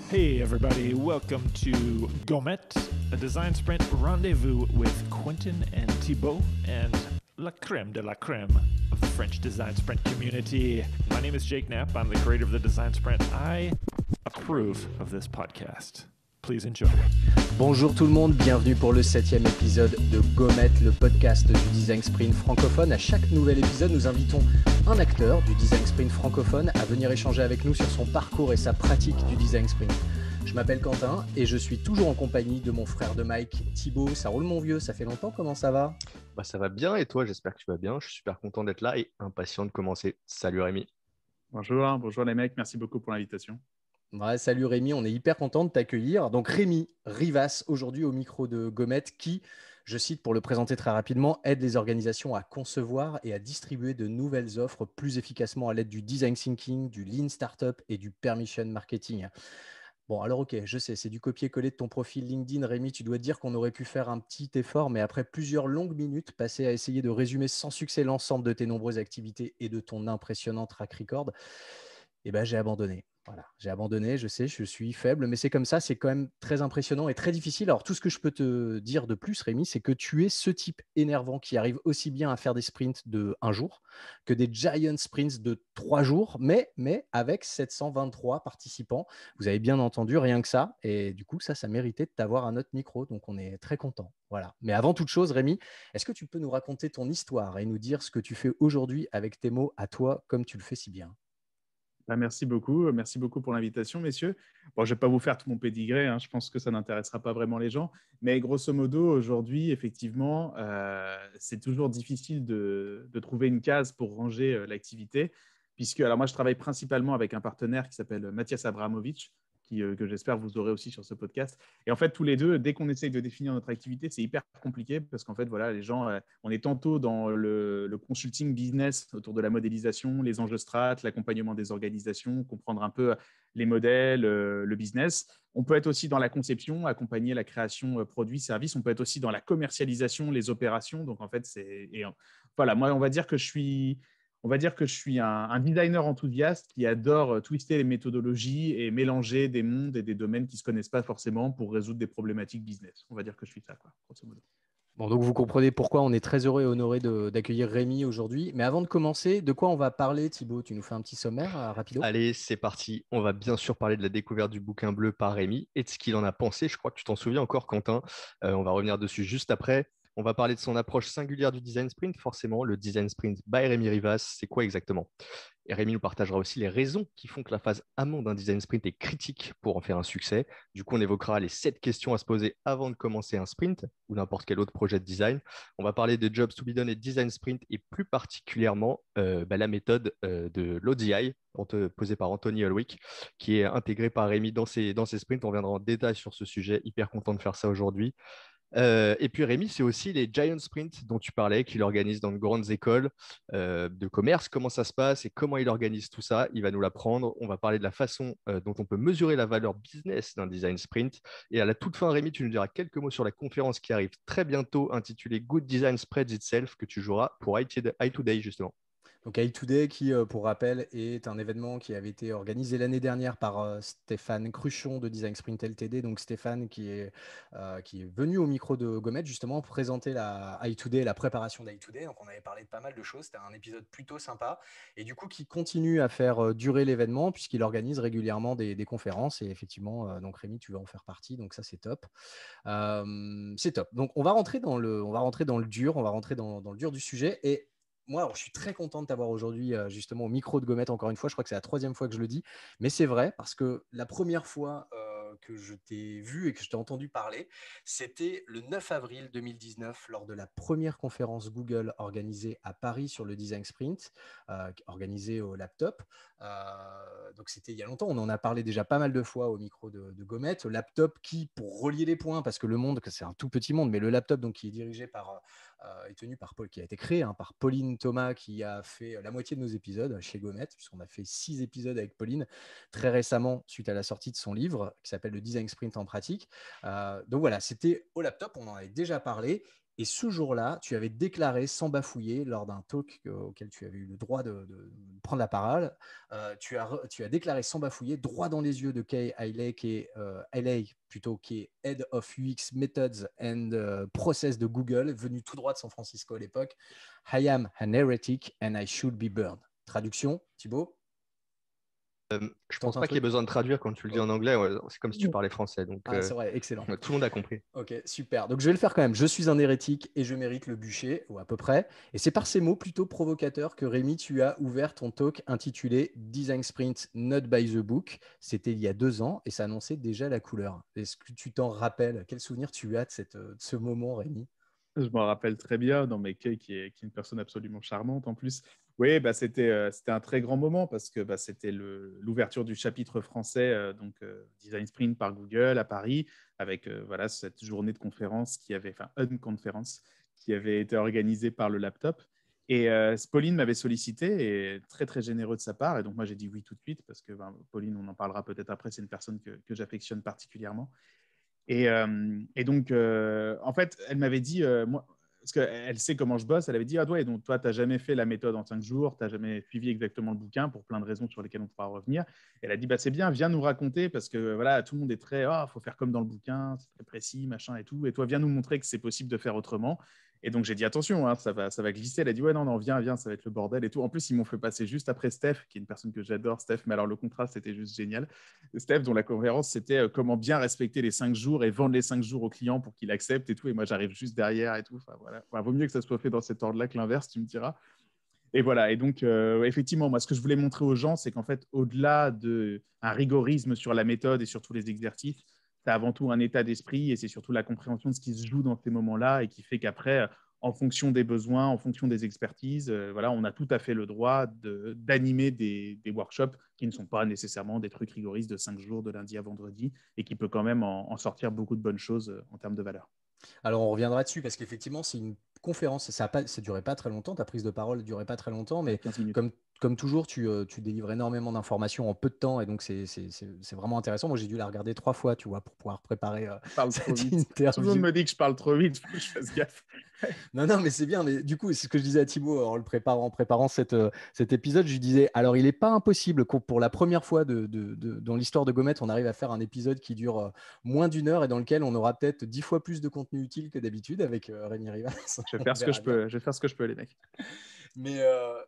Hey everybody, welcome to Gomet, a design sprint rendezvous with Quentin and Thibaut and la crème de la crème of the French design sprint community. My name is Jake Knapp, I'm the creator of the design sprint. I approve of this podcast. Please enjoy. Bonjour tout le monde, bienvenue pour le 7e épisode de Gomet, le podcast du design sprint francophone. À chaque nouvel épisode, nous invitons un acteur du design sprint francophone à venir échanger avec nous sur son parcours et sa pratique du design sprint. Je m'appelle Quentin et je suis toujours en compagnie de mon frère de Mike, Thibaut. Ça roule mon vieux, ça fait longtemps, comment ça va ? Ça va bien et toi, j'espère que tu vas bien. Je suis super content d'être là et impatient de commencer. Salut Rémi. Bonjour les mecs, merci beaucoup pour l'invitation. Ouais, salut Rémi, on est hyper content de t'accueillir. Donc Rémi Rivas, aujourd'hui au micro de Gomet, qui, je cite pour le présenter très rapidement, aide les organisations à concevoir et à distribuer de nouvelles offres plus efficacement à l'aide du design thinking, du lean startup et du permission marketing. Bon, alors ok, je sais, c'est du copier-coller de ton profil LinkedIn, Rémi. Tu dois te dire qu'on aurait pu faire un petit effort, mais après plusieurs longues minutes passées à essayer de résumer sans succès l'ensemble de tes nombreuses activités et de ton impressionnant track record, j'ai abandonné. Voilà, j'ai abandonné, je sais, je suis faible, mais c'est comme ça, c'est quand même très impressionnant et très difficile. Alors, tout ce que je peux te dire de plus, Rémi, c'est que tu es ce type énervant qui arrive aussi bien à faire des sprints de 1 jour que des giant sprints de 3 jours, mais avec 723 participants. Vous avez bien entendu, rien que ça. Et du coup, ça méritait de t'avoir à notre micro, donc on est très content. Voilà. Mais avant toute chose, Rémi, est-ce que tu peux nous raconter ton histoire et nous dire ce que tu fais aujourd'hui avec tes mots à toi, comme tu le fais si bien ? Merci beaucoup pour l'invitation, messieurs. Bon, je ne vais pas vous faire tout mon pédigré, je pense que ça n'intéressera pas vraiment les gens, mais grosso modo, aujourd'hui, effectivement, c'est toujours difficile de trouver une case pour ranger l'activité, puisque, alors moi, je travaille principalement avec un partenaire qui s'appelle Mathias Abramovic, que j'espère vous aurez aussi sur ce podcast. Et en fait, tous les deux, dès qu'on essaye de définir notre activité, c'est hyper compliqué parce qu'en fait, voilà, les gens, on est tantôt dans le consulting business autour de la modélisation, les enjeux strat, l'accompagnement des organisations, comprendre un peu les modèles, le business. On peut être aussi dans la conception, accompagner la création produits, services. On peut être aussi dans la commercialisation, les opérations. Donc, en fait, voilà, moi, on va dire que je suis un designer enthousiaste qui adore twister les méthodologies et mélanger des mondes et des domaines qui ne se connaissent pas forcément pour résoudre des problématiques business. On va dire que je suis ça, quoi, grosso modo. Bon, donc vous comprenez pourquoi on est très heureux et honoré d'accueillir Rémi aujourd'hui. Mais avant de commencer, de quoi on va parler, Thibaut ? Tu nous fais un petit sommaire rapido ? Allez, c'est parti. On va bien sûr parler de la découverte du bouquin bleu par Rémi et de ce qu'il en a pensé. Je crois que tu t'en souviens encore, Quentin. On va revenir dessus juste après. On va parler de son approche singulière du design sprint. Forcément, le design sprint by Rémi Rivas, c'est quoi exactement ? Et Rémi nous partagera aussi les raisons qui font que la phase amont d'un design sprint est critique pour en faire un succès. Du coup, on évoquera les 7 questions à se poser avant de commencer un sprint ou n'importe quel autre projet de design. On va parler de jobs to be done et design sprint et plus particulièrement la méthode de l'ODI posée par Anthony Holwick qui est intégrée par Rémi dans ses sprints. On reviendra en détail sur ce sujet. Hyper content de faire ça aujourd'hui. Et puis Rémi, c'est aussi les Giant Sprints dont tu parlais, qu'il organise dans de grandes écoles de commerce. Comment ça se passe et comment il organise tout ça? Il va nous l'apprendre. On va parler de la façon dont on peut mesurer la valeur business d'un design sprint. Et à la toute fin, Rémi, tu nous diras quelques mots sur la conférence qui arrive très bientôt intitulée Good Design Spreads Itself que tu joueras pour iToday justement. Donc iToday qui, pour rappel, est un événement qui avait été organisé l'année dernière par Stéphane Cruchon de Design Sprint LTD. Donc Stéphane qui est venu au micro de Gomet justement présenter la iToday, la préparation d'iToday. Donc on avait parlé de pas mal de choses. C'était un épisode plutôt sympa. Et du coup, qui continue à faire durer l'événement puisqu'il organise régulièrement des conférences. Et effectivement, donc Rémi, tu vas en faire partie. Donc ça, c'est top. C'est top. Donc on va rentrer dans le dur. On va rentrer dans le dur du sujet. Et moi, alors, je suis très content de t'avoir aujourd'hui justement au micro de Gomet encore une fois. Je crois que c'est la 3e fois que je le dis. Mais c'est vrai parce que la première fois que je t'ai vu et que je t'ai entendu parler, c'était le 9 avril 2019 lors de la première conférence Google organisée à Paris sur le Design Sprint, organisée au laptop. Donc c'était il y a longtemps. On en a parlé déjà pas mal de fois au micro de Gomet. Le laptop qui, pour relier les points, parce que le monde, c'est un tout petit monde, mais le laptop donc, qui est dirigé par... est tenu par Paul, qui a été créé par Pauline Thomas, qui a fait la moitié de nos épisodes chez Gomet, puisqu'on a fait 6 épisodes avec Pauline très récemment suite à la sortie de son livre qui s'appelle Le Design Sprint en pratique. Donc voilà, c'était au laptop, on en avait déjà parlé. Et ce jour-là, tu avais déclaré sans bafouiller, lors d'un talk auquel tu avais eu le droit de prendre la parole, tu as déclaré sans bafouiller, droit dans les yeux de Kay Haley, qui est Head of UX Methods and Process de Google, venu tout droit de San Francisco à l'époque, I am an heretic and I should be burned. Traduction, Thibaut? Je pense pas qu'il y ait besoin de traduire quand tu le dis en anglais. Ouais, c'est comme si tu parlais français. Donc, Ah, c'est vrai, excellent. tout le monde a compris. Ok, super. Donc je vais le faire quand même. Je suis un hérétique et je mérite le bûcher, ou à peu près. Et c'est par ces mots plutôt provocateurs que Rémi, tu as ouvert ton talk intitulé Design Sprint Not by the Book. C'était il y a 2 ans et ça annonçait déjà la couleur. Est-ce que tu t'en rappelles? Quel souvenir tu as de ce moment, Rémi? Je m'en rappelle très bien, non, mais Kay, qui est une personne absolument charmante en plus. Oui, bah, c'était un très grand moment parce que bah, c'était l'ouverture du chapitre français, Design Sprint par Google à Paris, avec voilà, cette journée de conférence une conférence qui avait été organisée par le laptop. Et Pauline m'avait sollicité, et très, très généreux de sa part. Et donc, moi, j'ai dit oui tout de suite parce que Pauline, on en parlera peut-être après, c'est une personne que j'affectionne particulièrement. Et donc, en fait, elle m'avait dit, moi, parce qu'elle sait comment je bosse, elle avait dit, ah ouais, donc toi, tu n'as jamais fait la méthode en 5 jours, tu n'as jamais suivi exactement le bouquin pour plein de raisons sur lesquelles on pourra revenir. Et elle a dit, bah, c'est bien, viens nous raconter, parce que voilà, tout le monde est très, faut faire comme dans le bouquin, c'est très précis, machin et tout. Et toi, viens nous montrer que c'est possible de faire autrement. Et donc, j'ai dit, attention, ça va glisser. Elle a dit, ouais, non, viens, ça va être le bordel et tout. En plus, ils m'ont fait passer juste après Steph, qui est une personne que j'adore, Steph, mais alors le contraste, c'était juste génial. Steph, dont la conférence, c'était comment bien respecter les 5 jours et vendre les 5 jours au client pour qu'il accepte et tout. Et moi, j'arrive juste derrière et tout. Enfin, voilà. Vaut mieux que ça soit fait dans cet ordre-là que l'inverse, tu me diras. Et voilà. Et donc, effectivement, moi, ce que je voulais montrer aux gens, c'est qu'en fait, au-delà d'un rigorisme sur la méthode et sur tous les exercices, c'est avant tout un état d'esprit et c'est surtout la compréhension de ce qui se joue dans ces moments-là et qui fait qu'après, en fonction des besoins, en fonction des expertises, voilà, on a tout à fait le droit d'animer des workshops qui ne sont pas nécessairement des trucs rigoristes de 5 jours, de lundi à vendredi, et qui peut quand même en sortir beaucoup de bonnes choses en termes de valeur. Alors, on reviendra dessus parce qu'effectivement, c'est une conférence. Ça ne durait pas très longtemps. Ta prise de parole ne durait pas très longtemps, mais 15 minutes. comme toujours, tu délivres énormément d'informations en peu de temps et donc c'est vraiment intéressant. Moi, j'ai dû la regarder 3 fois, tu vois, pour pouvoir préparer cette interview. Tout le monde me dit que je parle trop vite, il faut que je fasse gaffe. Non, mais c'est bien. Mais du coup, c'est ce que je disais à Thibaut en préparant cet épisode. Je lui disais, alors, il n'est pas impossible que pour la première fois dans l'histoire de Gomet, on arrive à faire un épisode qui dure moins d'1 heure et dans lequel on aura peut-être 10 fois plus de contenu utile que d'habitude avec Rémi Rivas. Je vais faire ce que je peux, les mecs. Mais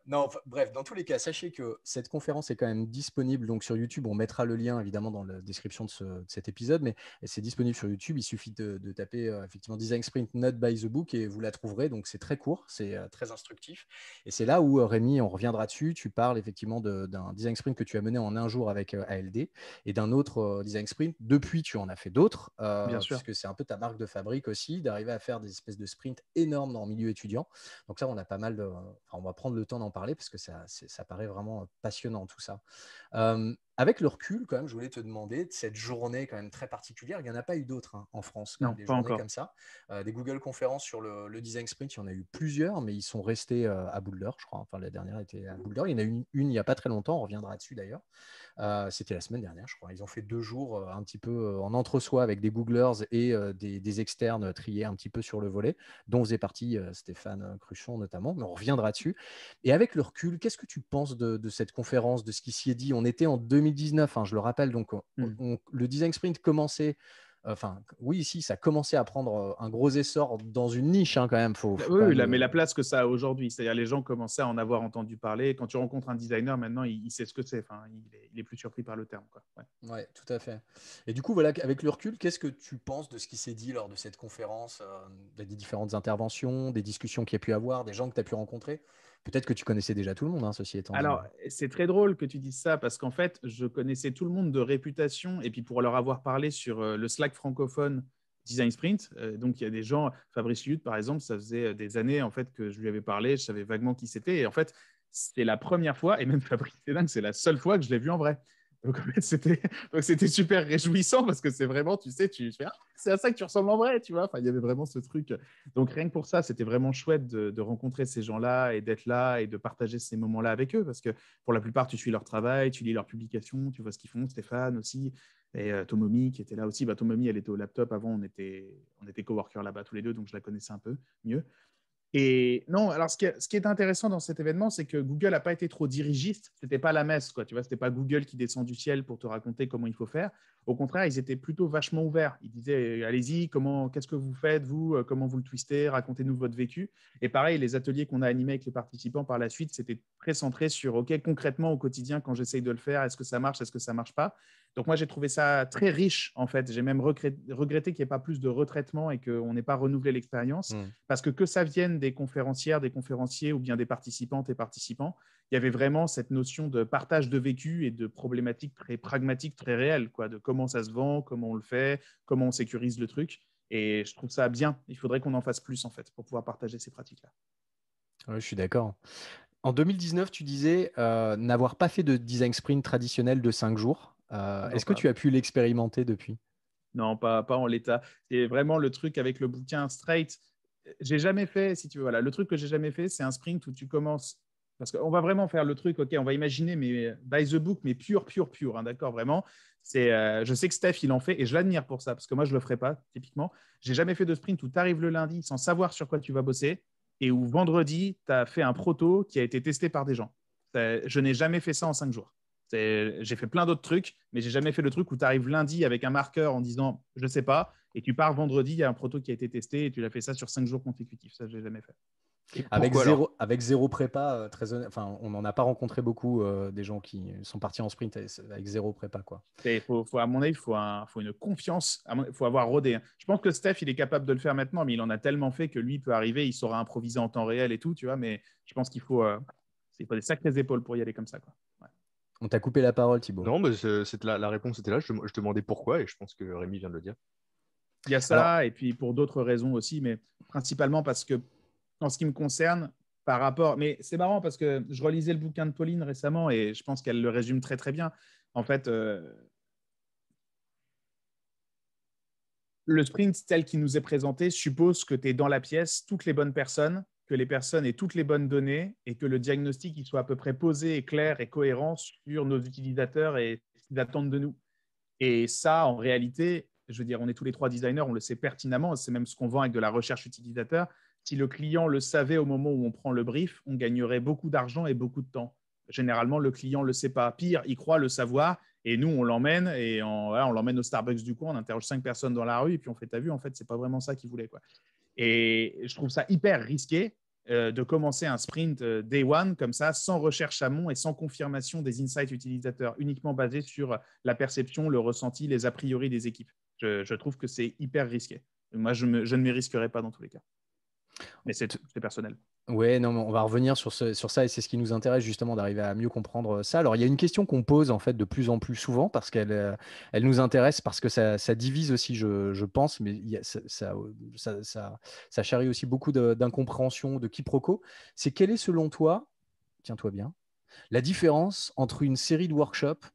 non, bref, dans tous les cas, sachez que cette conférence est quand même disponible donc sur YouTube. On mettra le lien évidemment dans la description de cet épisode, mais c'est disponible sur YouTube. Il suffit de taper effectivement Design Sprint Not by the Book et vous la trouverez. Donc c'est très court, c'est très instructif. Et c'est là où Rémi, on reviendra dessus. Tu parles effectivement d'un Design Sprint que tu as mené en 1 jour avec ALD et d'un autre Design Sprint. Depuis, tu en as fait d'autres, Bien sûr, puisque c'est un peu ta marque de fabrique aussi, d'arriver à faire des espèces de sprints énormes dans le milieu étudiant. Donc ça, on a pas mal on va prendre le temps d'en parler parce que ça paraît vraiment passionnant tout ça. Avec le recul, quand même, je voulais te demander de cette journée quand même très particulière. Il n'y en a pas eu d'autres en France, non, des pas journées encore. comme ça. Des Google conférences sur le Design Sprint, il y en a eu plusieurs, mais ils sont restés à Boulder, je crois. Enfin, la dernière était à Boulder. Il y en a une il n'y a pas très longtemps, on reviendra dessus d'ailleurs. C'était la semaine dernière, je crois. Ils ont fait 2 jours un petit peu en entre-soi avec des Googlers et des externes triés un petit peu sur le volet, dont faisait partie Stéphane Cruchon notamment, mais on reviendra dessus. Et avec le recul, qu'est-ce que tu penses de cette conférence, de ce qui s'y est dit? On était en 2019, je le rappelle, donc le Design Sprint commençait. Enfin, oui, ici, ça commençait à prendre un gros essor dans une niche quand même. Mais la place que ça a aujourd'hui, c'est-à-dire les gens commençaient à en avoir entendu parler. Quand tu rencontres un designer, maintenant, il sait ce que c'est. Enfin, il est plus surpris par le terme, quoi. Ouais, tout à fait. Et du coup, voilà, avec le recul, qu'est-ce que tu penses de ce qui s'est dit lors de cette conférence, des différentes interventions, des discussions qu'il y a pu avoir, des gens que tu as pu rencontrer? Peut-être que tu connaissais déjà tout le monde, ceci étant dit. Alors, c'est très drôle que tu dises ça parce qu'en fait, je connaissais tout le monde de réputation et puis pour leur avoir parlé sur le Slack francophone Design Sprint, donc il y a des gens, Fabrice Lutte par exemple, ça faisait des années en fait que je lui avais parlé, je savais vaguement qui c'était et en fait, c'est la première fois, et même Fabrice, c'est dingue, c'est la seule fois que je l'ai vu en vrai. Donc, en fait, c'était super réjouissant parce que c'est vraiment, tu sais, c'est à ça que tu ressembles en vrai, tu vois. Enfin, il y avait vraiment ce truc. Donc, rien que pour ça, c'était vraiment chouette de rencontrer ces gens-là et d'être là et de partager ces moments-là avec eux parce que pour la plupart, tu suis leur travail, tu lis leurs publications, tu vois ce qu'ils font, Stéphane aussi. Et Tomomi qui était là aussi. Tomomi, elle était au laptop. Avant, on était coworkers là-bas tous les deux, donc je la connaissais un peu mieux. Et non, alors ce qui est intéressant dans cet événement, c'est que Google n'a pas été trop dirigiste. C'était pas la messe, quoi. Tu vois, c'était pas Google qui descend du ciel pour te raconter comment il faut faire. Au contraire, ils étaient plutôt vachement ouverts. Ils disaient, allez-y, qu'est-ce que vous faites, vous, comment vous le twistez, racontez-nous votre vécu. Et pareil, les ateliers qu'on a animés avec les participants par la suite, c'était très centré sur, OK, concrètement au quotidien, quand j'essaye de le faire, est-ce que ça marche pas? Donc moi, j'ai trouvé ça très riche, en fait. J'ai même regretté qu'il n'y ait pas plus de retraitement et qu'on n'ait pas renouvelé l'expérience. Parce que ça vienne des conférencières, des conférenciers ou bien des participantes et participants, il y avait vraiment cette notion de partage de vécu et de problématiques très pragmatiques, très réelles, quoi, de comment ça se vend, comment on le fait, comment on sécurise le truc. Et je trouve ça bien. Il faudrait qu'on en fasse plus, en fait, pour pouvoir partager ces pratiques-là. Ouais, je suis d'accord. En 2019, tu disais n'avoir pas fait de design sprint traditionnel de 5 jours. Est-ce que tu as pu l'expérimenter depuis? Non, pas en l'état. C'est vraiment le truc avec le bouquin Straight. J'ai jamais fait, si tu veux, voilà, le truc que j'ai jamais fait, c'est un sprint où tu commences. Parce qu'on va vraiment faire le truc, OK, on va imaginer, mais by the book, mais pur, hein, d'accord, vraiment. Je sais que Steph, il en fait, et je l'admire pour ça, parce que moi, je ne le ferai pas, typiquement. J'ai jamais fait de sprint où tu arrives le lundi sans savoir sur quoi tu vas bosser, et où vendredi, tu as fait un proto qui a été testé par des gens. Je n'ai jamais fait ça en 5 jours. J'ai fait plein d'autres trucs, mais j'ai jamais fait le truc où tu arrives lundi avec un marqueur en disant je ne sais pas, et tu pars vendredi, il y a un proto qui a été testé, et tu l'as fait ça sur 5 jours consécutifs. Ça, je l'ai jamais fait. Avec zéro prépa, enfin, on n'en a pas rencontré beaucoup des gens qui sont partis en sprint avec zéro prépa, quoi. À mon avis, il faut une confiance. Il faut avoir rodé, hein. Je pense que Steph, il est capable de le faire maintenant, mais il en a tellement fait que lui, il peut arriver, il saura improviser en temps réel et tout, tu vois. Mais je pense qu'il faut des sacrées épaules pour y aller comme ça, quoi. Ouais. On t'a coupé la parole, Thibaut. Non, mais la réponse était là. Je demandais pourquoi et je pense que Rémi vient de le dire. Il y a ça, et puis pour d'autres raisons aussi, mais principalement parce que, en ce qui me concerne, par rapport. Mais c'est marrant parce que je relisais le bouquin de Pauline récemment et je pense qu'elle le résume très, très bien. En fait, le sprint tel qu'il nous est présenté suppose que tu es dans la pièce, toutes les bonnes personnes, que les personnes aient toutes les bonnes données et que le diagnostic il soit à peu près posé et clair et cohérent sur nos utilisateurs et ce qu'ils attendent de nous. Et ça, en réalité, je veux dire, on est tous les 3 designers, on le sait pertinemment, c'est même ce qu'on vend avec de la recherche utilisateur. Si le client le savait au moment où on prend le brief, on gagnerait beaucoup d'argent et beaucoup de temps. Généralement, le client ne le sait pas. Pire, il croit le savoir et nous, on l'emmène et on l'emmène au Starbucks du coin, on interroge 5 personnes dans la rue et puis on fait, t'as vu, en fait, c'est pas vraiment ça qu'il voulait, quoi. Et je trouve ça hyper risqué de commencer un sprint day one comme ça, sans recherche amont et sans confirmation des insights utilisateurs, uniquement basé sur la perception, le ressenti, les a priori des équipes. Je trouve que c'est hyper risqué. Moi, je ne m'y risquerai pas dans tous les cas. Mais c'est personnel. Ouais, non, mais on va revenir sur ça et c'est ce qui nous intéresse justement d'arriver à mieux comprendre ça. Alors, il y a une question qu'on pose en fait de plus en plus souvent parce qu'elle nous intéresse, parce que ça divise aussi, je pense, mais ça charrie aussi beaucoup d'incompréhension, de quiproquos. C'est quelle est selon toi, tiens-toi bien, la différence entre une série de workshops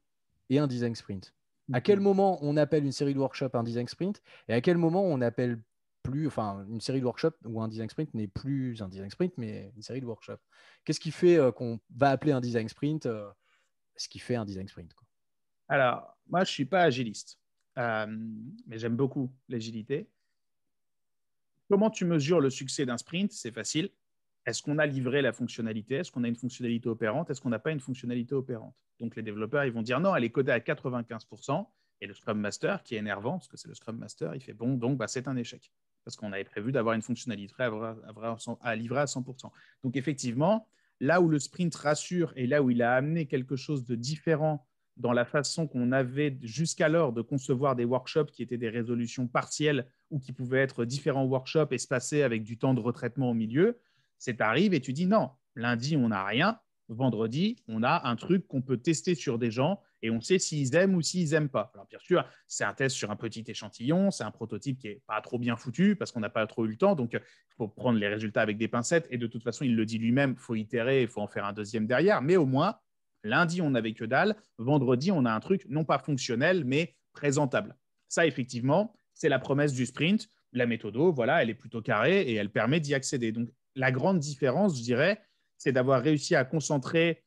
et un design sprint? À quel moment on appelle une série de workshops un design sprint et à quel moment on appelle une série de workshops ou un design sprint n'est plus un design sprint, mais une série de workshops? Qu'est-ce qui fait qu'on va appeler un design sprint ce qui fait un design sprint, quoi? Alors, moi, je ne suis pas agiliste, mais j'aime beaucoup l'agilité. Comment tu mesures le succès d'un sprint? C'est facile. Est-ce qu'on a livré la fonctionnalité? Est-ce qu'on a une fonctionnalité opérante? Est-ce qu'on n'a pas une fonctionnalité opérante? Donc, les développeurs, ils vont dire non, elle est codée à 95%. Et le Scrum Master, qui est énervant, parce que c'est le Scrum Master, il fait bon, donc c'est un échec. Parce qu'on avait prévu d'avoir une fonctionnalité à livrer à 100%. Donc, effectivement, là où le sprint rassure et là où il a amené quelque chose de différent dans la façon qu'on avait jusqu'alors de concevoir des workshops qui étaient des résolutions partielles ou qui pouvaient être différents workshops espacés avec du temps de retraitement au milieu, c'est t'arrives et tu dis non, lundi, on n'a rien. Vendredi, on a un truc qu'on peut tester sur des gens et on sait s'ils aiment ou s'ils n'aiment pas. Alors, bien sûr, c'est un test sur un petit échantillon, c'est un prototype qui n'est pas trop bien foutu parce qu'on n'a pas trop eu le temps. Donc, il faut prendre les résultats avec des pincettes et de toute façon, il le dit lui-même, il faut itérer, il faut en faire un deuxième derrière. Mais au moins, lundi, on n'avait que dalle. Vendredi, on a un truc non pas fonctionnel, mais présentable. Ça, effectivement, c'est la promesse du sprint. La méthode, voilà, elle est plutôt carrée et elle permet d'y accéder. Donc, la grande différence, je dirais, c'est d'avoir réussi à concentrer,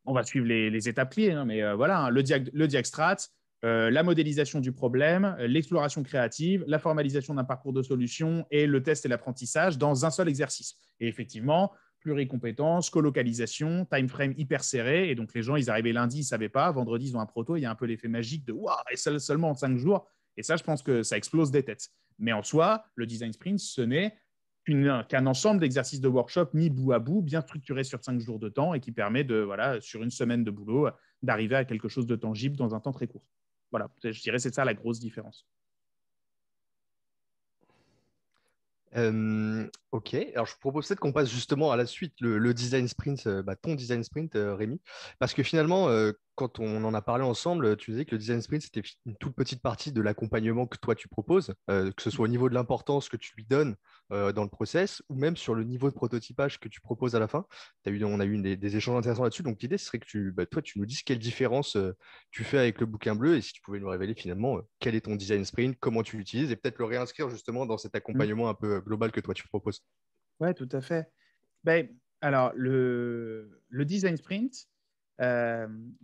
on va suivre les étapes clés, hein, mais voilà, le diagstrat, la modélisation du problème, l'exploration créative, la formalisation d'un parcours de solution et le test et l'apprentissage dans un seul exercice. Et effectivement, pluricompétences, colocalisation, time frame hyper serré. Et donc, les gens, ils arrivaient lundi, ils ne savaient pas. Vendredi, ils ont un proto. Il y a un peu l'effet magique de « waouh !» et seulement en 5 jours. Et ça, je pense que ça explose des têtes. Mais en soi, le design sprint, ce n'est qu'un ensemble d'exercices de workshop mis bout à bout, bien structuré sur 5 jours de temps et qui permet de, voilà, sur une semaine de boulot, d'arriver à quelque chose de tangible dans un temps très court. Voilà, je dirais que c'est ça la grosse différence. Ok, alors je propose peut-être qu'on passe justement à la suite, le design sprint, ton design sprint, Rémi, parce que finalement, quand on en a parlé ensemble, tu disais que le design sprint, c'était une toute petite partie de l'accompagnement que toi tu proposes, que ce soit au niveau de l'importance que tu lui donnes dans le process, ou même sur le niveau de prototypage que tu proposes à la fin. On a eu des échanges intéressants là-dessus, donc l'idée ce serait que toi tu nous dises quelle différence tu fais avec le bouquin bleu, et si tu pouvais nous révéler finalement quel est ton design sprint, comment tu l'utilises, et peut-être le réinscrire justement dans cet accompagnement un peu global que toi tu proposes. Oui, tout à fait. Ben, alors, le design sprint,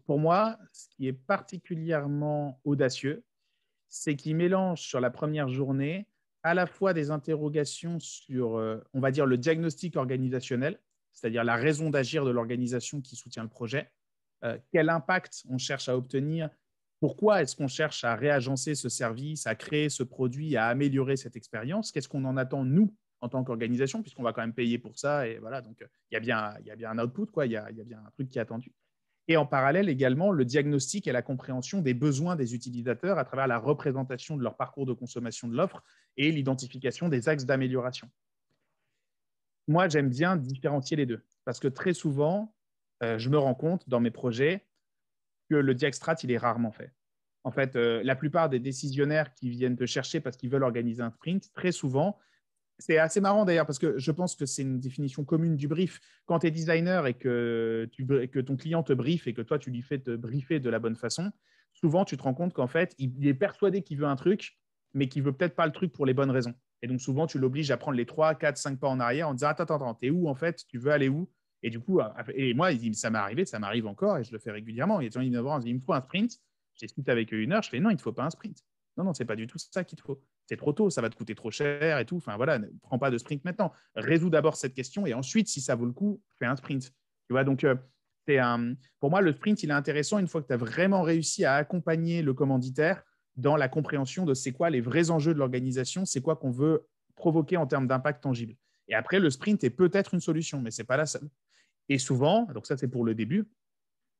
pour moi, ce qui est particulièrement audacieux, c'est qu'il mélange sur la première journée à la fois des interrogations sur, on va dire, le diagnostic organisationnel, c'est-à-dire la raison d'agir de l'organisation qui soutient le projet, quel impact on cherche à obtenir, pourquoi est-ce qu'on cherche à réagencer ce service, à créer ce produit, à améliorer cette expérience, qu'est-ce qu'on en attend, nous, en tant qu'organisation, puisqu'on va quand même payer pour ça. Et voilà, donc il y a bien un output, quoi, il y a bien un truc qui est attendu. Et en parallèle également, le diagnostic et la compréhension des besoins des utilisateurs à travers la représentation de leur parcours de consommation de l'offre et l'identification des axes d'amélioration. Moi, j'aime bien différencier les deux parce que très souvent, je me rends compte dans mes projets que le diagstrat, il est rarement fait. En fait, la plupart des décisionnaires qui viennent te chercher parce qu'ils veulent organiser un sprint, très souvent, c'est assez marrant d'ailleurs parce que je pense que c'est une définition commune du brief. Quand tu es designer et que ton client te briefe et que toi, tu lui fais te briefer de la bonne façon, souvent, tu te rends compte qu'en fait, il est persuadé qu'il veut un truc, mais qu'il ne veut peut-être pas le truc pour les bonnes raisons. Et donc, souvent, tu l'obliges à prendre les 3, 4, 5 pas en arrière en disant « Attends, t'es où en fait? Tu veux aller où ?» Et du coup, et moi, ça m'est arrivé, ça m'arrive encore et je le fais régulièrement. Et les gens, ils me disent « Il me faut un sprint. » Je discute avec eux 1 heure. Je fais « Non, il ne te faut pas un sprint. Non, non, ce n'est pas du tout ça qu'il te faut. C'est trop tôt, ça va te coûter trop cher et tout. Enfin, voilà, ne prends pas de sprint maintenant. Résous d'abord cette question et ensuite, si ça vaut le coup, fais un sprint. Tu vois, donc, pour moi, le sprint, il est intéressant une fois que tu as vraiment réussi à accompagner le commanditaire dans la compréhension de c'est quoi les vrais enjeux de l'organisation, c'est quoi qu'on veut provoquer en termes d'impact tangible. Et après, le sprint est peut-être une solution, mais ce n'est pas la seule. Et souvent, donc ça, c'est pour le début.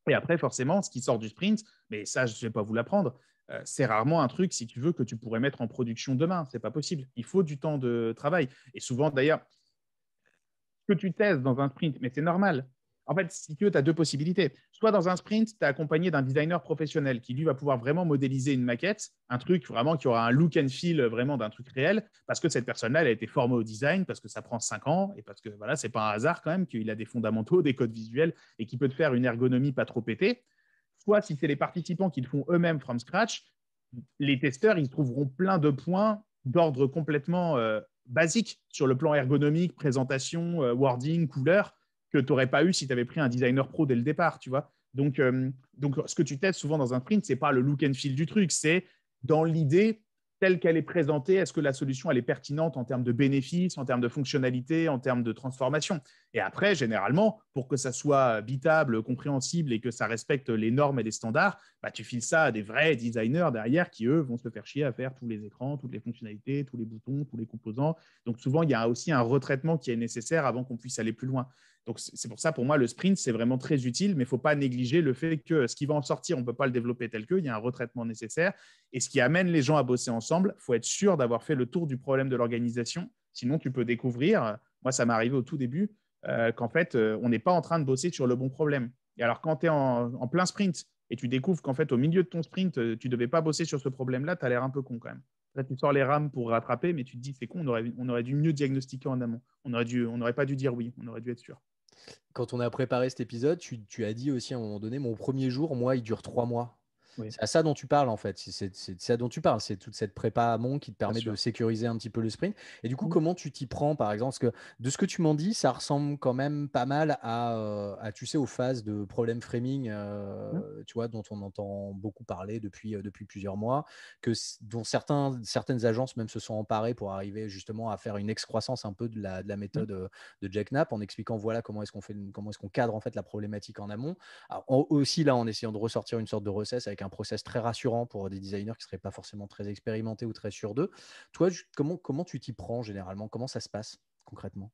Et après, forcément, ce qui sort du sprint, mais ça, je ne vais pas vous l'apprendre, c'est rarement un truc, si tu veux, que tu pourrais mettre en production demain. Ce n'est pas possible. Il faut du temps de travail. Et souvent, d'ailleurs, ce que tu testes dans un sprint, mais c'est normal. En fait, si tu veux, tu as 2 possibilités. Soit dans un sprint, tu es accompagné d'un designer professionnel qui, lui, va pouvoir vraiment modéliser une maquette, un truc vraiment qui aura un look and feel vraiment d'un truc réel, parce que cette personne-là, elle a été formée au design, parce que ça prend 5 ans, et parce que voilà, ce n'est pas un hasard quand même qu'il a des fondamentaux, des codes visuels, et qui peut te faire une ergonomie pas trop pétée. Soit si c'est les participants qui le font eux-mêmes from scratch, les testeurs, ils trouveront plein de points d'ordre complètement basique sur le plan ergonomique, présentation, wording, couleur, que tu n'aurais pas eu si tu avais pris un designer pro dès le départ, tu vois. Donc, ce que tu testes souvent dans un sprint, ce n'est pas le look and feel du truc, c'est dans l'idée telle qu'elle est présentée, est-ce que la solution elle est pertinente en termes de bénéfices, en termes de fonctionnalité, en termes de transformation. Et après, généralement, pour que ça soit bitable, compréhensible et que ça respecte les normes et les standards, bah, tu files ça à des vrais designers derrière qui, eux, vont se faire chier à faire tous les écrans, toutes les fonctionnalités, tous les boutons, tous les composants. Donc, souvent, il y a aussi un retraitement qui est nécessaire avant qu'on puisse aller plus loin. Donc, c'est pour ça, pour moi, le sprint, c'est vraiment très utile, mais il ne faut pas négliger le fait que ce qui va en sortir, on ne peut pas le développer tel que, il y a un retraitement nécessaire. Et ce qui amène les gens à bosser ensemble, il faut être sûr d'avoir fait le tour du problème de l'organisation. Sinon, tu peux découvrir, moi, ça m'est arrivé au tout début, qu'en fait, on n'est pas en train de bosser sur le bon problème. Et alors, quand tu es en plein sprint et tu découvres qu'en fait, au milieu de ton sprint, tu ne devais pas bosser sur ce problème-là, tu as l'air un peu con quand même. Là, tu sors les rames pour rattraper, mais tu te dis, c'est con, on aurait dû mieux diagnostiquer en amont. On n'aurait pas dû dire oui, on aurait dû être sûr. Quand on a préparé cet épisode, tu as dit aussi à un moment donné, mon premier jour, moi, il dure 3 mois. Oui. C'est à ça dont tu parles, en fait. C'est ça dont tu parles. C'est toute cette prépa amont qui te Bien permet de sûr. sécuriser un petit peu le sprint. Et du coup, Mm. comment tu t'y prends, par exemple? Parce que de ce que tu m'en dis, ça ressemble quand même pas mal tu sais, aux phases de problem framing, Mm. tu vois, dont on entend beaucoup parler depuis plusieurs mois, dont certaines agences même se sont emparées pour arriver justement à faire une excroissance un peu de la Mm. méthode de Jack Knapp, en expliquant voilà comment est-ce qu'on cadre en fait la problématique en amont. Alors, aussi là en essayant de ressortir une sorte de recette avec un process très rassurant pour des designers qui ne seraient pas forcément très expérimentés ou très sûrs d'eux. Toi, comment tu t'y prends généralement? Comment ça se passe concrètement?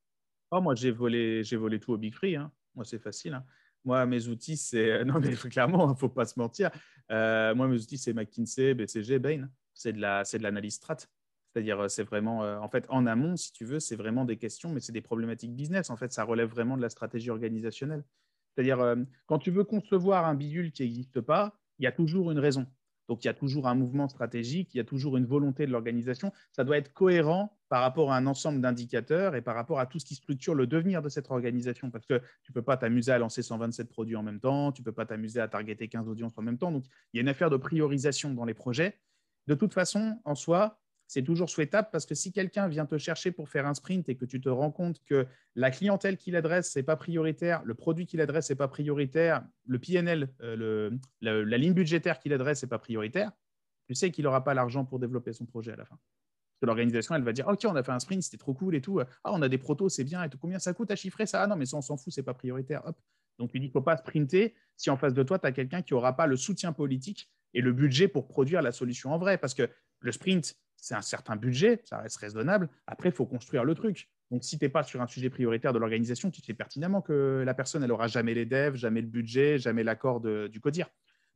Oh, moi, j'ai volé tout au Big Free, hein. Moi, c'est facile, hein. Moi, mes outils, c'est… Non, mais clairement, il ne faut pas se mentir. Moi, mes outils, c'est McKinsey, BCG, Bain. C'est de l'analyse strat. C'est-à-dire, c'est vraiment… en fait, en amont, si tu veux, c'est vraiment des questions, mais c'est des problématiques business. En fait, ça relève vraiment de la stratégie organisationnelle. C'est-à-dire, quand tu veux concevoir un bidule qui n'existe pas, il y a toujours une raison. Donc, il y a toujours un mouvement stratégique, il y a toujours une volonté de l'organisation. Ça doit être cohérent par rapport à un ensemble d'indicateurs et par rapport à tout ce qui structure le devenir de cette organisation. Parce que tu ne peux pas t'amuser à lancer 127 produits en même temps, tu ne peux pas t'amuser à targeter 15 audiences en même temps. Donc, il y a une affaire de priorisation dans les projets. De toute façon, en soi, c'est toujours souhaitable parce que si quelqu'un vient te chercher pour faire un sprint et que tu te rends compte que la clientèle qu'il adresse, ce n'est pas prioritaire, le produit qu'il adresse, ce n'est pas prioritaire, le PNL, la ligne budgétaire qu'il adresse, ce n'est pas prioritaire, tu sais qu'il n'aura pas l'argent pour développer son projet à la fin. Parce que l'organisation, elle va dire, OK, on a fait un sprint, c'était trop cool et tout. Ah, on a des protos, c'est bien et tout. Combien ça coûte à chiffrer ça? Ah non, mais ça, on s'en fout, ce n'est pas prioritaire. Hop. Donc, tu dis qu'il ne faut pas sprinter si en face de toi, tu as quelqu'un qui n'aura pas le soutien politique et le budget pour produire la solution en vrai. Parce que le sprint, c'est un certain budget, ça reste raisonnable. Après, il faut construire le truc. Donc, si tu n'es pas sur un sujet prioritaire de l'organisation, tu sais pertinemment que la personne, elle n'aura jamais les devs, jamais le budget, jamais l'accord du codir.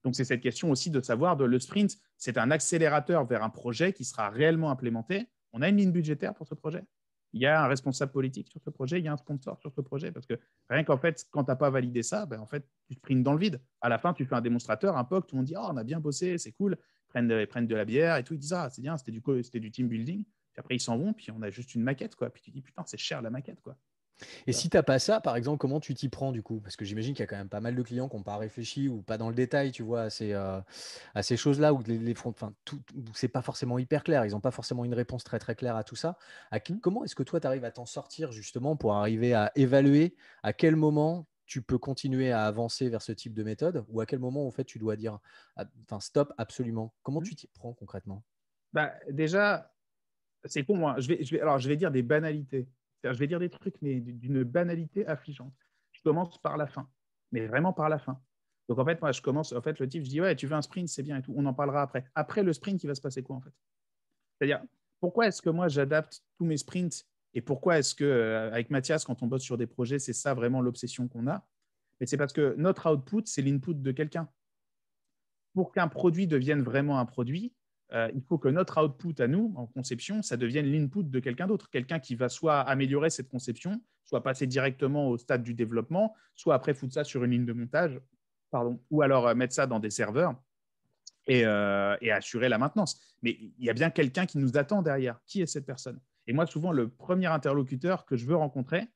Donc, c'est cette question aussi de savoir le sprint, c'est un accélérateur vers un projet qui sera réellement implémenté. On a une ligne budgétaire pour ce projet. Il y a un responsable politique sur ce projet, il y a un sponsor sur ce projet. Parce que rien qu'en fait, quand tu n'as pas validé ça, en fait, tu sprints dans le vide. À la fin, tu fais un démonstrateur, un POC, tout le monde dit on a bien bossé, c'est cool. Ils prennent de la bière et tout. Ils disent c'est bien, c'était du team building. Puis après, ils s'en vont, puis on a juste une maquette, quoi. Puis tu dis putain, c'est cher la maquette, quoi. Et si tu n'as pas ça, par exemple, comment tu t'y prends du coup? Parce que j'imagine qu'il y a quand même pas mal de clients qui n'ont pas réfléchi ou pas dans le détail, tu vois, à ces choses-là où où c'est pas forcément hyper clair. Ils n'ont pas forcément une réponse très très claire à tout ça. Comment est-ce que toi, tu arrives à t'en sortir justement pour arriver à évaluer à quel moment tu peux continuer à avancer vers ce type de méthode ou à quel moment, en fait, tu dois dire stop absolument. Comment tu t'y prends concrètement? Déjà, c'est con, moi. Je vais dire des banalités. Je vais dire des trucs, mais d'une banalité affligeante. Je commence par la fin, mais vraiment par la fin. Donc, en fait, moi, je commence, en fait, le type, je dis, ouais, tu veux un sprint, c'est bien et tout. On en parlera après. Après le sprint, il va se passer quoi, en fait? C'est-à-dire, pourquoi est-ce que moi, j'adapte tous mes sprints et pourquoi est-ce que, avec Mathias, quand on bosse sur des projets, c'est ça vraiment l'obsession qu'on a? Mais c'est parce que notre output, c'est l'input de quelqu'un. Pour qu'un produit devienne vraiment un produit, il faut que notre output à nous, en conception, ça devienne l'input de quelqu'un d'autre. Quelqu'un qui va soit améliorer cette conception, soit passer directement au stade du développement, soit après foutre ça sur une ligne de montage, ou alors mettre ça dans des serveurs et assurer la maintenance. Mais il y a bien quelqu'un qui nous attend derrière. Qui est cette personne? Et moi, souvent, le premier interlocuteur que je veux rencontrer,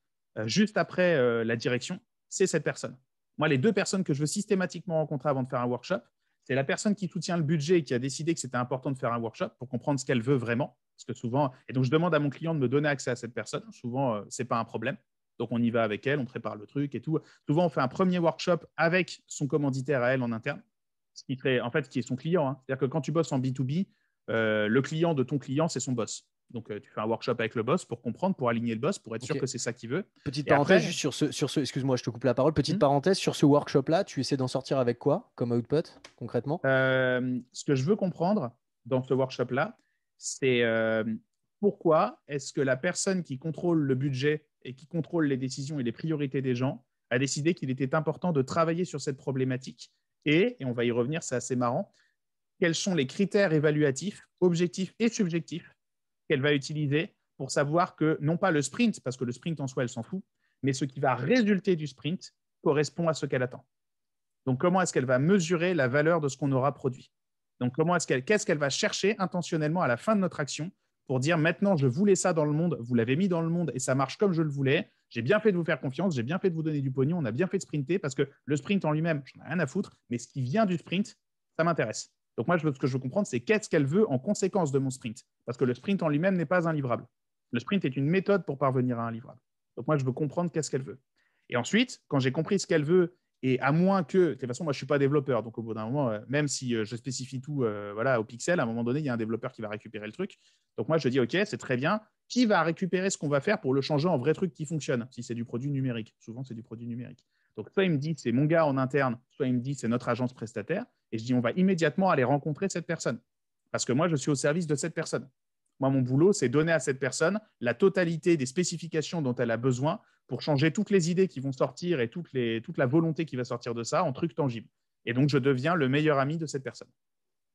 juste après la direction, c'est cette personne. Moi, les deux personnes que je veux systématiquement rencontrer avant de faire un workshop, c'est la personne qui soutient le budget et qui a décidé que c'était important de faire un workshop pour comprendre ce qu'elle veut vraiment. Parce que souvent, et donc je demande à mon client de me donner accès à cette personne. Souvent, ce n'est pas un problème. Donc, on y va avec elle, on prépare le truc et tout. Souvent, on fait un premier workshop avec son commanditaire à elle en interne, ce qui est son client. Hein. C'est-à-dire que quand tu bosses en B2B, le client de ton client, c'est son boss. Donc, tu fais un workshop avec le boss pour comprendre, pour aligner le boss, pour être sûr que c'est ça qu'il veut. Petite parenthèse juste sur ce excuse-moi, je te coupe la parole. Petite parenthèse sur ce workshop-là, tu essaies d'en sortir avec quoi comme output concrètement? Ce que je veux comprendre dans ce workshop-là, c'est pourquoi est-ce que la personne qui contrôle le budget et qui contrôle les décisions et les priorités des gens a décidé qu'il était important de travailler sur cette problématique et on va y revenir, c'est assez marrant, quels sont les critères évaluatifs, objectifs et subjectifs qu'elle va utiliser pour savoir que, non pas le sprint, parce que le sprint en soi, elle s'en fout, mais ce qui va résulter du sprint correspond à ce qu'elle attend. Donc, comment est-ce qu'elle va mesurer la valeur de ce qu'on aura produit? Donc, qu'est-ce qu'elle va chercher intentionnellement à la fin de notre action pour dire maintenant, je voulais ça dans le monde, vous l'avez mis dans le monde et ça marche comme je le voulais. J'ai bien fait de vous faire confiance, j'ai bien fait de vous donner du pognon, on a bien fait de sprinter parce que le sprint en lui-même, j'en ai rien à foutre, mais ce qui vient du sprint, Ça m'intéresse. Donc moi, ce que je veux comprendre, c'est qu'est-ce qu'elle veut en conséquence de mon sprint. Parce que le sprint en lui-même n'est pas un livrable. Le sprint est une méthode pour parvenir à un livrable. Donc moi, je veux comprendre qu'est-ce qu'elle veut. Et ensuite, quand j'ai compris ce qu'elle veut, et à moins que, de toute façon, moi, je ne suis pas développeur, donc au bout d'un moment, même si je spécifie tout au pixel, à un moment donné, il y a un développeur qui va récupérer le truc. Donc moi, je dis, OK, c'est très bien. Qui va récupérer ce qu'on va faire pour le changer en vrai truc qui fonctionne, si c'est du produit numérique? Souvent, c'est du produit numérique. Donc, soit il me dit, c'est mon gars en interne, soit il me dit, c'est notre agence prestataire. Et je dis, on va immédiatement aller rencontrer cette personne. Parce que moi, je suis au service de cette personne. Moi, mon boulot, c'est donner à cette personne la totalité des spécifications dont elle a besoin pour changer toutes les idées qui vont sortir et toute la volonté qui va sortir de ça en trucs tangibles. Et donc, je deviens le meilleur ami de cette personne.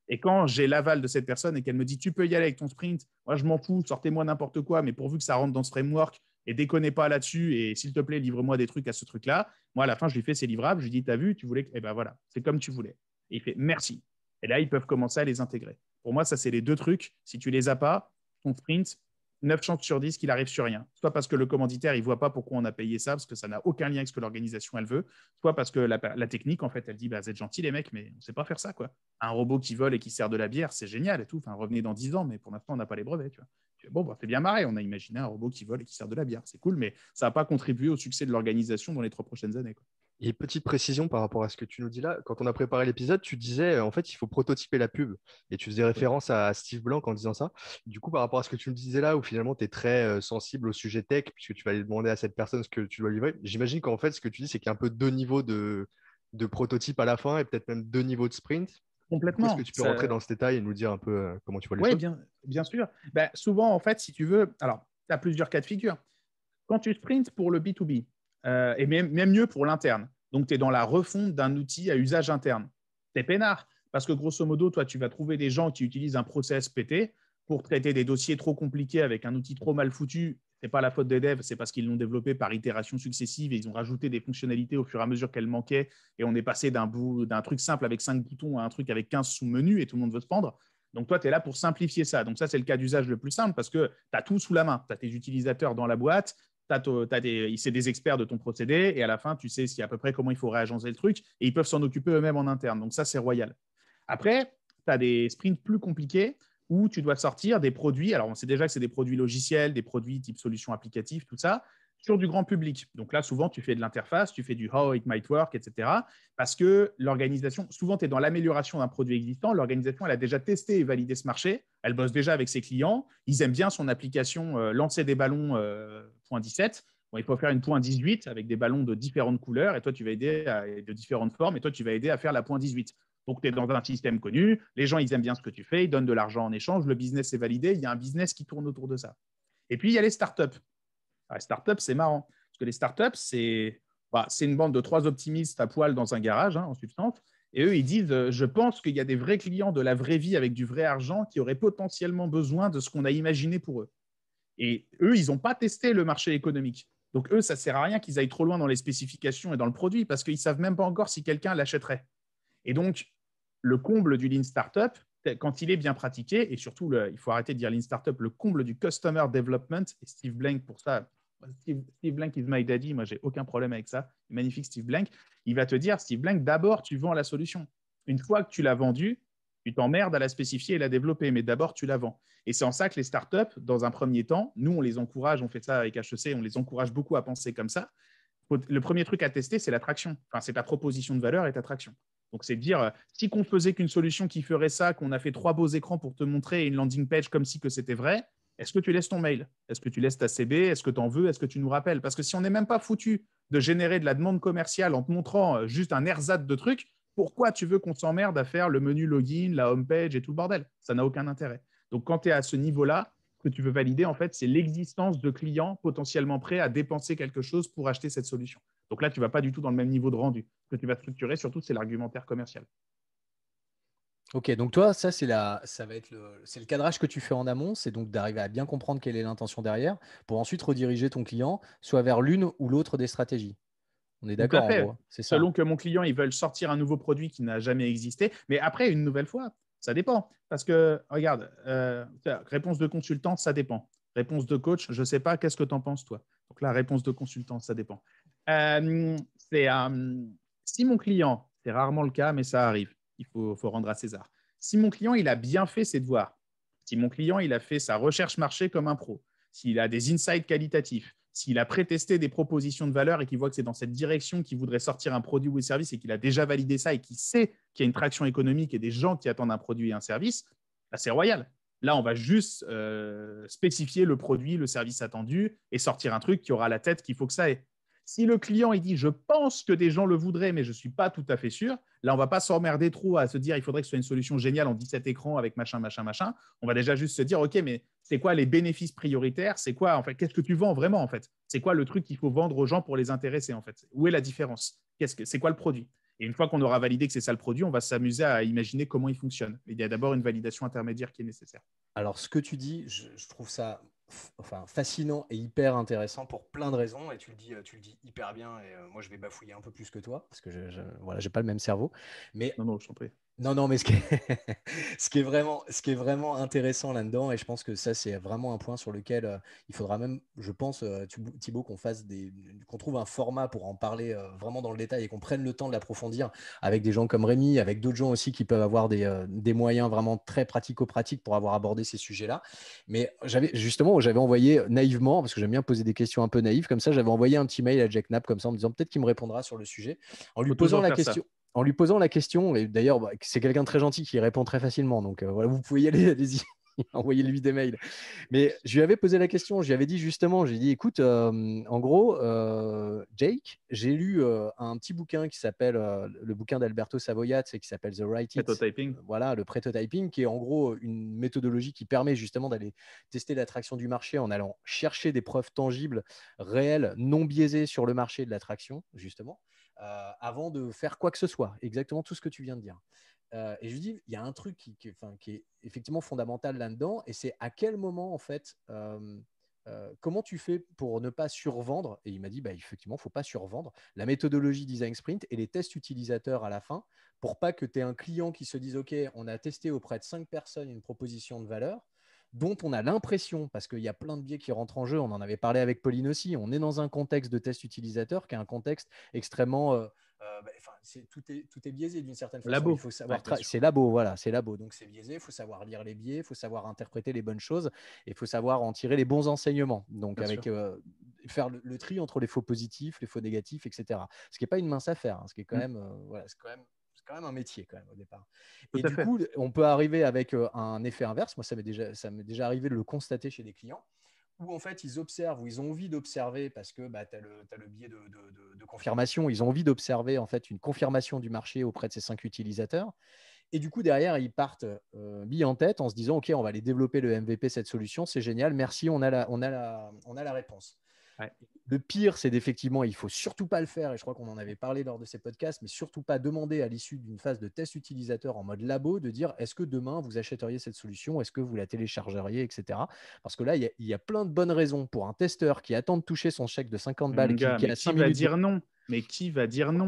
Et quand j'ai l'aval de cette personne et qu'elle me dit « tu peux y aller avec ton sprint, moi je m'en fous, sortez-moi n'importe quoi, mais pourvu que ça rentre dans ce framework et déconnez pas là-dessus et s'il te plaît, livre-moi des trucs à ce truc-là », moi à la fin, je lui fais ses livrables, je lui dis « t'as vu, tu voulais… » Eh ben voilà, c'est comme tu voulais. Et il fait « merci ». Et là, ils peuvent commencer à les intégrer. Pour moi, ça, c'est les deux trucs. Si tu les as pas, ton sprint, 9 chances sur 10 qu'il arrive sur rien. Soit parce que le commanditaire, il ne voit pas pourquoi on a payé ça, parce que ça n'a aucun lien avec ce que l'organisation, elle veut. Soit parce que la technique, en fait, elle dit, bah, vous êtes gentils, les mecs, mais on ne sait pas faire ça, quoi. Un robot qui vole et qui sert de la bière, c'est génial et tout. Enfin, revenez dans 10 ans, mais pour l'instant, on n'a pas les brevets, tu vois. Bon, bah, c'est bien marré. On a imaginé un robot qui vole et qui sert de la bière. C'est cool, mais ça n'a pas contribué au succès de l'organisation dans les 3 prochaines années, quoi. Et petite précision par rapport à ce que tu nous dis là, quand on a préparé l'épisode, tu disais en fait il faut prototyper la pub et tu faisais référence à Steve Blank en disant ça. Du coup, par rapport à ce que tu me disais là, où finalement tu es très sensible au sujet tech, puisque tu vas aller demander à cette personne ce que tu dois livrer, j'imagine qu'en fait ce que tu dis, c'est qu'il y a un peu 2 niveaux de prototype à la fin et peut-être même 2 niveaux de sprint. Du coup, est-ce que Complètement. tu peux rentrer dans ce détail et nous dire un peu comment tu vois les Oui, choses? bien sûr. Ben, souvent, en fait, si tu veux, alors, tu as plusieurs cas de figure. Quand tu sprints pour le B2B, et même mieux pour l'interne, donc tu es dans la refonte d'un outil à usage interne, tu es peinard. Parce que grosso modo, toi, tu vas trouver des gens qui utilisent un process pété pour traiter des dossiers trop compliqués avec un outil trop mal foutu. Ce n'est pas la faute des devs, c'est parce qu'ils l'ont développé par itération successive et ils ont rajouté des fonctionnalités au fur et à mesure qu'elles manquaient. Et on est passé d'un truc simple avec 5 boutons à un truc avec 15 sous-menus et tout le monde veut se prendre. Donc, toi, tu es là pour simplifier ça. Donc, ça, c'est le cas d'usage le plus simple parce que tu as tout sous la main. Tu as tes utilisateurs dans la boîte, c'est des experts de ton procédé et à la fin, tu sais à peu près comment il faut réagencer le truc et ils peuvent s'en occuper eux-mêmes en interne. Donc, ça, c'est royal. Après, tu as des sprints plus compliqués où tu dois sortir des produits. Alors, on sait déjà que c'est des produits logiciels, des produits type solutions applicatives, tout ça, sur du grand public. Donc là, souvent, tu fais de l'interface, tu fais du how it might work, etc. Parce que l'organisation, souvent, tu es dans l'amélioration d'un produit existant. L'organisation, elle a déjà testé et validé ce marché. Elle bosse déjà avec ses clients. Ils aiment bien son application lancer des ballons .17. Bon, il faut faire une .18 avec des ballons de différentes couleurs et toi, tu vas aider de différentes formes et toi, tu vas aider à faire la .18. Donc, tu es dans un système connu. Les gens, ils aiment bien ce que tu fais. Ils donnent de l'argent en échange. Le business est validé. Il y a un business qui tourne autour de ça. Et puis, il y a les startups. Les startups, c'est marrant. Parce que les startups, c'est une bande de 3 optimistes à poil dans un garage, en substance. Et eux, ils disent je pense qu'il y a des vrais clients de la vraie vie avec du vrai argent qui auraient potentiellement besoin de ce qu'on a imaginé pour eux. Et eux, ils n'ont pas testé le marché économique. Donc, eux, ça ne sert à rien qu'ils aillent trop loin dans les spécifications et dans le produit parce qu'ils ne savent même pas encore si quelqu'un l'achèterait. Et donc, le comble du Lean Startup, quand il est bien pratiqué, et surtout, il faut arrêter de dire Lean Startup, le comble du Customer Development, et Steve Blank pour ça, Steve Blank is my daddy, moi, j'ai aucun problème avec ça, magnifique Steve Blank, il va te dire, Steve Blank, d'abord, tu vends la solution. Une fois que tu l'as vendue, tu t'emmerdes à la spécifier et la développer, mais d'abord, tu la vends. Et c'est en ça que les startups, dans un premier temps, nous, on les encourage, on fait ça avec HEC, on les encourage beaucoup à penser comme ça. Le premier truc à tester, c'est l'attraction. Enfin, c'est ta proposition de valeur et ta traction. Donc, c'est de dire, si qu'on faisait qu'une solution qui ferait ça, qu'on a fait 3 beaux écrans pour te montrer une landing page comme si que c'était vrai, est-ce que tu laisses ton mail? Est-ce que tu laisses ta CB? Est-ce que tu en veux? Est-ce que tu nous rappelles? Parce que si on n'est même pas foutu de générer de la demande commerciale en te montrant juste un ersatz de trucs, pourquoi tu veux qu'on s'emmerde à faire le menu login, la home page et tout le bordel? Ça n'a aucun intérêt. Donc, quand tu es à ce niveau-là, ce que tu veux valider, en fait, c'est l'existence de clients potentiellement prêts à dépenser quelque chose pour acheter cette solution. Donc là, tu ne vas pas du tout dans le même niveau de rendu. Ce que tu vas structurer, surtout, c'est l'argumentaire commercial. Ok, donc toi, ça va être c'est le cadrage que tu fais en amont, c'est donc d'arriver à bien comprendre quelle est l'intention derrière pour ensuite rediriger ton client soit vers l'une ou l'autre des stratégies. On est d'accord en gros, c'est ça. Selon que mon client, ils veulent sortir un nouveau produit qui n'a jamais existé. Mais après, une nouvelle fois, ça dépend. Parce que, regarde, réponse de consultant, ça dépend. Réponse de coach, je ne sais pas, qu'est-ce que tu en penses, toi? Donc la réponse de consultant, ça dépend. Si mon client, c'est rarement le cas, mais ça arrive, il faut rendre à César. Si mon client il a bien fait ses devoirs, si mon client il a fait sa recherche marché comme un pro, s'il a des insights qualitatifs, s'il a pré-testé des propositions de valeur et qu'il voit que c'est dans cette direction qu'il voudrait sortir un produit ou un service et qu'il a déjà validé ça et qu'il sait qu'il y a une traction économique et des gens qui attendent un produit et un service, là, c'est royal. Là, on va juste spécifier le produit, le service attendu et sortir un truc qui aura la tête qu'il faut que ça ait. Si le client il dit « je pense que des gens le voudraient, mais je ne suis pas tout à fait sûr », là, on ne va pas s'emmerder trop à se dire « il faudrait que ce soit une solution géniale en 17 écrans avec machin, machin, machin ». On va déjà juste se dire « ok, mais c'est quoi les bénéfices prioritaires? C'est quoi, en fait, qu'est-ce que tu vends vraiment en fait? C'est quoi le truc qu'il faut vendre aux gens pour les intéresser en fait? Où est la différence? C'est quoi le produit ?» Et une fois qu'on aura validé que c'est ça le produit, on va s'amuser à imaginer comment il fonctionne. Il y a d'abord une validation intermédiaire qui est nécessaire. Alors, ce que tu dis, je trouve ça fascinant et hyper intéressant pour plein de raisons. Et tu le dis hyper bien. Et moi, je vais bafouiller un peu plus que toi parce que voilà, j'ai pas le même cerveau. Mais Non, je t'en prie. non, mais ce qui est vraiment intéressant là-dedans, et je pense que ça, c'est vraiment un point sur lequel il faudra même, je pense, Thibaut, qu'on trouve un format pour en parler vraiment dans le détail et qu'on prenne le temps de l'approfondir avec des gens comme Rémi, avec d'autres gens aussi qui peuvent avoir des moyens vraiment très pratico-pratiques pour avoir abordé ces sujets-là. Mais j'avais envoyé naïvement, parce que j'aime bien poser des questions un peu naïves, comme ça, j'avais envoyé un petit mail à Jack Knapp comme ça en me disant peut-être qu'il me répondra sur le sujet, en lui posant la question. En lui posant la question, et d'ailleurs, c'est quelqu'un de très gentil qui répond très facilement. Donc, voilà, vous pouvez y aller, allez-y, envoyez-lui des mails. Mais je lui avais posé la question, je lui avais dit justement, j'ai dit, écoute, en gros, Jake, j'ai lu un petit bouquin qui s'appelle, le bouquin d'Alberto Savoia, qui s'appelle The Right It. Prototyping. Voilà, le prototyping, qui est en gros une méthodologie qui permet justement d'aller tester l'attraction du marché en allant chercher des preuves tangibles, réelles, non biaisées sur le marché de l'attraction, justement. Avant de faire quoi que ce soit, exactement tout ce que tu viens de dire. Et je lui dis, il y a un truc qui est effectivement fondamental là-dedans, et c'est à quel moment, en fait, comment tu fais pour ne pas survendre? Et il m'a dit, effectivement, il ne faut pas survendre la méthodologie Design Sprint et les tests utilisateurs à la fin, pour pas que tu aies un client qui se dise, OK, on a testé auprès de 5 personnes une proposition de valeur, dont on a l'impression, parce qu'il y a plein de biais qui rentrent en jeu, on en avait parlé avec Pauline aussi, on est dans un contexte de test utilisateur qui est un contexte extrêmement… tout est biaisé d'une certaine façon. Labo. Il faut savoir c'est labo, voilà, c'est labo. Donc c'est biaisé, il faut savoir lire les biais, il faut savoir interpréter les bonnes choses et il faut savoir en tirer les bons enseignements. Donc faire le tri entre les faux positifs, les faux négatifs, etc. Ce qui n'est pas une mince affaire, hein, ce qui est quand même, c'est quand même un métier quand même au départ. Et du coup, on peut arriver avec un effet inverse. Moi, ça m'est déjà arrivé de le constater chez des clients où en fait ils observent, ou ils ont envie d'observer parce que tu as le biais de confirmation, ils ont envie d'observer en fait une confirmation du marché auprès de ces 5 utilisateurs. Et du coup, derrière, ils partent mis en tête en se disant, OK, on va aller développer le MVP, cette solution, c'est génial, merci, on a la réponse. Ouais. Le pire, c'est d'effectivement, il ne faut surtout pas le faire, et je crois qu'on en avait parlé lors de ces podcasts, mais surtout pas demander à l'issue d'une phase de test utilisateur en mode labo de dire est-ce que demain vous achèteriez cette solution, est-ce que vous la téléchargeriez, etc. Parce que là, il y a plein de bonnes raisons pour un testeur qui attend de toucher son chèque de 50 balles qui a 5 minutes. Dire non. Mais qui va dire non?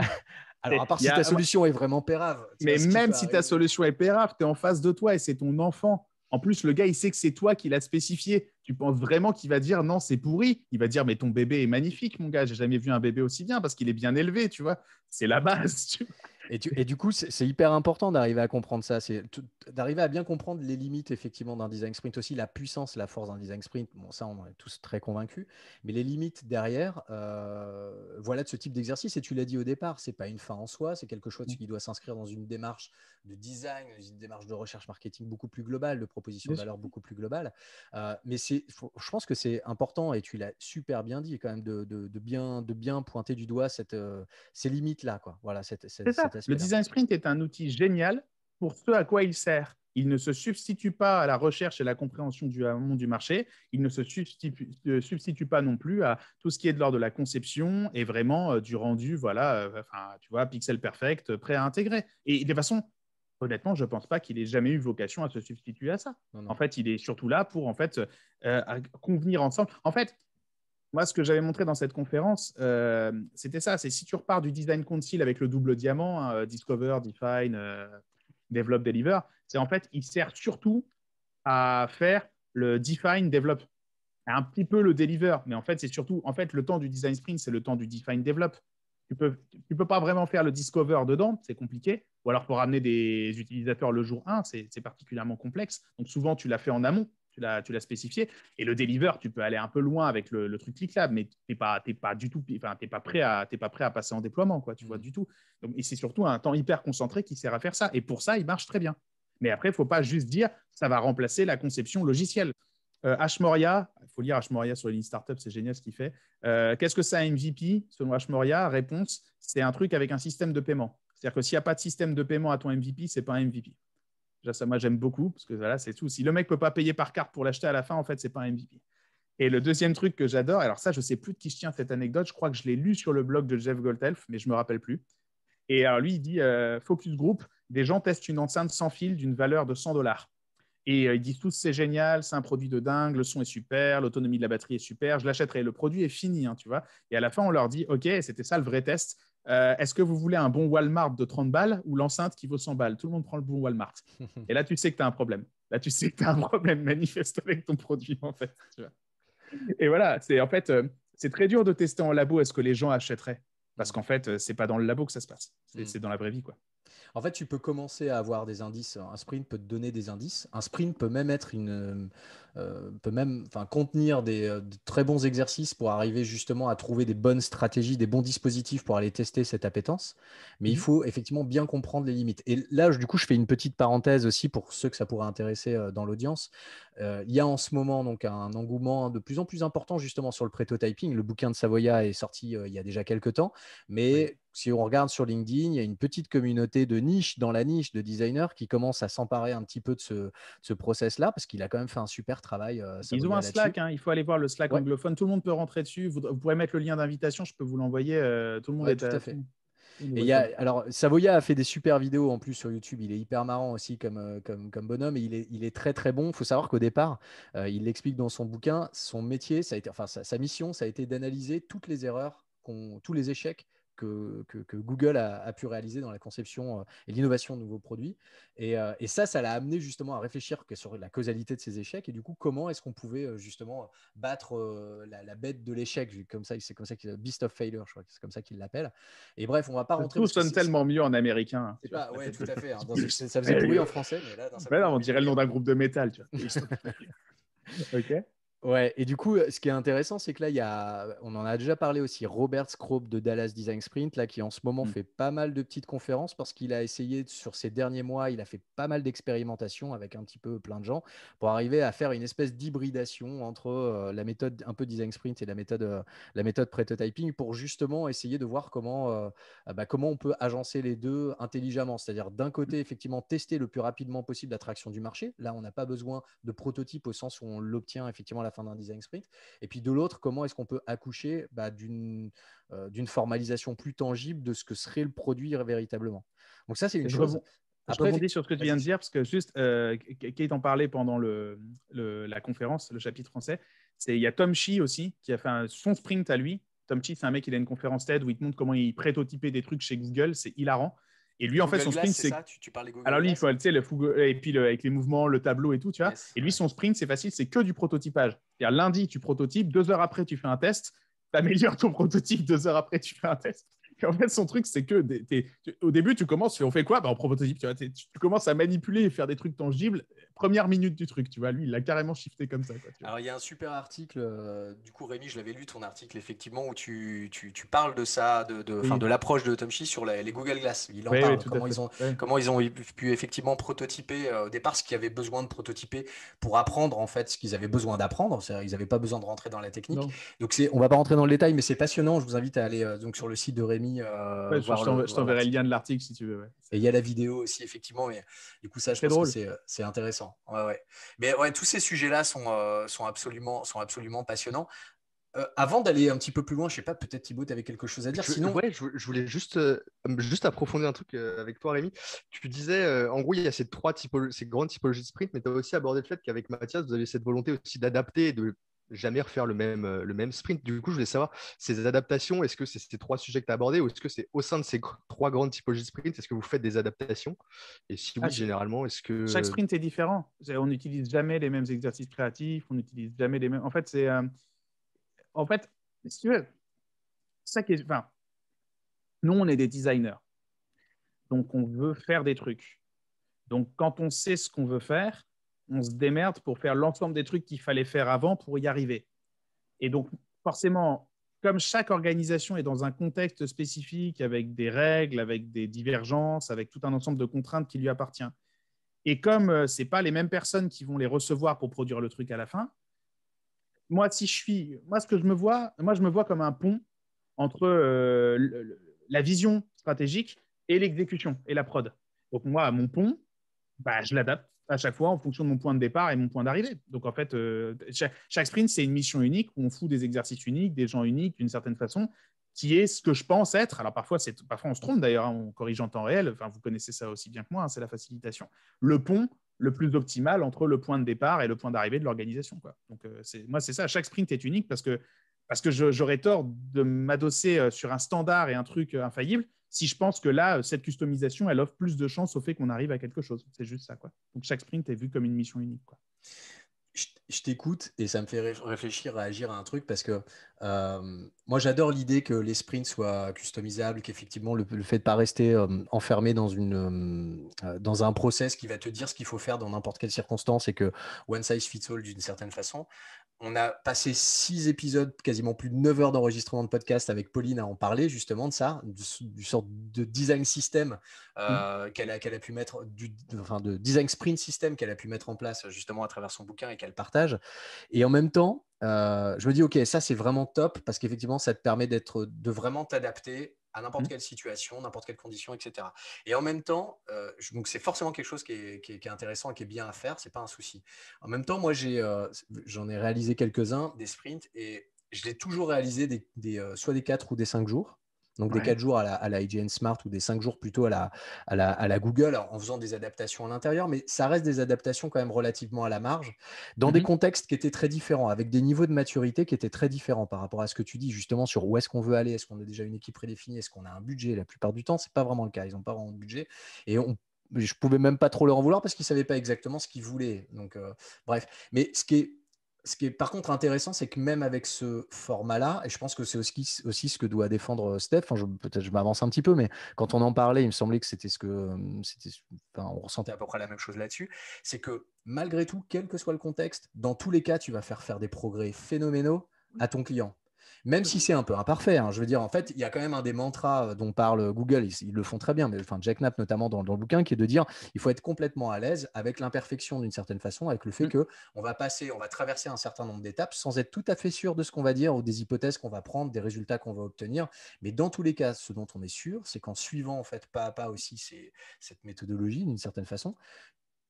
Alors, à part si ta solution est vraiment pérave. Mais même si ta solution est pérave, tu es en face de toi et c'est ton enfant. En plus, le gars, il sait que c'est toi qui l'as spécifié. Tu penses vraiment qu'il va dire non, c'est pourri? Il va dire mais ton bébé est magnifique, mon gars. J'ai jamais vu un bébé aussi bien parce qu'il est bien élevé, tu vois. C'est la base. Tu vois. Et du coup, c'est hyper important d'arriver à comprendre ça. C'est d'arriver à bien comprendre les limites effectivement d'un design sprint, aussi la puissance, la force d'un design sprint. Bon, ça, on en est tous très convaincus. Mais les limites derrière, voilà, de ce type d'exercice. Et tu l'as dit au départ, c'est pas une fin en soi. C'est quelque chose qui doit s'inscrire dans une démarche de design, une démarche de recherche marketing beaucoup plus globale, de proposition de valeur beaucoup plus globale. Mais je pense que c'est important, et tu l'as super bien dit quand même, de bien pointer du doigt ces limites-là, quoi. Voilà, c'est ça. Le design sprint est un outil génial pour ce à quoi il sert. Il ne se substitue pas à la recherche et la compréhension du monde du marché. Il ne se substitue pas non plus à tout ce qui est de l'ordre de la conception et vraiment du rendu, voilà, tu vois, pixel perfect, prêt à intégrer. Et de façon, honnêtement, je ne pense pas qu'il ait jamais eu vocation à se substituer à ça. Non. En fait, il est surtout là pour convenir ensemble. En fait, moi, ce que j'avais montré dans cette conférence, c'était ça. C'est si tu repars du design council avec le double diamant, Discover, Define, Develop, Deliver, c'est en fait, il sert surtout à faire le Define, Develop, un petit peu le Deliver. Mais en fait, c'est surtout, le temps du design sprint, c'est le temps du Define, Develop. tu peux pas vraiment faire le discover dedans, c'est compliqué. Ou alors pour ramener des utilisateurs le jour 1, c'est particulièrement complexe. Donc souvent, tu l'as fait en amont, tu l'as spécifié. Et le deliver, tu peux aller un peu loin avec le truc ClickLab, mais t'es pas du tout, enfin, t'es pas prêt à passer en déploiement, quoi, tu vois, du tout. Donc, et c'est surtout un temps hyper concentré qui sert à faire ça. Et pour ça, il marche très bien. Mais après, il ne faut pas juste dire ça va remplacer la conception logicielle. Hmoria, il faut lire Hmoria sur les lignes startup, c'est génial ce qu'il fait. Qu'est-ce que c'est un MVP? Selon Hmoria, réponse, c'est un truc avec un système de paiement. C'est-à-dire que s'il n'y a pas de système de paiement à ton MVP, ce n'est pas un MVP. Déjà, ça, moi, j'aime beaucoup, parce que voilà, c'est tout. Si le mec ne peut pas payer par carte pour l'acheter à la fin, en fait, ce n'est pas un MVP. Et le deuxième truc que j'adore, alors ça, je ne sais plus de qui je tiens cette anecdote, je crois que je l'ai lu sur le blog de Jeff Goldelf, mais je ne me rappelle plus. Et alors lui, il dit Focus Group, des gens testent une enceinte sans fil d'une valeur de $100. Et ils disent tous c'est génial, c'est un produit de dingue, le son est super, l'autonomie de la batterie est super, je l'achèterai. Le produit est fini, hein, tu vois. Et à la fin, on leur dit OK, c'était ça le vrai test. Est-ce que vous voulez un bon Walmart de 30 balles ou l'enceinte qui vaut 100 balles? Tout le monde prend le bon Walmart. Et là, tu sais que tu as un problème. Là, tu sais que tu as un problème manifeste avec ton produit, en fait. Tu vois. Et voilà, c'est très dur de tester en labo est-ce que les gens achèteraient. Parce qu'en fait, c'est pas dans le labo que ça se passe. C'est dans la vraie vie, quoi. En fait, tu peux commencer à avoir des indices. Un sprint peut te donner des indices. Un sprint peut même être contenir de très bons exercices pour arriver justement à trouver des bonnes stratégies, des bons dispositifs pour aller tester cette appétence. Mais il faut effectivement bien comprendre les limites. Et là, du coup, je fais une petite parenthèse aussi pour ceux que ça pourrait intéresser dans l'audience. Il y a en ce moment donc un engouement de plus en plus important justement sur le prototyping. Le bouquin de Savoya est sorti il y a déjà quelques temps, mais si on regarde sur LinkedIn, il y a une petite communauté de niche dans la niche de designers qui commence à s'emparer un petit peu de ce process-là parce qu'il a quand même fait un super travail. Ils ont un Slack, hein, il faut aller voir le Slack anglophone. Tout le monde peut rentrer dessus. Vous pourrez mettre le lien d'invitation, je peux vous l'envoyer. Tout le monde est tout à fait. Et alors, Savoya a fait des super vidéos en plus sur YouTube. Il est hyper marrant aussi comme bonhomme et il est très très bon. Il faut savoir qu'au départ, il l'explique dans son bouquin, son métier, sa mission, ça a été d'analyser toutes les erreurs, tous les échecs que Google a pu réaliser dans la conception et l'innovation de nouveaux produits. Et ça l'a amené justement à réfléchir sur la causalité de ces échecs et du coup, comment est-ce qu'on pouvait justement battre la bête de l'échec. C'est comme ça qu'il Beast of Failure, je crois que c'est comme ça qu'il l'appelle. Et bref, on va pas rentrer. Tout sonne tellement mieux en américain. Oui, tout à fait. Hein. Ça faisait pourri en français, mais là, on dirait le nom d'un groupe de métal. Tu vois. OK. Ouais, et du coup, ce qui est intéressant, c'est que là, on en a déjà parlé aussi, Robert Scrope de Dallas Design Sprint, là, qui en ce moment fait pas mal de petites conférences parce qu'il a essayé, sur ces derniers mois, il a fait pas mal d'expérimentations avec un petit peu plein de gens pour arriver à faire une espèce d'hybridation entre la méthode un peu Design Sprint et la méthode prototyping pour justement essayer de voir comment on peut agencer les deux intelligemment. C'est-à-dire, d'un côté, effectivement, tester le plus rapidement possible l'attraction du marché. Là, on n'a pas besoin de prototype au sens où on l'obtient effectivement à la fin d'un design sprint. Et puis de l'autre, comment est-ce qu'on peut accoucher d'une formalisation plus tangible de ce que serait le produit véritablement. Donc ça, c'est une chose. Je rebondis sur ce que tu viens de dire, parce que juste, Kate en parlait pendant la conférence, le chapitre français. Il y a Tom Chi aussi, qui a fait son sprint à lui. Tom Chi, c'est un mec, il a une conférence TED où il te montre comment il prototypait des trucs chez Google. C'est hilarant. Et lui, en fait, son sprint, c'est. Tu parles des Google Alors lui, il faut, tu sais, et puis avec les mouvements, le tableau et tout, tu vois. Yes. Et lui, son sprint, c'est facile, c'est que du prototypage. C'est-à-dire, lundi, tu prototypes, 2 heures après, tu fais un test, tu améliores ton prototype, 2 heures après, tu fais un test. Et en fait, son truc, c'est que au début, tu commences, on fait quoi? On prototype, tu vois, tu commences à manipuler et faire des trucs tangibles. Première minute du truc, tu vois, lui, il l'a carrément shifté comme ça. Quoi, tu vois. Alors, il y a un super article, du coup, Rémi, je l'avais lu, ton article, effectivement, où tu parles de ça, de l'approche de Tom Chi sur les Google Glass. Il en parle, comment ils ont pu effectivement prototyper au départ ce qu'ils avaient besoin de prototyper pour apprendre, en fait, ce qu'ils avaient besoin d'apprendre. Ils n'avaient pas besoin de rentrer dans la technique. Non. Donc, on ne va pas rentrer dans le détail, mais c'est passionnant. Je vous invite à aller donc, sur le site de Rémi. Je t'enverrai le lien de l'article si tu veux. Ouais. Et il y a la vidéo aussi, effectivement. Mais du coup, ça, je pense que c'est intéressant. Ouais. Mais tous ces sujets-là sont absolument passionnants. Avant d'aller un petit peu plus loin, je ne sais pas, peut-être Thibaut, tu avais quelque chose à dire. Sinon... Ouais, je voulais juste approfondir un truc avec toi, Rémi. Tu disais, en gros, il y a ces grandes typologies de sprint, mais tu as aussi abordé le fait qu'avec Mathias, vous avez cette volonté aussi d'adapter et de jamais refaire le même sprint. Du coup, je voulais savoir, ces adaptations, est-ce que c'est ces 3 sujets que tu as abordés ou est-ce que c'est au sein de ces 3 grandes typologies de sprint, est-ce que vous faites des adaptations? Et si oui, généralement, est-ce que… Chaque sprint est différent. On n'utilise jamais les mêmes exercices créatifs, on n'utilise jamais les mêmes… En fait, si tu veux, ça qui est… Enfin, Nous, on est des designers. Donc, on veut faire des trucs. Donc, quand on sait ce qu'on veut faire, on se démerde pour faire l'ensemble des trucs qu'il fallait faire avant pour y arriver. Et donc, forcément, comme chaque organisation est dans un contexte spécifique, avec des règles, avec des divergences, avec tout un ensemble de contraintes qui lui appartient, et comme ce n'est pas les mêmes personnes qui vont les recevoir pour produire le truc à la fin, moi, ce que je me vois comme un pont entre la vision stratégique et l'exécution et la prod. Donc, moi, mon pont, je l'adapte à chaque fois en fonction de mon point de départ et mon point d'arrivée. Donc, en fait, chaque sprint, c'est une mission unique où on fout des exercices uniques, des gens uniques d'une certaine façon, qui est ce que je pense être. Alors, parfois on se trompe d'ailleurs, on corrige en temps réel. Enfin, vous connaissez ça aussi bien que moi, c'est la facilitation. Le pont le plus optimal entre le point de départ et le point d'arrivée de l'organisation, quoi. Donc, moi, c'est ça. Chaque sprint est unique parce que j'aurais tort de m'adosser sur un standard et un truc infaillible si je pense que là, cette customisation, elle offre plus de chances au fait qu'on arrive à quelque chose. C'est juste ça, quoi. Donc, chaque sprint est vu comme une mission unique, quoi. Je t'écoute et ça me fait réfléchir, réagir à un truc parce que moi j'adore l'idée que les sprints soient customisables, qu'effectivement le fait de ne pas rester enfermé dans un process qui va te dire ce qu'il faut faire dans n'importe quelle circonstance et que one size fits all d'une certaine façon. On a passé 6 épisodes, quasiment plus de 9 heures d'enregistrement de podcast avec Pauline à en parler justement de ça, du sort de design system qu'elle a pu mettre, de design sprint system qu'elle a pu mettre en place justement à travers son bouquin et qu'elle partage. Et en même temps, je me dis, ok, ça c'est vraiment top parce qu'effectivement, ça te permet de vraiment t'adapter à n'importe quelle situation, n'importe quelle condition, etc. Et en même temps, donc c'est forcément quelque chose qui est intéressant et qui est bien à faire, c'est pas un souci. En même temps, moi j'en ai réalisé quelques-uns, des sprints, et je l'ai toujours réalisé soit des 4 ou des 5 jours. Donc des 4 jours à la IGN Smart ou des 5 jours plutôt à la Google, alors, en faisant des adaptations à l'intérieur, mais ça reste des adaptations quand même relativement à la marge, dans des contextes qui étaient très différents, avec des niveaux de maturité qui étaient très différents par rapport à ce que tu dis justement sur où est-ce qu'on veut aller, est-ce qu'on a déjà une équipe prédéfinie, est-ce qu'on a un budget. La plupart du temps, ce n'est pas vraiment le cas, ils n'ont pas vraiment de budget, et je ne pouvais même pas trop leur en vouloir parce qu'ils ne savaient pas exactement ce qu'ils voulaient. Donc, bref, mais ce qui est par contre intéressant, c'est que même avec ce format-là, et je pense que c'est aussi ce que doit défendre Steph, peut-être je m'avance un petit peu, mais quand on en parlait, il me semblait que on ressentait à peu près la même chose là-dessus, c'est que malgré tout, quel que soit le contexte, dans tous les cas, tu vas faire des progrès phénoménaux à ton client. Même si c'est un peu imparfait, hein. Je veux dire, en fait, il y a quand même un des mantras dont parle Google, ils le font très bien, mais Jack Knapp notamment dans le bouquin, qui est de dire il faut être complètement à l'aise avec l'imperfection d'une certaine façon, avec le fait qu'on va traverser un certain nombre d'étapes sans être tout à fait sûr de ce qu'on va dire ou des hypothèses qu'on va prendre, des résultats qu'on va obtenir. Mais dans tous les cas, ce dont on est sûr, c'est qu'en suivant en fait pas à pas aussi cette méthodologie d'une certaine façon,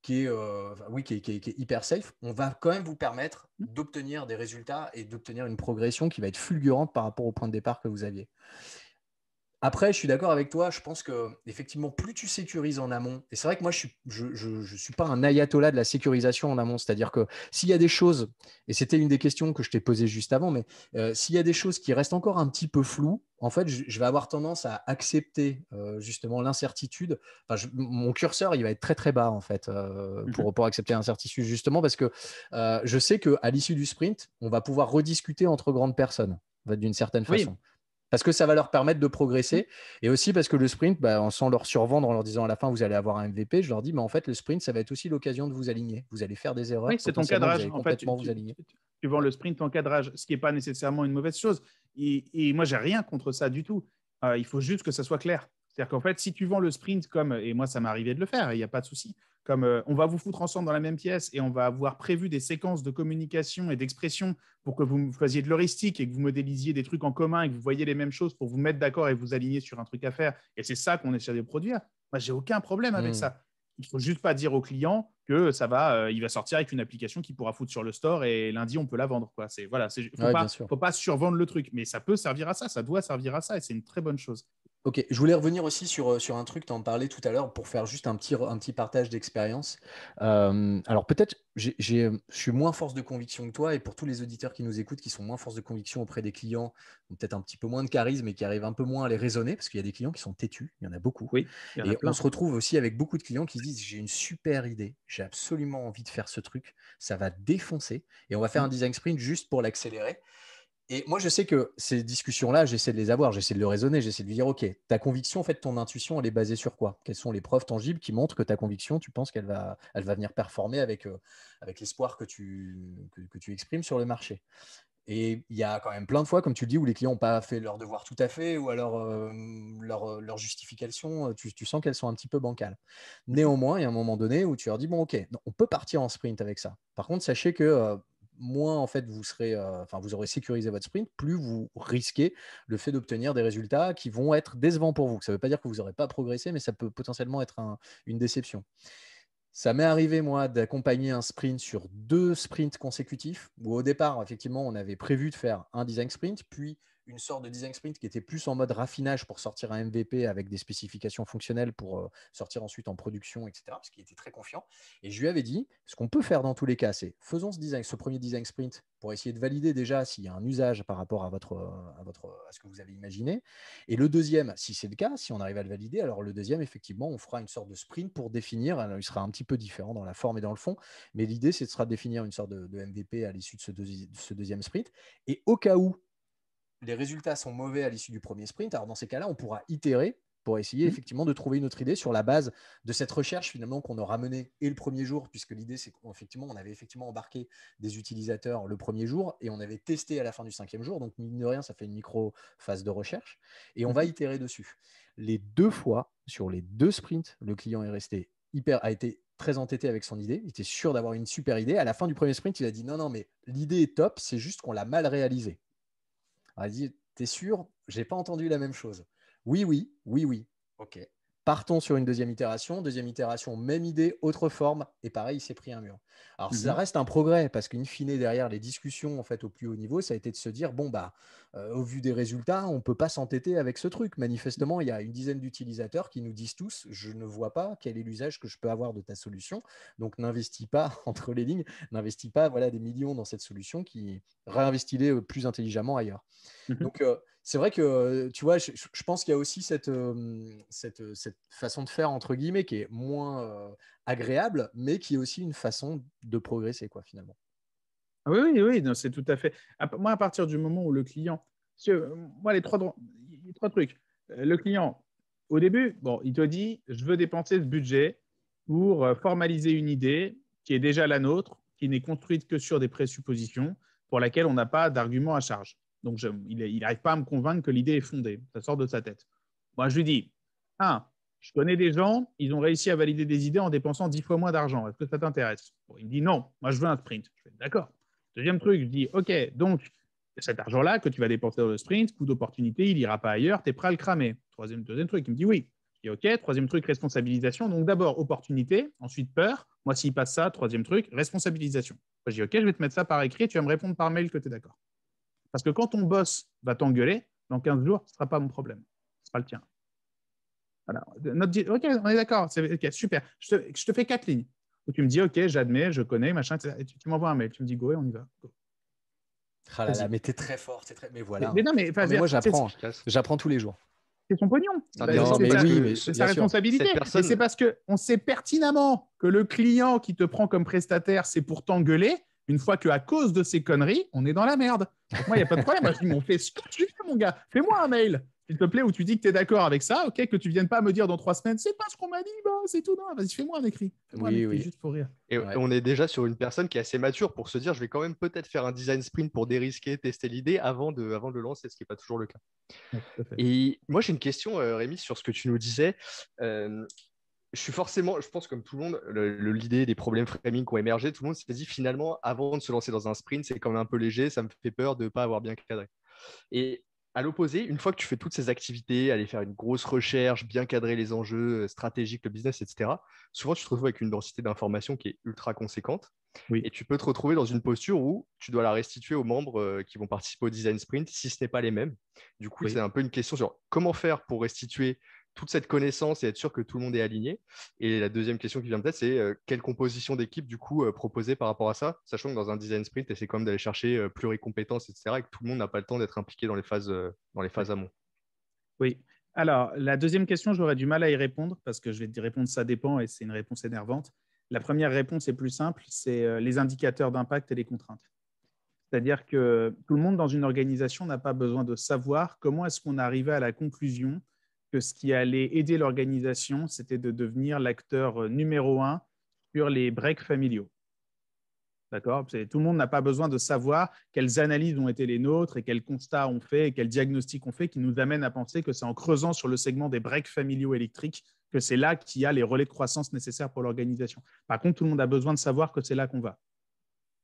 qui est hyper safe, on va quand même vous permettre d'obtenir des résultats et d'obtenir une progression qui va être fulgurante par rapport au point de départ que vous aviez. Après, je suis d'accord avec toi. Je pense que effectivement, plus tu sécurises en amont, et c'est vrai que moi, je suis pas un ayatollah de la sécurisation en amont. C'est-à-dire que s'il y a des choses, et c'était une des questions que je t'ai posées juste avant, mais s'il y a des choses qui restent encore un petit peu floues, en fait, je vais avoir tendance à accepter justement l'incertitude. Enfin, mon curseur, il va être très très bas en fait pour accepter l'incertitude, justement parce que je sais qu'à l'issue du sprint, on va pouvoir rediscuter entre grandes personnes, d'une certaine façon. Oui. Parce que ça va leur permettre de progresser. Et aussi parce que le sprint, sans leur survendre, en leur disant à la fin, vous allez avoir un MVP, je leur dis, mais en fait, le sprint, ça va être aussi l'occasion de vous aligner. Vous allez faire des erreurs. Oui, c'est ton cadrage. En fait, vous aligner. Tu vends le sprint en cadrage, ce qui n'est pas nécessairement une mauvaise chose. Et moi, j'ai rien contre ça du tout. Il faut juste que ça soit clair. C'est-à-dire qu'en fait, si tu vends le sprint comme, et moi, ça m'est arrivé de le faire, il n'y a pas de souci, comme on va vous foutre ensemble dans la même pièce et on va avoir prévu des séquences de communication et d'expression pour que vous fassiez de l'heuristique et que vous modélisiez des trucs en commun et que vous voyez les mêmes choses pour vous mettre d'accord et vous aligner sur un truc à faire. Et c'est ça qu'on essaie de produire. Moi, j'ai aucun problème avec ça. Il ne faut juste pas dire au client que il va sortir avec une application qu'il pourra foutre sur le store et lundi, on peut la vendre, quoi. Il ne faut pas survendre le truc, mais ça peut servir à ça, ça doit servir à ça et c'est une très bonne chose. Ok, je voulais revenir aussi sur un truc, tu en parlais tout à l'heure, pour faire juste un petit partage d'expérience. Alors peut-être, je suis moins force de conviction que toi, et pour tous les auditeurs qui nous écoutent, qui sont moins force de conviction auprès des clients, ont peut-être un petit peu moins de charisme et qui arrivent un peu moins à les raisonner, parce qu'il y a des clients qui sont têtus, il y en a beaucoup. Oui, et on se retrouve aussi avec beaucoup de clients qui se disent, j'ai une super idée, j'ai absolument envie de faire ce truc, ça va défoncer, et on va faire un design sprint juste pour l'accélérer. Et moi, je sais que ces discussions-là, j'essaie de les avoir, j'essaie de le raisonner, j'essaie de lui dire, OK, ta conviction, en fait, ton intuition, elle est basée sur quoi? Quelles sont les preuves tangibles qui montrent que ta conviction, tu penses elle va venir performer avec l'espoir que tu exprimes sur le marché? Et il y a quand même plein de fois, comme tu le dis, où les clients n'ont pas fait leur devoir tout à fait, ou alors leur justification, tu sens qu'elles sont un petit peu bancales. Néanmoins, il y a un moment donné où tu leur dis, bon, ok, on peut partir en sprint avec ça. Par contre, sachez que moins en fait vous aurez sécurisé votre sprint, plus vous risquez le fait d'obtenir des résultats qui vont être décevants pour vous. Ça ne veut pas dire que vous n'aurez pas progressé, mais ça peut potentiellement être une déception. Ça m'est arrivé, moi, d'accompagner un sprint sur 2 sprints consécutifs, où au départ, effectivement, on avait prévu de faire un design sprint, puis une sorte de design sprint qui était plus en mode raffinage pour sortir un MVP avec des spécifications fonctionnelles pour sortir ensuite en production, etc., parce qu'il était très confiant. Et je lui avais dit, ce qu'on peut faire dans tous les cas, c'est faisons ce premier design sprint pour essayer de valider déjà s'il y a un usage par rapport à ce que vous avez imaginé. Et le deuxième, si c'est le cas, si on arrive à le valider, alors le deuxième, effectivement, on fera une sorte de sprint pour définir. Alors, il sera un petit peu différent dans la forme et dans le fond, mais l'idée, ce sera de définir une sorte de MVP à l'issue de ce deuxième sprint. Et au cas où les résultats sont mauvais à l'issue du premier sprint, alors dans ces cas-là, on pourra itérer pour essayer effectivement de trouver une autre idée sur la base de cette recherche finalement qu'on aura menée et le premier jour, puisque l'idée c'est qu'effectivement on avait effectivement embarqué des utilisateurs le premier jour et on avait testé à la fin du 5e jour, donc mine de rien ça fait une micro phase de recherche et on va itérer dessus. Les 2 fois, sur les 2 sprints, le client a été très entêté avec son idée, il était sûr d'avoir une super idée. À la fin du premier sprint, il a dit non, mais l'idée est top, c'est juste qu'on l'a mal réalisée. Alors, il dit, t'es sûr? J'ai pas entendu la même chose. Oui, oui, oui, oui. OK. Partons sur une deuxième itération. Deuxième itération, même idée, autre forme. Et pareil, il s'est pris un mur. Alors, ça reste un progrès parce qu'in fine, derrière les discussions en fait, au plus haut niveau, ça a été de se dire, bon, au vu des résultats, on ne peut pas s'entêter avec ce truc. Manifestement, il y a une dizaine d'utilisateurs qui nous disent tous, je ne vois pas quel est l'usage que je peux avoir de ta solution. Donc, n'investis pas, entre les lignes, n'investis pas des millions dans cette solution qui réinvestis-les plus intelligemment ailleurs. Donc, c'est vrai que, tu vois, je pense qu'il y a aussi cette façon de faire, entre guillemets, qui est moins agréable, mais qui est aussi une façon de progresser, quoi, finalement. Oui, oui, oui, non, c'est tout à fait. Moi, à partir du moment où le client, moi, les trois trucs. Le client, au début, bon, il te dit, je veux dépenser ce budget pour formaliser une idée qui est déjà la nôtre, qui n'est construite que sur des présuppositions, pour laquelle on n'a pas d'argument à charge. Donc, il n'arrive pas à me convaincre que l'idée est fondée. Ça sort de sa tête. Moi, je lui dis, je connais des gens, ils ont réussi à valider des idées en dépensant 10 fois moins d'argent. Est-ce que ça t'intéresse? Bon, il me dit non, moi, je veux un sprint. Je fais d'accord. Deuxième truc, je dis, OK, donc, cet argent-là que tu vas dépenser dans le sprint, coût d'opportunité, il n'ira pas ailleurs, tu es prêt à le cramer. Deuxième truc, il me dit oui. Je dis OK. Troisième truc, responsabilisation. Donc, d'abord, opportunité, ensuite peur. Moi, s'il passe ça, troisième truc, responsabilisation. Je dis OK, je vais te mettre ça par écrit, tu vas me répondre par mail que tu es d'accord. Parce que quand ton boss va t'engueuler, dans 15 jours, ce ne sera pas mon problème. Ce sera le tien. Voilà. OK, on est d'accord. Okay, super. Je te fais 4 lignes. Où tu me dis OK, j'admets, je connais, machin. Tu m'envoies un mail. Tu me dis go et on y va. Go. Ah là là, mais t'es très fort. Mais voilà. Mais non, mais moi, j'apprends tous les jours. C'est son pognon. C'est sa responsabilité. Mais c'est parce qu'on sait pertinemment que le client qui te prend comme prestataire, c'est pour t'engueuler. Une fois qu'à cause de ces conneries, on est dans la merde. Donc moi, il n'y a pas de problème. Moi, je dis, on fait ce que tu veux, mon gars. Fais-moi un mail, s'il te plaît, où tu dis que tu es d'accord avec ça, ok, que tu ne viennes pas me dire dans 3 semaines, c'est pas ce qu'on m'a dit, c'est tout. Non, vas-y, fais-moi un écrit. Juste pour rire. Et on est déjà sur une personne qui est assez mature pour se dire, je vais quand même peut-être faire un design sprint pour dérisquer, tester l'idée avant de le lancer, ce qui n'est pas toujours le cas. Ouais, et moi, j'ai une question, Rémi, sur ce que tu nous disais. Je pense comme tout le monde, l'idée des problèmes framing qui ont émergé, tout le monde s'est dit finalement, avant de se lancer dans un sprint, c'est quand même un peu léger, ça me fait peur de ne pas avoir bien cadré. Et à l'opposé, une fois que tu fais toutes ces activités, aller faire une grosse recherche, bien cadrer les enjeux stratégiques, le business, etc., souvent tu te retrouves avec une densité d'informations qui est ultra conséquente. Oui. Et tu peux te retrouver dans une posture où tu dois la restituer aux membres qui vont participer au design sprint, si ce n'est pas les mêmes. Du coup, c'est un peu une question sur comment faire pour restituer toute cette connaissance et être sûr que tout le monde est aligné. Et la deuxième question qui vient de tête, c'est quelle composition d'équipe du coup proposer par rapport à ça, sachant que dans un design sprint, c'est quand même d'aller chercher pluricompétences, etc., et que tout le monde n'a pas le temps d'être impliqué dans les phases amont. Oui. Alors, la deuxième question, j'aurais du mal à y répondre parce que je vais te répondre ça dépend et c'est une réponse énervante. La première réponse est plus simple, c'est les indicateurs d'impact et les contraintes. C'est-à-dire que tout le monde dans une organisation n'a pas besoin de savoir comment est-ce qu'on arrivait à la conclusion que ce qui allait aider l'organisation, c'était de devenir l'acteur numéro 1 sur les breaks familiaux. D'accord ? Tout le monde n'a pas besoin de savoir quelles analyses ont été les nôtres et quels constats on fait et quels diagnostics on fait qui nous amènent à penser que c'est en creusant sur le segment des breaks familiaux électriques que c'est là qu'il y a les relais de croissance nécessaires pour l'organisation. Par contre, tout le monde a besoin de savoir que c'est là qu'on va.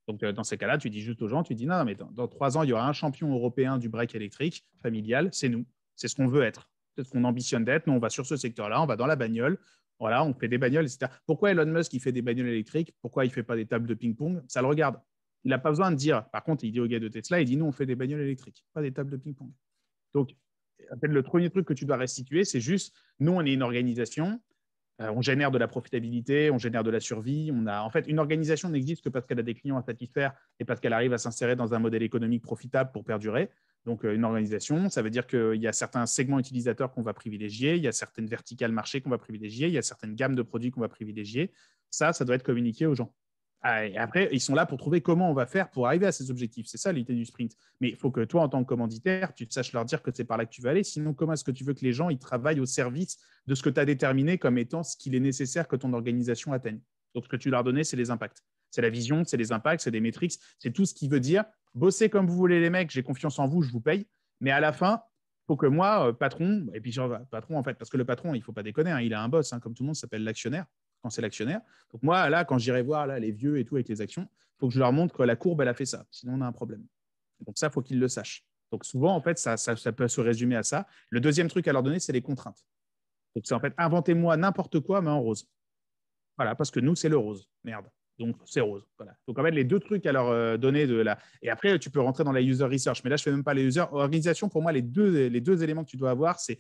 Donc, dans ces cas-là, tu dis juste aux gens, tu dis non, mais dans 3 ans, il y aura un champion européen du break électrique familial, c'est nous. C'est ce qu'on veut être. C'est ce qu'on ambitionne d'être. Nous, on va sur ce secteur-là, on va dans la bagnole. Voilà, on fait des bagnoles, etc. Pourquoi Elon Musk, il fait des bagnoles électriques? Pourquoi il ne fait pas des tables de ping-pong? Ça le regarde. Il n'a pas besoin de dire. Par contre, il dit au gars de Tesla, il dit nous, on fait des bagnoles électriques, pas des tables de ping-pong. Donc, en fait, le premier truc que tu dois restituer, c'est juste, nous, on est une organisation, on génère de la profitabilité, on génère de la survie. En fait, une organisation n'existe que parce qu'elle a des clients à satisfaire et parce qu'elle arrive à s'insérer dans un modèle économique profitable pour perdurer. Donc, une organisation, ça veut dire qu'il y a certains segments utilisateurs qu'on va privilégier, il y a certaines verticales marchés qu'on va privilégier, il y a certaines gammes de produits qu'on va privilégier. Ça doit être communiqué aux gens. Et après, ils sont là pour trouver comment on va faire pour arriver à ces objectifs. C'est ça l'idée du sprint. Mais il faut que toi, en tant que commanditaire, tu saches leur dire que c'est par là que tu veux aller. Sinon, comment est-ce que tu veux que les gens ils travaillent au service de ce que tu as déterminé comme étant ce qu'il est nécessaire que ton organisation atteigne? Donc, ce que tu leur donnais, c'est les impacts. C'est la vision, c'est les impacts, c'est des métriques, c'est tout ce qui veut dire bossez comme vous voulez les mecs, j'ai confiance en vous, je vous paye. Mais à la fin, il faut que moi, patron, et puis patron en fait, parce que le patron, il ne faut pas déconner, il a un boss, comme tout le monde, ça s'appelle l'actionnaire, quand c'est l'actionnaire. Donc moi, là, quand j'irai voir là, les vieux et tout avec les actions, il faut que je leur montre que la courbe, elle a fait ça. Sinon, on a un problème. Donc ça, il faut qu'ils le sachent. Donc souvent, en fait, ça peut se résumer à ça. Le deuxième truc à leur donner, c'est les contraintes. Donc c'est en fait, inventez-moi n'importe quoi, mais en rose. Voilà, parce que nous, c'est le rose. Merde. Donc, c'est rose. Voilà. Donc, en fait, les deux trucs à leur donner de la. Et après, tu peux rentrer dans la user research. Mais là, je ne fais même pas les user. Organisation, pour moi, les deux éléments que tu dois avoir, c'est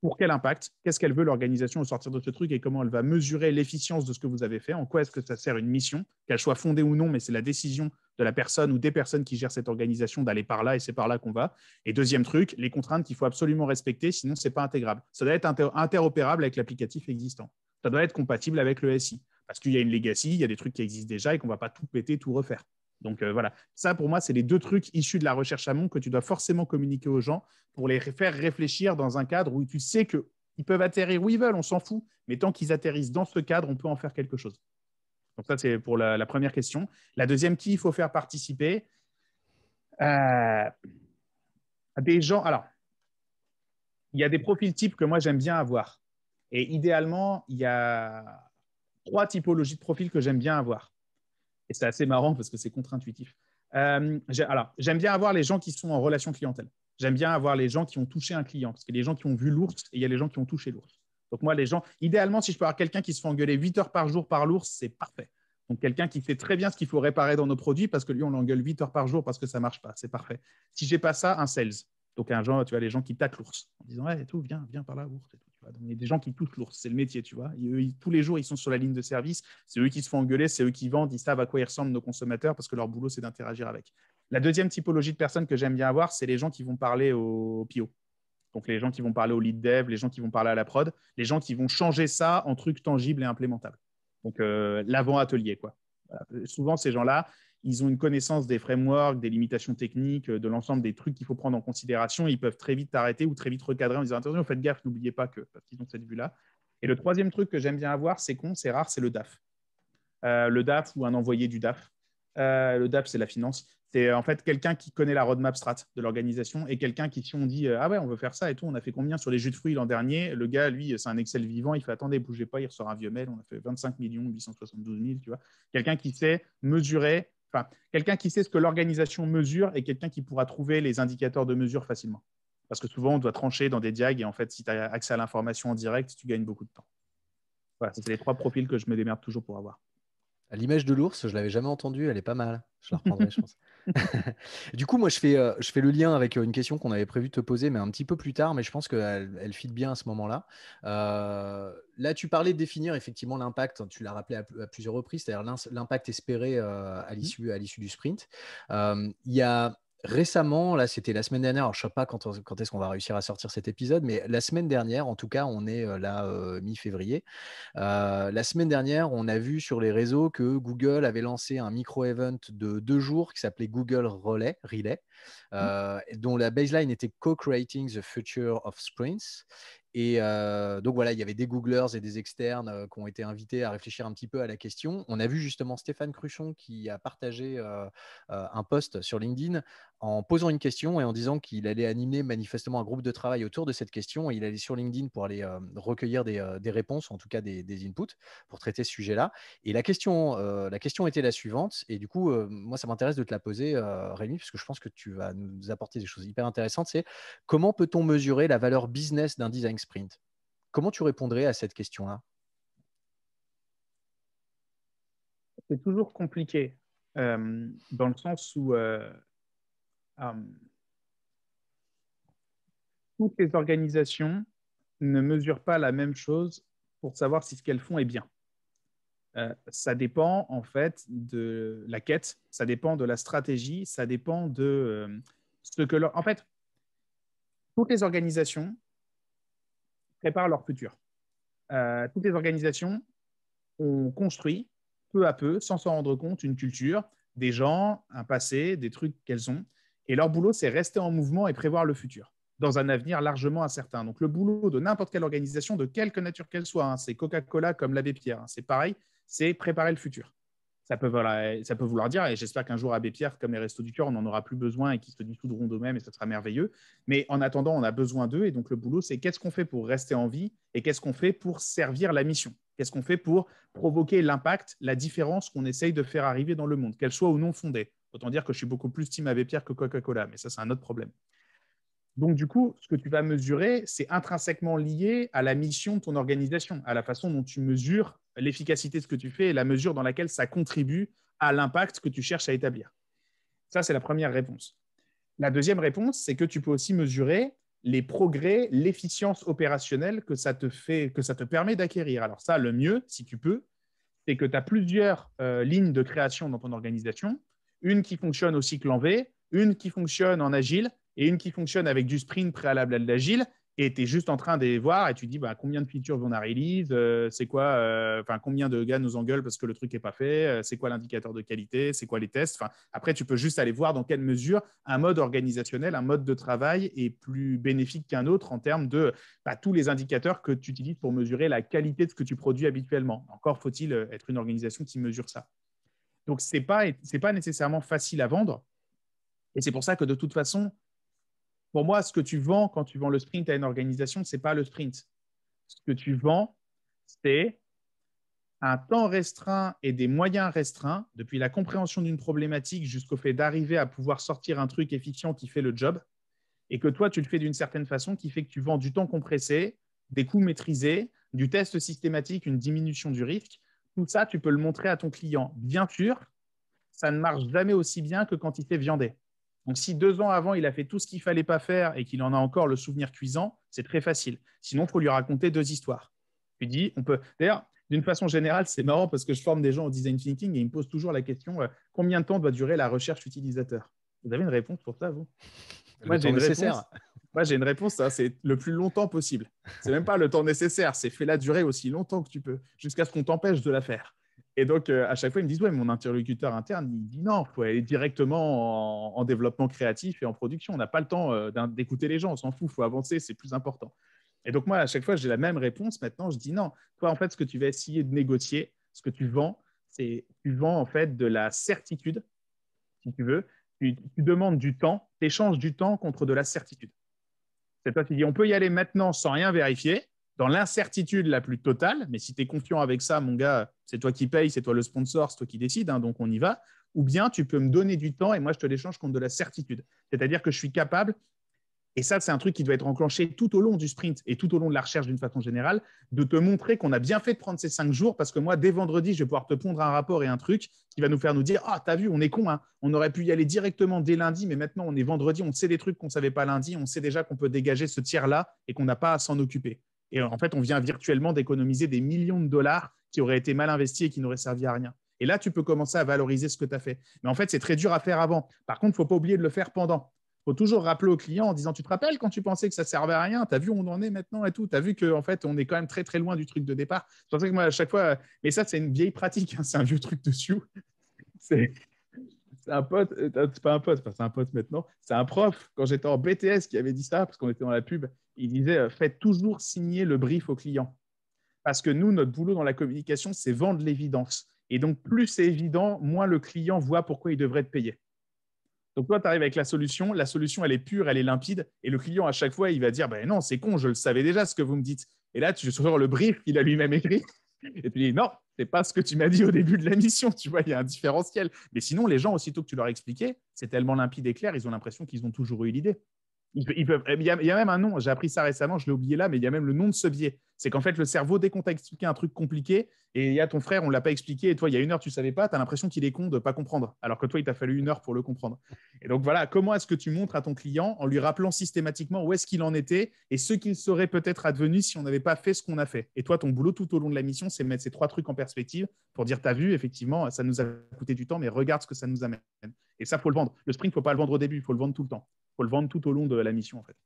pour quel impact, qu'est-ce qu'elle veut l'organisation au sortir de ce truc et comment elle va mesurer l'efficience de ce que vous avez fait, en quoi est-ce que ça sert une mission, qu'elle soit fondée ou non, mais c'est la décision de la personne ou des personnes qui gèrent cette organisation d'aller par là et c'est par là qu'on va. Et deuxième truc, les contraintes qu'il faut absolument respecter, sinon, ce n'est pas intégrable. Ça doit être interopérable avec l'applicatif existant. Ça doit être compatible avec le SI. Parce qu'il y a une legacy, il y a des trucs qui existent déjà et qu'on ne va pas tout péter, tout refaire. Donc voilà, ça pour moi, c'est les deux trucs issus de la recherche amont que tu dois forcément communiquer aux gens pour les faire réfléchir dans un cadre où tu sais qu'ils peuvent atterrir où ils veulent, on s'en fout, mais tant qu'ils atterrissent dans ce cadre, on peut en faire quelque chose. Donc ça, c'est pour la première question. La deuxième, qui il faut faire participer des gens. Alors, il y a des profils types que moi, j'aime bien avoir. Et idéalement, il y a 3 typologies de profils que j'aime bien avoir. Et c'est assez marrant parce que c'est contre-intuitif. Alors, j'aime bien avoir les gens qui sont en relation clientèle. J'aime bien avoir les gens qui ont touché un client. Parce qu'il y a les gens qui ont vu l'ours et il y a les gens qui ont touché l'ours. Donc moi, les gens, idéalement, si je peux avoir quelqu'un qui se fait engueuler 8 heures par jour par l'ours, c'est parfait. Donc quelqu'un qui sait très bien ce qu'il faut réparer dans nos produits parce que lui, on l'engueule 8 heures par jour parce que ça ne marche pas. C'est parfait. Si je n'ai pas ça, un sales. Donc un genre, tu vois, les gens qui tâtent l'ours en disant ouais, tout, viens par là, ours. Et tout. Donc, il y a des gens qui touchent l'ours, c'est le métier, tu vois. Tous les jours, ils sont sur la ligne de service. C'est eux qui se font engueuler, c'est eux qui vendent. Ils savent à quoi ils ressemblent nos consommateurs parce que leur boulot, c'est d'interagir avec. La deuxième typologie de personnes que j'aime bien avoir, c'est les gens qui vont parler au PO. Donc, les gens qui vont parler au lead dev, les gens qui vont parler à la prod, les gens qui vont changer ça en trucs tangibles et implémentables. Donc, l'avant-atelier, quoi. Voilà. Souvent, ces gens-là, ils ont une connaissance des frameworks, des limitations techniques, de l'ensemble des trucs qu'il faut prendre en considération. Ils peuvent très vite t'arrêter ou très vite recadrer en disant attention, faites gaffe, n'oubliez pas que, parce qu'ils ont cette vue-là. Et le troisième truc que j'aime bien avoir, c'est con, c'est rare, c'est le DAF. Le DAF ou un envoyé du DAF. Le DAF, c'est la finance. C'est en fait quelqu'un qui connaît la roadmap strat de l'organisation et quelqu'un qui, si on dit ah ouais, on veut faire ça et tout, on a fait combien sur les jus de fruits l'an dernier? Le gars, lui, c'est un Excel vivant. Il fait attendez, bougez pas, il ressort un vieux mail. On a fait 25 872 000, tu vois. Quelqu'un qui sait mesurer. Enfin, quelqu'un qui sait ce que l'organisation mesure et quelqu'un qui pourra trouver les indicateurs de mesure facilement. Parce que souvent, on doit trancher dans des diags et en fait, si tu as accès à l'information en direct, tu gagnes beaucoup de temps. Voilà, c'est les 3 profils que je me démerde toujours pour avoir. À l'image de l'ours, je ne l'avais jamais entendue, elle est pas mal. Je la reprendrai, je pense. Du coup, moi, je fais le lien avec une question qu'on avait prévu de te poser, mais un petit peu plus tard, mais je pense qu'elle fit bien à ce moment-là. Là, tu parlais de définir effectivement l'impact, tu l'as rappelé à plusieurs reprises, c'est-à-dire l'impact espéré à l'issue du sprint. Il y a Récemment, là, c'était la semaine dernière. Alors, je ne sais pas quand est-ce qu'on va réussir à sortir cet épisode, mais la semaine dernière, en tout cas, on est là mi-février. La semaine dernière, on a vu sur les réseaux que Google avait lancé un micro-event de 2 jours qui s'appelait Google Relay, dont la baseline était Co-Creating the Future of Sprints. Et donc voilà, il y avait des Googlers et des externes qui ont été invités à réfléchir un petit peu à la question. On a vu justement Stéphane Cruchon qui a partagé un post sur LinkedIn en posant une question et en disant qu'il allait animer manifestement un groupe de travail autour de cette question. Et il allait sur LinkedIn pour aller recueillir des réponses, en tout cas des inputs, pour traiter ce sujet-là. Et la question était la suivante. Et du coup, moi, ça m'intéresse de te la poser, Rémi, parce que je pense que tu vas nous apporter des choses hyper intéressantes. C'est comment peut-on mesurer la valeur business d'un design sprint? Comment tu répondrais à cette question-là? C'est toujours compliqué dans le sens où toutes les organisations ne mesurent pas la même chose pour savoir si ce qu'elles font est bien. Ça dépend en fait de la quête, ça dépend de la stratégie, ça dépend de ce que leur... En fait, toutes les organisations préparent leur futur. Toutes les organisations ont construit peu à peu, sans s'en rendre compte, une culture, des gens, un passé, des trucs qu'elles ont. Et leur boulot, c'est rester en mouvement et prévoir le futur, dans un avenir largement incertain. Donc, le boulot de n'importe quelle organisation, de quelque nature qu'elle soit, c'est Coca-Cola comme l'Abbé Pierre, c'est pareil, c'est préparer le futur. Ça peut vouloir dire, et j'espère qu'un jour, Abbé Pierre, comme les Restos du Cœur, on n'en aura plus besoin et qu'ils se dissoudront d'eux-mêmes et ça sera merveilleux. Mais en attendant, on a besoin d'eux. Et donc, le boulot, c'est qu'est-ce qu'on fait pour rester en vie et qu'est-ce qu'on fait pour servir la mission? Qu'est-ce qu'on fait pour provoquer l'impact, la différence qu'on essaye de faire arriver dans le monde, qu'elle soit ou non fondée? Autant dire que je suis beaucoup plus team Abbé Pierre que Coca-Cola, mais ça, c'est un autre problème. Donc, du coup, ce que tu vas mesurer, c'est intrinsèquement lié à la mission de ton organisation, à la façon dont tu mesures l'efficacité de ce que tu fais et la mesure dans laquelle ça contribue à l'impact que tu cherches à établir. Ça, c'est la première réponse. La deuxième réponse, c'est que tu peux aussi mesurer les progrès, l'efficience opérationnelle que ça te permet d'acquérir. Alors ça, le mieux, si tu peux, c'est que tu as plusieurs lignes de création dans ton organisation, une qui fonctionne au cycle en V, une qui fonctionne en agile et une qui fonctionne avec du sprint préalable à de l'agile. Et tu es juste en train de les voir et tu dis combien de features on a release, c'est quoi, combien de gars nous engueulent parce que le truc n'est pas fait, c'est quoi l'indicateur de qualité, c'est quoi les tests. Après, tu peux juste aller voir dans quelle mesure un mode organisationnel, un mode de travail est plus bénéfique qu'un autre en termes de tous les indicateurs que tu utilises pour mesurer la qualité de ce que tu produis habituellement. Encore faut-il être une organisation qui mesure ça. Donc, ce n'est pas nécessairement facile à vendre. Et c'est pour ça que de toute façon, pour moi, ce que tu vends quand tu vends le sprint à une organisation, ce n'est pas le sprint. Ce que tu vends, c'est un temps restreint et des moyens restreints, depuis la compréhension d'une problématique jusqu'au fait d'arriver à pouvoir sortir un truc efficient qui fait le job, et que toi, tu le fais d'une certaine façon qui fait que tu vends du temps compressé, des coûts maîtrisés, du test systématique, une diminution du risque. Tout ça, tu peux le montrer à ton client. Bien sûr, ça ne marche jamais aussi bien que quand il t'est viandé. Donc, si 2 ans avant, il a fait tout ce qu'il ne fallait pas faire et qu'il en a encore le souvenir cuisant, c'est très facile. Sinon, il faut lui raconter 2 histoires. Tu dis, on peut. D'ailleurs, d'une façon générale, c'est marrant parce que je forme des gens au design thinking et ils me posent toujours la question combien de temps doit durer la recherche utilisateur? Vous avez une réponse pour ça, vous? Moi, j'ai une réponse. Moi, j'ai une réponse, c'est le plus longtemps possible. C'est même pas le temps nécessaire, c'est fais-la durer aussi longtemps que tu peux, jusqu'à ce qu'on t'empêche de la faire. Et donc, à chaque fois, ils me disent, ouais, mon interlocuteur interne, il dit non, il faut aller directement en développement créatif et en production. On n'a pas le temps d'écouter les gens, on s'en fout, il faut avancer, c'est plus important. Et donc, moi, à chaque fois, j'ai la même réponse. Maintenant, je dis non. Toi, en fait, ce que tu vas essayer de négocier, ce que tu vends, c'est tu vends en fait de la certitude, si tu veux. Tu demandes du temps, tu échanges du temps contre de la certitude. C'est toi qui dis, on peut y aller maintenant sans rien vérifier, dans l'incertitude la plus totale, mais si tu es confiant avec ça, mon gars, c'est toi qui paye, c'est toi le sponsor, c'est toi qui décide, donc on y va. Ou bien tu peux me donner du temps et moi, je te l'échange contre de la certitude. C'est-à-dire que je suis capable, et ça, c'est un truc qui doit être enclenché tout au long du sprint et tout au long de la recherche d'une façon générale, de te montrer qu'on a bien fait de prendre ces 5 jours parce que moi, dès vendredi, je vais pouvoir te pondre un rapport et un truc qui va nous faire nous dire « Ah, t'as vu, on est con, hein. On aurait pu y aller directement dès lundi, mais maintenant, on est vendredi, on sait des trucs qu'on ne savait pas lundi, on sait déjà qu'on peut dégager ce tiers-là et qu'on n'a pas à s'en occuper. » Et en fait, on vient virtuellement d'économiser des millions de dollars qui auraient été mal investis et qui n'auraient servi à rien. Et là, tu peux commencer à valoriser ce que tu as fait. Mais en fait, c'est très dur à faire avant. Par contre, il ne faut pas oublier de le faire pendant. Il faut toujours rappeler au client en disant, tu te rappelles quand tu pensais que ça ne servait à rien, tu as vu où on en est maintenant et tout, tu as vu qu'en fait, on est quand même très, très loin du truc de départ. C'est pour ça que moi, à chaque fois, mais ça, c'est une vieille pratique, hein, c'est un vieux truc dessus. C'est un pote, c'est pas un pote, enfin, c'est un pote maintenant, c'est un prof, quand j'étais en BTS, qui avait dit ça, parce qu'on était dans la pub, il disait, faites toujours signer le brief au client. Parce que nous, notre boulot dans la communication, c'est vendre l'évidence. Et donc, plus c'est évident, moins le client voit pourquoi il devrait te payer. Donc, toi, tu arrives avec la solution, elle est pure, elle est limpide, et le client, à chaque fois, il va dire, ben non, c'est con, je le savais déjà ce que vous me dites. Et là, tu sors le brief qu'il a lui-même écrit, et tu dis, non, c'est pas ce que tu m'as dit au début de la mission, tu vois, il y a un différentiel. Mais sinon, les gens, aussitôt que tu leur expliquais, c'est tellement limpide et clair, ils ont l'impression qu'ils ont toujours eu l'idée. Il y a même un nom, j'ai appris ça récemment, je l'ai oublié là, mais il y a même le nom de ce biais. C'est qu'en fait, le cerveau, dès qu'on t'a expliqué un truc compliqué, et il y a ton frère, on ne l'a pas expliqué, et toi, il y a 1 heure, tu ne savais pas, tu as l'impression qu'il est con de ne pas comprendre, alors que toi, il t'a fallu 1 heure pour le comprendre. Et donc voilà, comment est-ce que tu montres à ton client en lui rappelant systématiquement où est-ce qu'il en était et ce qu'il serait peut-être advenu si on n'avait pas fait ce qu'on a fait. Et toi, ton boulot tout au long de la mission, c'est mettre ces 3 trucs en perspective pour dire, tu as vu, effectivement, ça nous a coûté du temps, mais regarde ce que ça nous amène. Et ça, il faut le vendre. Le sprint, il ne faut pas le vendre au début, il faut le vendre tout le temps. Il faut le vendre tout au long de la mission, en fait.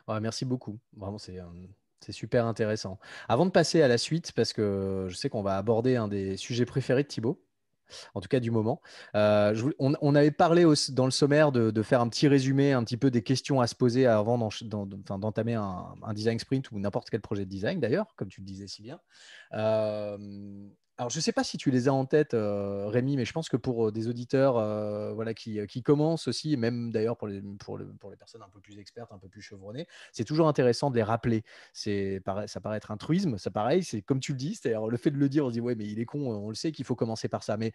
Ouais, merci beaucoup. Vraiment, c'est super intéressant. Avant de passer à la suite, parce que je sais qu'on va aborder un des sujets préférés de Thibaut, en tout cas du moment. On avait parlé dans le sommaire de faire un petit résumé, un petit peu des questions à se poser avant d'entamer un design sprint ou n'importe quel projet de design d'ailleurs, comme tu le disais si bien. Alors, je ne sais pas si tu les as en tête, Rémi, mais je pense que pour des auditeurs voilà, qui commencent aussi, et même d'ailleurs pour les personnes un peu plus expertes, un peu plus chevronnées, c'est toujours intéressant de les rappeler. Ça paraît être un truisme, ça pareil, c'est comme tu le dis, c'est-à-dire le fait de le dire, on se dit ouais, mais il est con, on le sait qu'il faut commencer par ça. Mais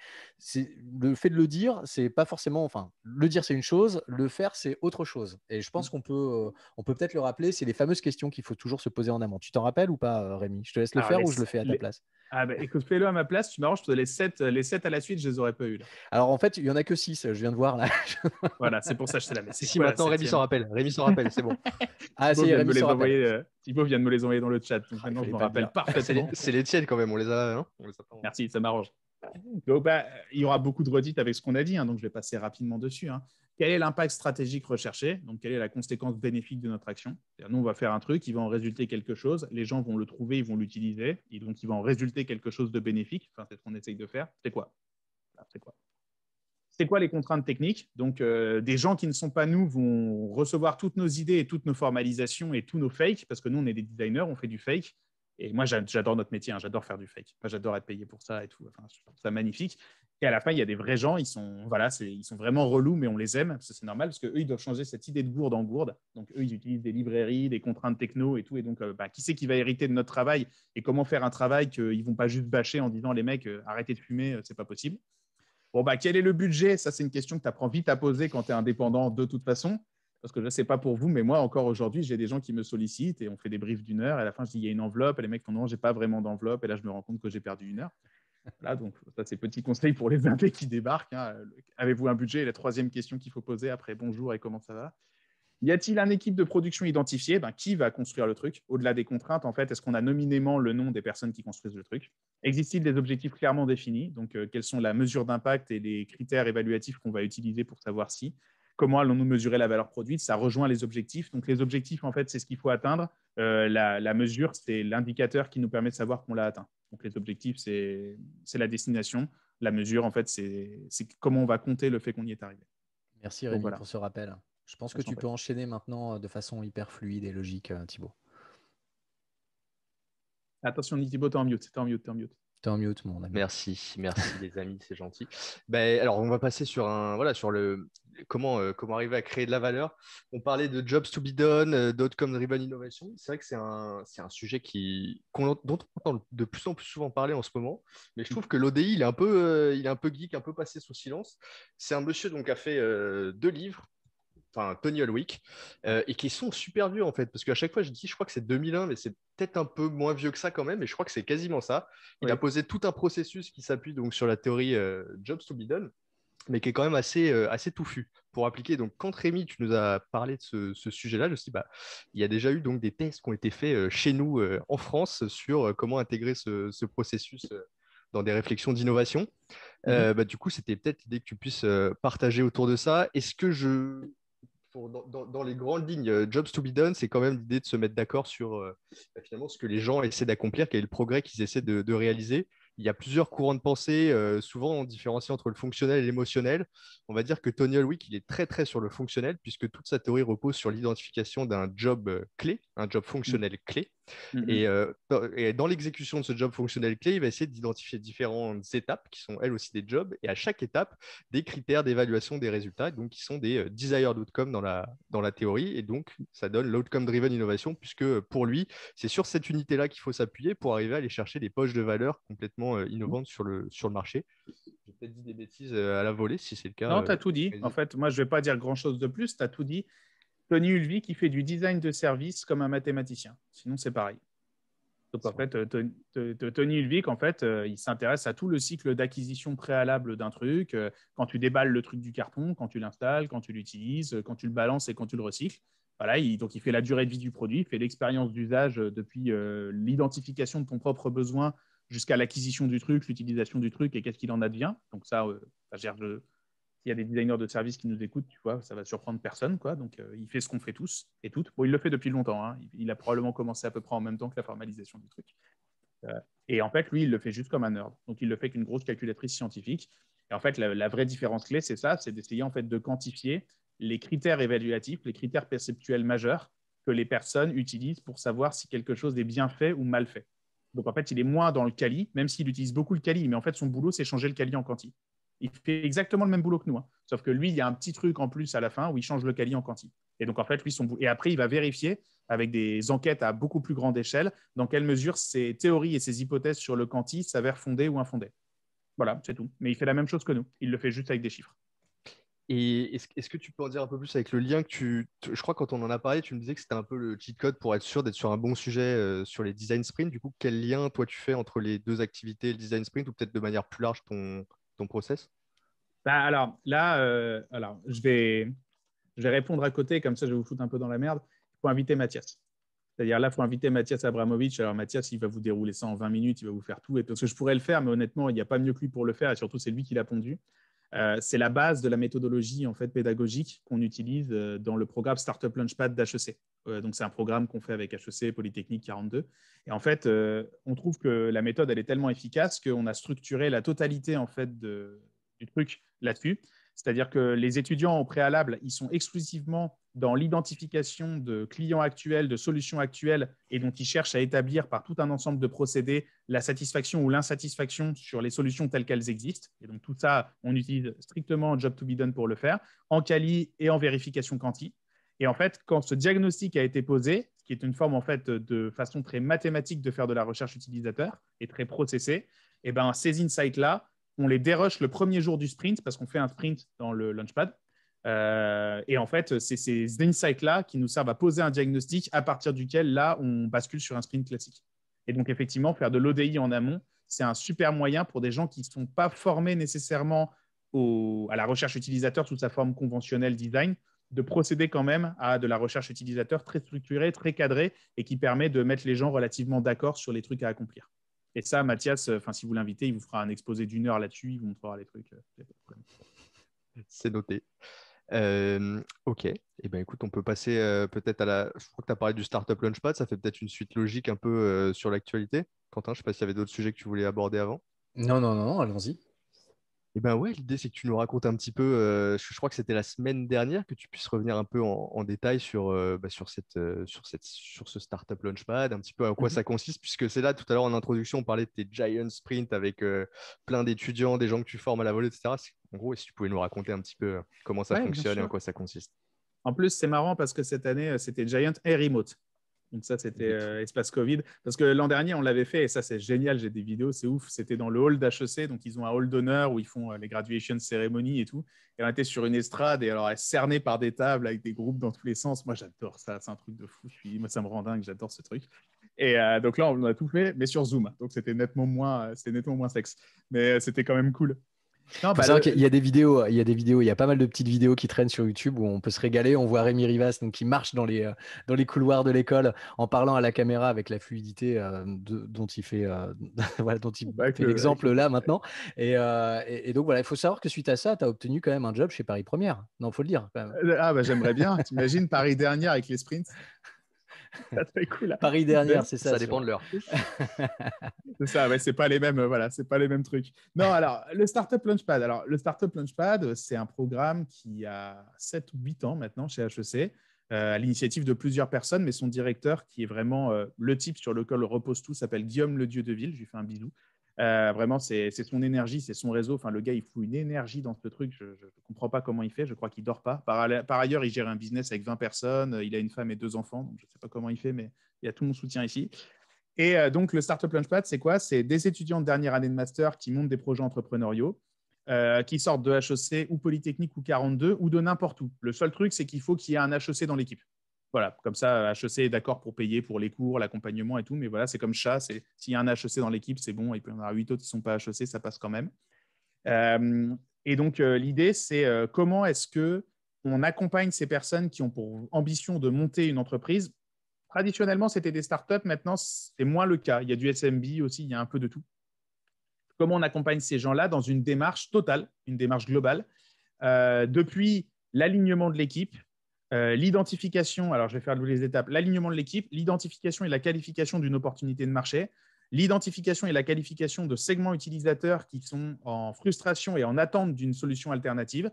le fait de le dire, c'est pas forcément, enfin, le dire c'est une chose, le faire c'est autre chose. Et je pense qu'on peut peut-être le rappeler, c'est les fameuses questions qu'il faut toujours se poser en amont. Tu t'en rappelles ou pas, Rémi? Je te laisse le faire ou je le fais à ta place? Ah bah, écoute, fais-le à ma place, tu m'arranges, les 7 à la suite, je les aurais pas eu là. Alors en fait, il y en a que 6, je viens de voir là. Voilà, c'est pour ça que je te la mets. Si maintenant Rémi s'en rappelle, c'est bon. Ah si, Rémi s'en rappelle. Thibaut vient de me les envoyer dans le chat, donc maintenant je me rappelle parfaitement. C'est les tiennes quand même, on les a, hein. Merci, ça m'arrange. Donc, il y aura beaucoup de redites avec ce qu'on a dit, hein, donc je vais passer rapidement dessus. Hein. Quel est l'impact stratégique recherché? Donc, quelle est la conséquence bénéfique de notre action? Nous, on va faire un truc, il va en résulter quelque chose, les gens vont le trouver, ils vont l'utiliser, et donc il va en résulter quelque chose de bénéfique. Enfin, c'est ce qu'on essaye de faire. C'est quoi? C'est quoi les contraintes techniques? Donc, des gens qui ne sont pas nous vont recevoir toutes nos idées et toutes nos formalisations et tous nos fakes, parce que nous, on est des designers, on fait du fake. Et moi, j'adore notre métier, hein, j'adore faire du fake. Moi, j'adore être payé pour ça et tout. Enfin, je trouve ça magnifique. Et à la fin, il y a des vrais gens, ils sont vraiment relous, mais on les aime, parce que c'est normal, parce qu'eux, ils doivent changer cette idée de gourde en gourde. Donc, eux, ils utilisent des librairies, des contraintes techno et tout. Et donc, qui c'est qui va hériter de notre travail et comment faire un travail qu'ils ne vont pas juste bâcher en disant, les mecs, arrêtez de fumer, c'est pas possible. Bon, quel est le budget? Ça, c'est une question que tu apprends vite à poser quand tu es indépendant de toute façon. Parce que je ne sais pas pour vous, mais moi, encore aujourd'hui, j'ai des gens qui me sollicitent et on fait des briefs d'1 heure. Et à la fin, je dis, il y a une enveloppe. Et les mecs font, non, je n'ai pas vraiment d'enveloppe. Et là, je me rends compte que j'ai perdu 1 heure. Voilà, donc ça, c'est petit conseil pour les indés qui débarquent. Hein. Avez-vous un budget? Et la troisième question qu'il faut poser après, bonjour et comment ça va? Y a-t-il une équipe de production identifiée? Qui va construire le truc? Au-delà des contraintes, en fait, est-ce qu'on a nominément le nom des personnes qui construisent le truc? Existe-t-il des objectifs clairement définis? Donc, quelles sont la mesure d'impact et les critères évaluatifs qu'on va utiliser pour savoir si? Comment allons-nous mesurer la valeur produite? Ça rejoint les objectifs. Donc, les objectifs, en fait, c'est ce qu'il faut atteindre. La mesure, c'est l'indicateur qui nous permet de savoir qu'on l'a atteint. Donc, les objectifs, c'est la destination. La mesure, en fait, c'est comment on va compter le fait qu'on y est arrivé. Merci Rémi pour ce rappel. Je pense que tu peux enchaîner maintenant de façon hyper fluide et logique, Thibaut. Attention, Thibaut, t'es en mute. T'es en mute, mon ami. Merci les amis, c'est gentil. Alors, on va passer sur comment arriver à créer de la valeur. On parlait de jobs to be done, d'outcome driven innovation. C'est vrai que c'est un sujet dont on entend de plus en plus souvent parler en ce moment. Mais je trouve que l'ODI, il est un peu geek, un peu passé sous silence. C'est un monsieur donc, qui a fait 2 livres. Enfin, Tony Holwick, et qui sont super vieux en fait, parce qu'à chaque fois je dis, je crois que c'est 2001, mais c'est peut-être un peu moins vieux que ça quand même, et je crois que c'est quasiment ça. Il a posé tout un processus qui s'appuie donc sur la théorie Jobs to be done, mais qui est quand même assez touffu pour appliquer. Donc, quand Rémi, tu nous as parlé de ce sujet-là, je me suis dit, il y a déjà eu donc des tests qui ont été faits chez nous en France sur comment intégrer ce processus dans des réflexions d'innovation. Du coup, c'était peut-être l'idée que tu puisses partager autour de ça. Est-ce que dans les grandes lignes, Jobs to be done, c'est quand même l'idée de se mettre d'accord sur finalement ce que les gens essaient d'accomplir, quel est le progrès qu'ils essaient de réaliser. Il y a plusieurs courants de pensée, souvent on différencie entre le fonctionnel et l'émotionnel. On va dire que Tony Holwick, il est très très sur le fonctionnel, puisque toute sa théorie repose sur l'identification d'un job clé, un job fonctionnel clé. Et dans l'exécution de ce job fonctionnel clé, il va essayer d'identifier différentes étapes qui sont elles aussi des jobs, et à chaque étape, des critères d'évaluation des résultats, donc qui sont des desired outcomes dans la théorie, et donc ça donne l'outcome driven innovation, puisque pour lui, c'est sur cette unité-là qu'il faut s'appuyer pour arriver à aller chercher des poches de valeur complètement innovantes sur le marché. J'ai peut-être dit des bêtises à la volée, si c'est le cas. Non, tu as tout dit. En fait, moi, je ne vais pas dire grand-chose de plus. Tu as tout dit. Tony Ulvik, qui fait du design de service comme un mathématicien. Sinon, c'est pareil. Donc, en fait, Tony Ulvik, en fait, il s'intéresse à tout le cycle d'acquisition préalable d'un truc. Quand tu déballes le truc du carton, quand tu l'installes, quand tu l'utilises, quand tu le balances et quand tu le recycles. Voilà, donc, il fait la durée de vie du produit, il fait l'expérience d'usage depuis l'identification de ton propre besoin jusqu'à l'acquisition du truc, l'utilisation du truc et qu'est-ce qu'il en advient. Donc, ça gère s'il y a des designers de services qui nous écoutent, tu vois, ça va surprendre personne, quoi. Donc, il fait ce qu'on fait tous et toutes. Bon, il le fait depuis longtemps, hein. Il a probablement commencé à peu près en même temps que la formalisation du truc. Et en fait, lui, il le fait juste comme un nerd. Donc, il le fait qu'une grosse calculatrice scientifique. Et en fait, la vraie différence clé, c'est ça, c'est d'essayer en fait de quantifier les critères évaluatifs, les critères perceptuels majeurs que les personnes utilisent pour savoir si quelque chose est bien fait ou mal fait. Donc, en fait, il est moins dans le quali, même s'il utilise beaucoup le quali, mais en fait, son boulot, c'est changer le quali en quanti. Il fait exactement le même boulot que nous, hein. Sauf que lui, il y a un petit truc en plus à la fin où il change le quali en quanti. Et donc, en fait, lui, et après, il va vérifier avec des enquêtes à beaucoup plus grande échelle dans quelle mesure ses théories et ses hypothèses sur le quanti s'avèrent fondées ou infondées. Voilà, c'est tout. Mais il fait la même chose que nous. Il le fait juste avec des chiffres. Et est-ce que tu peux en dire un peu plus avec le lien que je crois que quand on en a parlé, tu me disais que c'était un peu le cheat code pour être sûr d'être sur un bon sujet sur les design sprints. Du coup, quel lien toi tu fais entre les deux activités, le design sprint ou peut-être de manière plus large ton process? Alors là, je vais répondre à côté, comme ça je vais vous foutre un peu dans la merde. Il faut inviter Mathias. C'est-à-dire là, il faut inviter Mathias Abramovic. Alors Mathias, il va vous dérouler ça en 20 minutes, il va vous faire tout. Et parce que je pourrais le faire, mais honnêtement, il n'y a pas mieux que lui pour le faire. Et surtout, c'est lui qui l'a pondu. C'est la base de la méthodologie en fait, pédagogique qu'on utilise dans le programme Startup Launchpad d'HEC. Donc, c'est un programme qu'on fait avec HEC Polytechnique 42. Et en fait, on trouve que la méthode, elle est tellement efficace qu'on a structuré la totalité en fait, du truc là-dessus. C'est-à-dire que les étudiants au préalable, ils sont exclusivement dans l'identification de clients actuels, de solutions actuelles, et dont ils cherchent à établir par tout un ensemble de procédés la satisfaction ou l'insatisfaction sur les solutions telles qu'elles existent. Et donc tout ça, on utilise strictement Job to be done pour le faire, en quali et en vérification quanti. Et en fait, quand ce diagnostic a été posé, ce qui est une forme en fait de façon très mathématique de faire de la recherche utilisateur et très processée, et ben ces insights-là, on les dérush le premier jour du sprint parce qu'on fait un sprint dans le Launchpad. Et en fait, c'est ces insights-là qui nous servent à poser un diagnostic à partir duquel, là, on bascule sur un sprint classique. Et donc, effectivement, faire de l'ODI en amont, c'est un super moyen pour des gens qui ne sont pas formés nécessairement à la recherche utilisateur sous sa forme conventionnelle design, de procéder quand même à de la recherche utilisateur très structurée, très cadrée et qui permet de mettre les gens relativement d'accord sur les trucs à accomplir. Et ça, Mathias, si vous l'invitez, il vous fera un exposé d'1 heure là-dessus, il vous montrera les trucs. C'est noté. Ok. Eh ben, écoute, on peut passer peut-être à la. Je crois que tu as parlé du Startup Launchpad, ça fait peut-être une suite logique un peu sur l'actualité. Quentin, je ne sais pas s'il y avait d'autres sujets que tu voulais aborder avant. Non, allons-y. Eh ben ouais, l'idée c'est que tu nous racontes un petit peu, je crois que c'était la semaine dernière, que tu puisses revenir un peu en détail sur ce Startup Launchpad, un petit peu à quoi ça consiste, puisque c'est là, tout à l'heure en introduction, on parlait de tes Giant Sprint avec plein d'étudiants, des gens que tu formes à la volée, etc. En gros, si tu pouvais nous raconter un petit peu comment ça fonctionne et en quoi ça consiste. En plus, c'est marrant parce que cette année, c'était Giant et Remote. Donc ça, c'était espace Covid. Parce que l'an dernier, on l'avait fait, et ça, c'est génial, j'ai des vidéos, c'est ouf. C'était dans le hall d'HEC, donc ils ont un hall d'honneur où ils font les graduation ceremonies et tout. Et on était sur une estrade, et alors, cernée par des tables avec des groupes dans tous les sens. Moi, j'adore ça, c'est un truc de fou. Moi, ça me rend dingue, j'adore ce truc. Et donc là, on a tout fait, mais sur Zoom. Donc c'était nettement moins sexe. Mais c'était quand même cool. Non, Faut savoir qu'il y a des vidéos, il y a pas mal de petites vidéos qui traînent sur YouTube où on peut se régaler. On voit Rémi Rivas donc, qui marche dans les couloirs de l'école en parlant à la caméra avec la fluidité dont il fait, voilà, dont il fait l'exemple là maintenant. Et donc voilà, il faut savoir que suite à ça, tu as obtenu quand même un job chez Paris Première. Non, il faut le dire quand même. Ah, bah, j'aimerais bien. T'imagines Paris dernière avec les sprints. Ça serait cool. Paris dernière, c'est ça. Ça dépend de l'heure. C'est ça, ouais, c'est pas les mêmes, voilà, c'est pas les mêmes trucs. Non, alors le Startup Launchpad. Alors le Startup Launchpad, c'est un programme qui a 7 ou 8 ans maintenant chez HEC, à l'initiative de plusieurs personnes, mais son directeur, qui est vraiment le type sur lequel repose tout, s'appelle Guillaume Ledieu-Deville. Je lui fais un bisou. Vraiment, c'est son énergie, c'est son réseau. Enfin, le gars, il fout une énergie dans ce truc. Je ne comprends pas comment il fait. Je crois qu'il ne dort pas. Par ailleurs, il gère un business avec 20 personnes. Il a une femme et 2 enfants. Donc, je ne sais pas comment il fait, mais il y a tout mon soutien ici. Et donc, le Startup Launchpad, c'est quoi? C'est des étudiants de dernière année de master qui montent des projets entrepreneuriaux, qui sortent de HEC ou Polytechnique ou 42 ou de n'importe où. Le seul truc, c'est qu'il faut qu'il y ait un HEC dans l'équipe. Voilà, comme ça, HEC est d'accord pour payer pour les cours, l'accompagnement et tout. Mais voilà, c'est comme chat. S'il y a un HEC dans l'équipe, c'est bon. Il peut y en avoir 8 autres qui ne sont pas HEC, ça passe quand même. Et donc, l'idée, c'est comment est-ce qu'on accompagne ces personnes qui ont pour ambition de monter une entreprise. Traditionnellement, c'était des startups. Maintenant, c'est moins le cas. Il y a du SMB aussi, il y a un peu de tout. Comment on accompagne ces gens-là dans une démarche totale, une démarche globale, depuis l'alignement de l'équipe, l'identification, alors je vais faire les étapes, l'alignement de l'équipe, l'identification et la qualification d'une opportunité de marché, l'identification et la qualification de segments utilisateurs qui sont en frustration et en attente d'une solution alternative,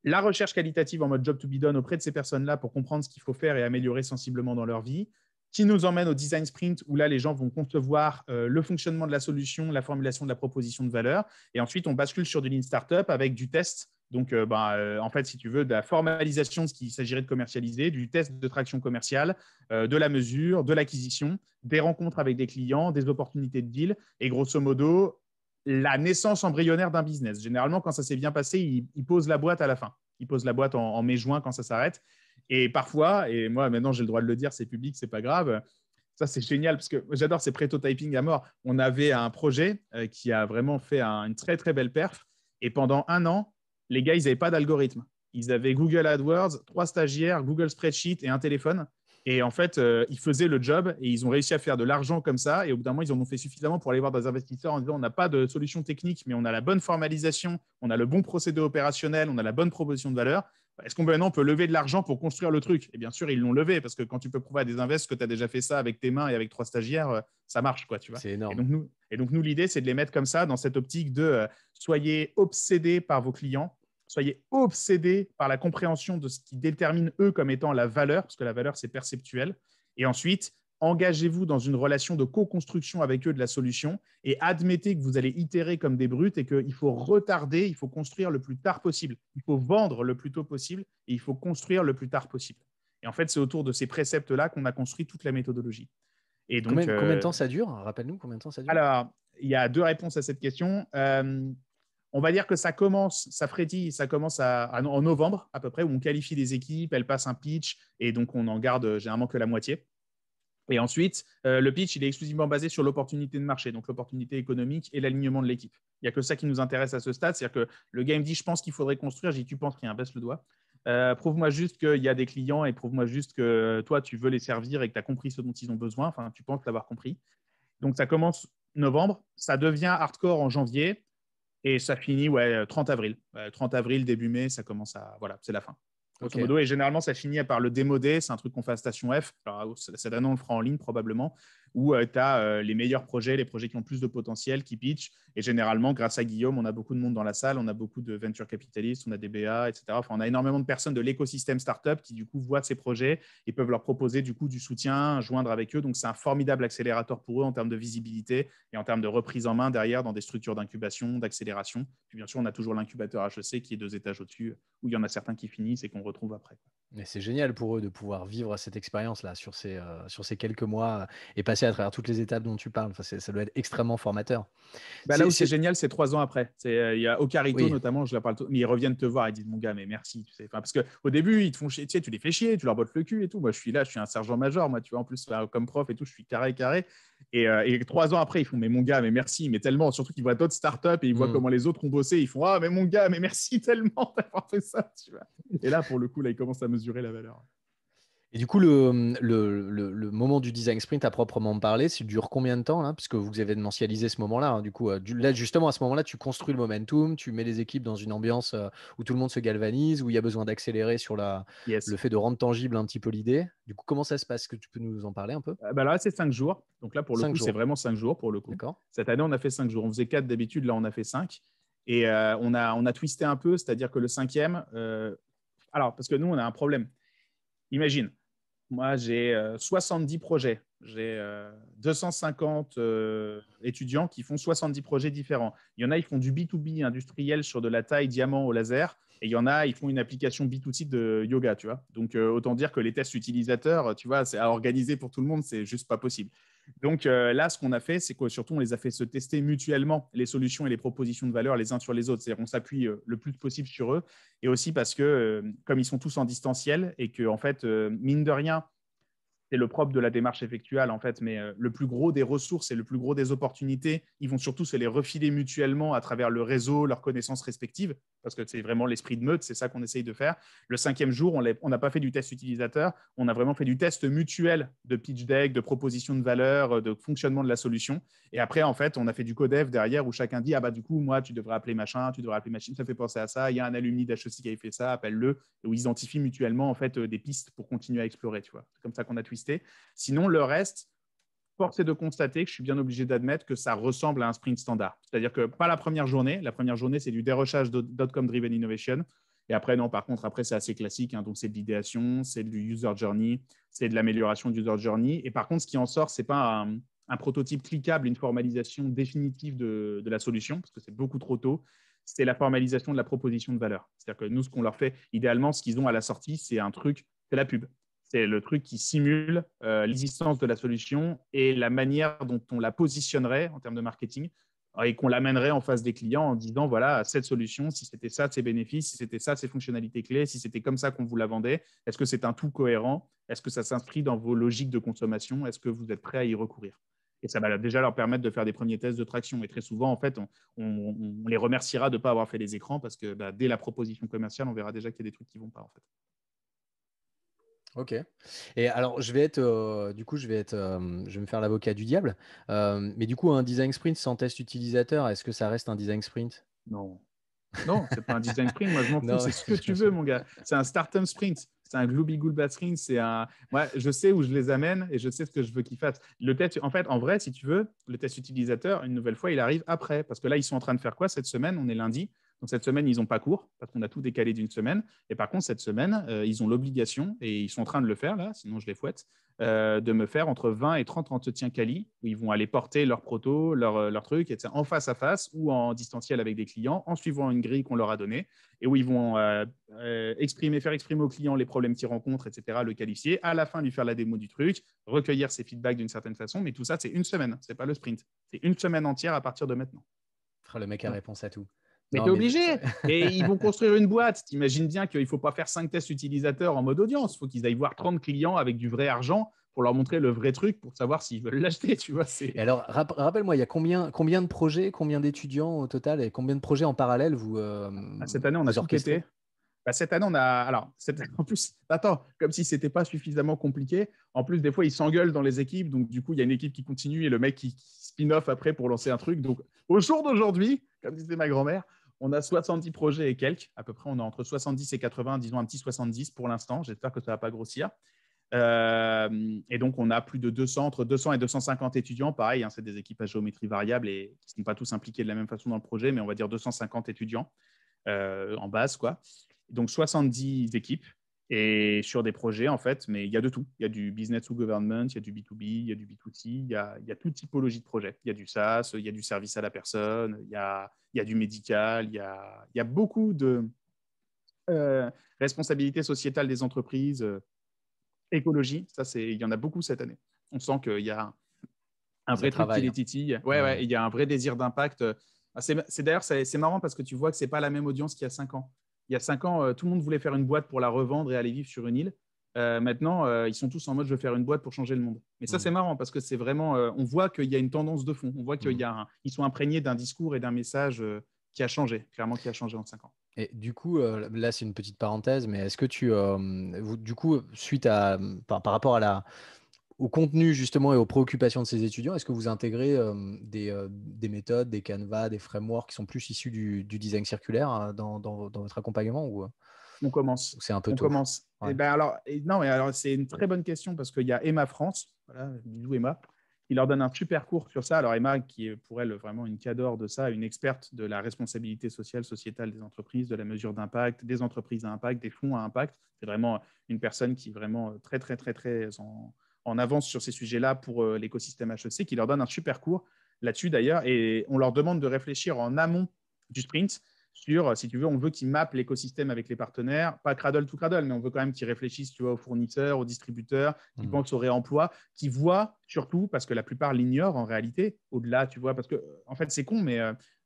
la recherche qualitative en mode job to be done auprès de ces personnes-là pour comprendre ce qu'il faut faire et améliorer sensiblement dans leur vie, qui nous emmène au design sprint où là, les gens vont concevoir le fonctionnement de la solution, la formulation de la proposition de valeur. Et ensuite, on bascule sur du lean startup avec du test. Donc, en fait, si tu veux, de la formalisation de ce qu'il s'agirait de commercialiser, du test de traction commerciale, de la mesure, de l'acquisition, des rencontres avec des clients, des opportunités de deal et grosso modo, la naissance embryonnaire d'un business. Généralement, quand ça s'est bien passé, il pose la boîte à la fin. Il pose la boîte en mai-juin quand ça s'arrête. Et parfois, et moi maintenant j'ai le droit de le dire, c'est public, c'est pas grave. Ça, c'est génial parce que j'adore ces prototyping à mort. On avait un projet qui a vraiment fait une très, très belle perf. Et pendant 1 an, les gars, ils n'avaient pas d'algorithme. Ils avaient Google AdWords, 3 stagiaires, Google Spreadsheet et un téléphone. Et en fait, ils faisaient le job et ils ont réussi à faire de l'argent comme ça. Et au bout d'un moment, ils en ont fait suffisamment pour aller voir des investisseurs en disant on n'a pas de solution technique, mais on a la bonne formalisation, on a le bon procédé opérationnel, on a la bonne proposition de valeur. Est-ce qu'on maintenant peut lever de l'argent pour construire le truc? Et bien sûr, ils l'ont levé parce que quand tu peux prouver à des invests que tu as déjà fait ça avec tes mains et avec 3 stagiaires, ça marche, quoi, tu vois. C'est énorme. Et donc, nous, l'idée, c'est de les mettre comme ça dans cette optique de soyez obsédés par vos clients, soyez obsédés par la compréhension de ce qui détermine eux comme étant la valeur, parce que la valeur, c'est perceptuel. Et ensuite, engagez-vous dans une relation de co-construction avec eux de la solution et admettez que vous allez itérer comme des brutes et qu'il faut retarder, il faut construire le plus tard possible. Il faut vendre le plus tôt possible et il faut construire le plus tard possible. Et en fait, c'est autour de ces préceptes-là qu'on a construit toute la méthodologie. Et donc, combien de temps ça dure? Rappelle-nous combien de temps ça dure. Alors, il y a 2 réponses à cette question. On va dire que ça commence en novembre à peu près, où on qualifie des équipes, elles passent un pitch et donc on en garde généralement que la moitié. Et ensuite, le pitch, il est exclusivement basé sur l'opportunité de marché, donc l'opportunité économique et l'alignement de l'équipe. Il n'y a que ça qui nous intéresse à ce stade, c'est-à-dire que le gars me dit « je pense qu'il faudrait construire », j'ai dit « tu penses rien, baisse le doigt ». Prouve-moi juste qu'il y a des clients et prouve-moi juste que toi, tu veux les servir et que tu as compris ce dont ils ont besoin, enfin, tu penses l'avoir compris. Donc, ça commence novembre, ça devient hardcore en janvier et ça finit 30 avril. 30 avril, début mai, ça commence à… Voilà, c'est la fin. Grosso modo, et généralement, ça finit par le démodé. C'est un truc qu'on fait à Station F. Alors, cette année, on le fera en ligne probablement, où tu as les meilleurs projets, les projets qui ont plus de potentiel, qui pitchent. Et généralement, grâce à Guillaume, on a beaucoup de monde dans la salle, on a beaucoup de venture capitalistes, on a des BA, etc. Enfin, on a énormément de personnes de l'écosystème startup qui, du coup, voient ces projets et peuvent leur proposer, du coup, du soutien, joindre avec eux. Donc, c'est un formidable accélérateur pour eux en termes de visibilité et en termes de reprise en main derrière dans des structures d'incubation, d'accélération. Puis, bien sûr, on a toujours l'incubateur HEC qui est 2 étages au-dessus, où il y en a certains qui finissent et qu'on retrouve après. Mais c'est génial pour eux de pouvoir vivre cette expérience-là sur ces quelques mois et passer à travers toutes les étapes dont tu parles. Enfin, ça doit être extrêmement formateur. Là où c'est génial, c'est 3 ans après. Il y a Ocarito notamment, je la parle, mais ils reviennent te voir et disent « mon gars, mais merci ». Tu sais. Enfin, parce qu'au début, ils te font chier, tu sais, tu les fais chier, tu leur bottes le cul et tout. Moi, je suis là, je suis un sergent-major, moi, tu vois, en plus, comme prof et tout, je suis carré. Et 3 ans après, ils font « Mais mon gars, mais merci, mais tellement ». Surtout qu'ils voient d'autres startups et ils voient comment les autres ont bossé. Ils font « Ah, mais mon gars, mais merci tellement d'avoir fait ça ». Tu vois. Et là, pour le coup, là, ils commencent à mesurer la valeur. Et du coup, le moment du design sprint à proprement parler, ça dure combien de temps là? Puisque vous avez mensualisé ce moment-là. Hein, du coup, là, justement, à ce moment-là, tu construis le momentum, tu mets les équipes dans une ambiance où tout le monde se galvanise, où il y a besoin d'accélérer sur le fait de rendre tangible un petit peu l'idée. Du coup, comment ça se passe? Est-ce que tu peux nous en parler un peu? Là, c'est 5 jours. Donc là, pour le coup, c'est vraiment 5 jours pour le coup. D'accord. Cette année, on a fait 5 jours. On faisait 4 d'habitude. Là, on a fait 5. Et on a twisté un peu, c'est-à-dire que le 5e… alors, parce que nous, on a un problème. Imagine. Moi, j'ai 70 projets. J'ai 250 étudiants qui font 70 projets différents. Il y en a, ils font du B2B industriel sur de la taille diamant au laser. Et il y en a, ils font une application B2C de yoga, tu vois. Donc, autant dire que les tests utilisateurs, tu vois, c'est à organiser pour tout le monde, c'est juste pas possible. Donc là, ce qu'on a fait, c'est que surtout, on les a fait se tester mutuellement les solutions et les propositions de valeur les uns sur les autres. C'est-à-dire qu'on s'appuie le plus possible sur eux. Et aussi parce que, comme ils sont tous en distanciel et que, en fait, mine de rien, c'est le propre de la démarche effectuelle, en fait, mais le plus gros des ressources et le plus gros des opportunités, ils vont surtout se les refiler mutuellement à travers le réseau, leurs connaissances respectives, parce que c'est vraiment l'esprit de meute, c'est ça qu'on essaye de faire. Le 5e jour, on n'a pas fait du test utilisateur, on a vraiment fait du test mutuel de pitch deck, de proposition de valeur, de fonctionnement de la solution. Et après, en fait, on a fait du codev derrière où chacun dit « Ah bah du coup, moi, tu devrais appeler machin, tu devrais appeler machine, ça fait penser à ça, il y a un alumni d'HEC qui avait fait ça, appelle-le », où ils identifient mutuellement en fait, des pistes pour continuer à explorer. Tu vois. C'est comme ça qu'on a twisté. Sinon, le reste, force est de constater que je suis bien obligé d'admettre que ça ressemble à un sprint standard. C'est-à-dire que pas la première journée. La première journée, c'est du dérochage d'outcome driven innovation. Et après, non, par contre, après, c'est assez classique. Hein. Donc, c'est de l'idéation, c'est du user journey, c'est de l'amélioration du user journey. Et par contre, ce qui en sort, ce n'est pas un prototype cliquable, une formalisation définitive de la solution, parce que c'est beaucoup trop tôt. C'est la formalisation de la proposition de valeur. C'est-à-dire que nous, ce qu'on leur fait, idéalement, ce qu'ils ont à la sortie, c'est un truc, c'est la pub. C'est le truc qui simule l'existence de la solution et la manière dont on la positionnerait en termes de marketing et qu'on l'amènerait en face des clients en disant, voilà, cette solution, si c'était ça, ses bénéfices, si c'était ça, ses fonctionnalités clés, si c'était comme ça qu'on vous la vendait, est-ce que c'est un tout cohérent? Est-ce que ça s'inscrit dans vos logiques de consommation? Est-ce que vous êtes prêt à y recourir? Et ça va déjà leur permettre de faire des premiers tests de traction. Et très souvent, en fait, on les remerciera de ne pas avoir fait les écrans parce que dès la proposition commerciale, on verra déjà qu'il y a des trucs qui ne vont pas, en fait. Ok. Et alors, je vais me faire l'avocat du diable. Mais du coup, un design sprint sans test utilisateur, est-ce que ça reste un design sprint? Non. Non, c'est pas un design sprint. Moi, je m'en fous. Non. C'est ce que tu veux, mon gars. C'est un start-up sprint. C'est un glooby-goulbat sprint. Moi, je sais où je les amène et je sais ce que je veux qu'ils fassent. Le test, en fait, en vrai, si tu veux, le test utilisateur, une nouvelle fois, il arrive après. Parce que là, ils sont en train de faire quoi cette semaine? On est lundi. Donc, cette semaine, ils n'ont pas cours parce qu'on a tout décalé d'une semaine. Et par contre, cette semaine, ils ont l'obligation, et ils sont en train de le faire là, sinon je les fouette, de me faire entre 20 et 30 entretiens quali où ils vont aller porter leur proto, leur truc, etc., en face à face ou en distanciel avec des clients, en suivant une grille qu'on leur a donnée, et où ils vont faire exprimer aux clients les problèmes qu'ils rencontrent, etc., le qualifier, à la fin lui faire la démo du truc, recueillir ses feedbacks d'une certaine façon. Mais tout ça, c'est une semaine, ce n'est pas le sprint. C'est une semaine entière à partir de maintenant. Le mec a réponse à tout. Mais tu es obligé. Et ils vont construire une boîte. Tu imagines bien qu'il ne faut pas faire 5 tests utilisateurs en mode audience. Il faut qu'ils aillent voir 30 clients avec du vrai argent pour leur montrer le vrai truc pour savoir s'ils veulent l'acheter. Tu vois, Et alors, rappelle-moi, il y a combien de projets, combien d'étudiants au total et combien de projets en parallèle vous cette année, on a tout pété. Cette année, on a… Alors, en plus, attends, comme si ce n'était pas suffisamment compliqué. En plus, des fois, ils s'engueulent dans les équipes. Donc, du coup, il y a une équipe qui continue et le mec qui spin-off après pour lancer un truc. Donc, au jour d'aujourd'hui, comme disait ma grand-mère, on a 70 projets et quelques. À peu près, on a entre 70 et 80, disons un petit 70 pour l'instant. J'espère que ça ne va pas grossir. Et donc, on a plus de 200, entre 200 et 250 étudiants. Pareil, hein, c'est des équipes à géométrie variable et qui ne sont pas tous impliqués de la même façon dans le projet, mais on va dire 250 étudiants en base, quoi. Donc, 70 équipes et sur des projets, en fait, mais il y a de tout. Il y a du business to government, il y a du B2B, il y a du B2C, il y a toute typologie de projet. Il y a du SaaS, il y a du service à la personne, il y a du médical, il y a beaucoup de responsabilité sociétale des entreprises, écologie, il y en a beaucoup cette année. On sent qu'il y a un vrai truc qui les titille. Ouais, il y a un vrai désir d'impact. D'ailleurs, c'est marrant parce que tu vois que ce n'est pas la même audience qu'il y a 5 ans. Il y a 5 ans, tout le monde voulait faire une boîte pour la revendre et aller vivre sur une île. Maintenant, ils sont tous en mode je veux faire une boîte pour changer le monde. Mais ça, c'est marrant parce que c'est vraiment, on voit qu'il y a une tendance de fond. On voit qu'ils sont imprégnés d'un discours et d'un message qui a changé, clairement qui a changé en 5 ans. Et du coup, là, c'est une petite parenthèse, mais est-ce que du coup, suite par rapport au contenu justement et aux préoccupations de ces étudiants, est-ce que vous intégrez des méthodes, des canevas, des frameworks qui sont plus issus du design circulaire dans votre accompagnement ou On commence. c'est un peu On tôt? commence. Ouais. Alors, c'est une très bonne question parce qu'il y a Emma France, voilà, bisous Emma, qui leur donne un super cours sur ça. Alors Emma, qui est pour elle vraiment une cadre de ça, une experte de la responsabilité sociale, sociétale des entreprises, de la mesure d'impact, des entreprises à impact, des fonds à impact. C'est vraiment une personne qui est vraiment très, très, très, très en avance sur ces sujets-là pour l'écosystème HEC, qui leur donne un super cours là-dessus d'ailleurs. Et on leur demande de réfléchir en amont du sprint sur, si tu veux, on veut qu'ils mappent l'écosystème avec les partenaires, pas cradle to cradle, mais on veut quand même qu'ils réfléchissent, tu vois, aux fournisseurs, aux distributeurs, qu'ils pensent au réemploi, qu'ils voient surtout, parce que la plupart l'ignorent en réalité, au-delà, tu vois, parce que, en fait, c'est con, mais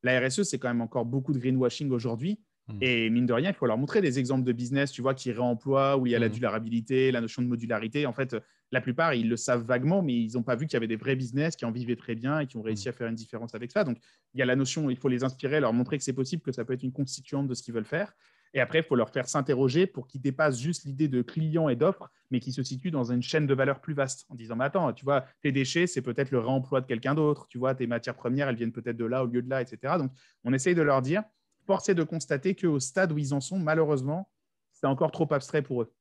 la RSE, c'est quand même encore beaucoup de greenwashing aujourd'hui. Et mine de rien, il faut leur montrer des exemples de business, tu vois, qui réemploient, où il y a la durabilité, la notion de modularité. En fait, la plupart, ils le savent vaguement, mais ils n'ont pas vu qu'il y avait des vrais business qui en vivaient très bien et qui ont réussi à faire une différence avec ça. Donc, il y a la notion, il faut les inspirer, leur montrer que c'est possible, que ça peut être une constituante de ce qu'ils veulent faire. Et après, il faut leur faire s'interroger pour qu'ils dépassent juste l'idée de client et d'offre, mais qu'ils se situent dans une chaîne de valeur plus vaste, en disant, mais attends, tu vois, tes déchets, c'est peut-être le réemploi de quelqu'un d'autre. Tu vois, tes matières premières, elles viennent peut-être de là au lieu de là, etc. Donc, on essaye de leur dire, force est de constater qu'au stade où ils en sont, malheureusement, c'est encore trop abstrait pour eux.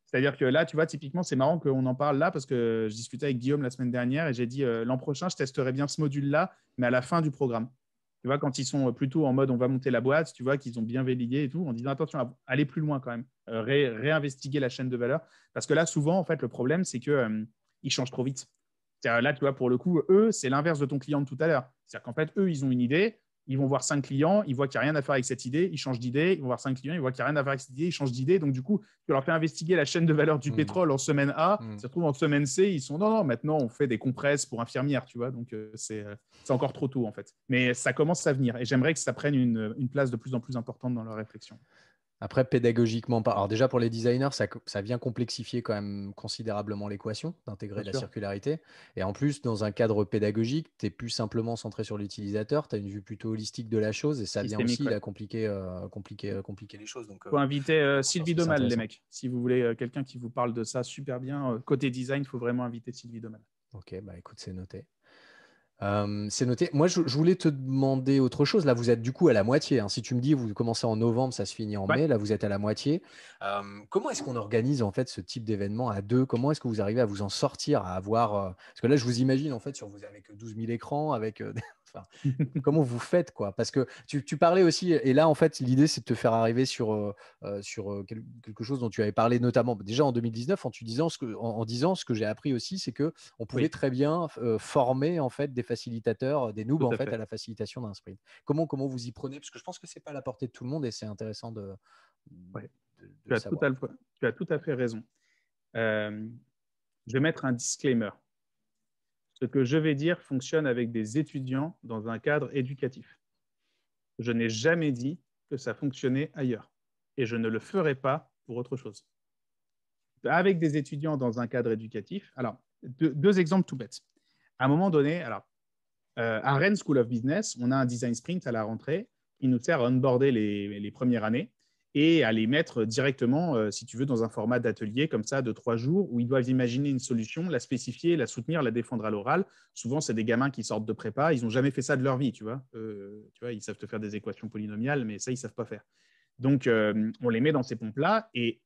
C'est-à-dire que là, tu vois, typiquement, c'est marrant qu'on en parle là parce que je discutais avec Guillaume la semaine dernière et j'ai dit l'an prochain, je testerai bien ce module-là, mais à la fin du programme. Tu vois, quand ils sont plutôt en mode on va monter la boîte, tu vois, qu'ils ont bien validé et tout, en disant attention, aller plus loin quand même, réinvestiguer la chaîne de valeur. Parce que là, souvent, en fait, le problème, c'est qu'ils changent trop vite. Là, tu vois, pour le coup, eux, c'est l'inverse de ton client de tout à l'heure. C'est-à-dire qu'en fait, eux, ils ont une idée. Ils vont voir 5 clients, ils voient qu'il n'y a rien à faire avec cette idée, ils changent d'idée. Ils vont voir 5 clients, ils voient qu'il n'y a rien à faire avec cette idée, ils changent d'idée. Donc, du coup, tu leur fais investiguer la chaîne de valeur du pétrole en semaine A. Ça se trouve, en semaine C, ils sont non, maintenant, on fait des compresses pour infirmières, tu vois. Donc, c'est encore trop tôt, en fait. Mais ça commence à venir et j'aimerais que ça prenne une place de plus en plus importante dans leur réflexion. Après, pédagogiquement, alors déjà pour les designers, ça vient complexifier quand même considérablement l'équation d'intégrer la circularité. Et en plus, dans un cadre pédagogique, tu es plus simplement centré sur l'utilisateur, tu as une vue plutôt holistique de la chose et ça vient aussi compliquer les choses. Il faut inviter Sylvie Domal, les mecs. Si vous voulez quelqu'un qui vous parle de ça super bien, côté design, il faut vraiment inviter Sylvie Domal. Ok, bah écoute, c'est noté. C'est noté. Moi, je voulais te demander autre chose. Là, vous êtes du coup à la moitié. Si tu me dis vous commencez en novembre, ça se finit en mai. Là, vous êtes à la moitié. Comment est-ce qu'on organise en fait ce type d'événement à deux? Comment est-ce que vous arrivez à vous en sortir, à avoir parce que là, je vous imagine en fait vous avec 12 000 écrans, avec comment vous faites quoi? Parce que tu parlais aussi, et là en fait l'idée c'est de te faire arriver sur quelque chose dont tu avais parlé notamment déjà en 2019 en disant ce que j'ai appris aussi, c'est que on pouvait très bien former en fait des facilitateurs, des noobs en fait à la facilitation d'un sprint. Comment vous y prenez? Parce que je pense que c'est pas à la portée de tout le monde et c'est intéressant de savoir. Tu as tout à fait raison. Je vais mettre un disclaimer. Ce que je vais dire fonctionne avec des étudiants dans un cadre éducatif. Je n'ai jamais dit que ça fonctionnait ailleurs et je ne le ferai pas pour autre chose. Avec des étudiants dans un cadre éducatif, alors, deux exemples tout bêtes. À un moment donné, à Rennes School of Business, on a un design sprint à la rentrée qui nous sert à onboarder les premières années et à les mettre directement, si tu veux, dans un format d'atelier comme ça de 3 jours où ils doivent imaginer une solution, la spécifier, la soutenir, la défendre à l'oral. Souvent, c'est des gamins qui sortent de prépa, ils n'ont jamais fait ça de leur vie, tu vois. Ils savent te faire des équations polynomiales, mais ça, ils ne savent pas faire. Donc, on les met dans ces pompes-là et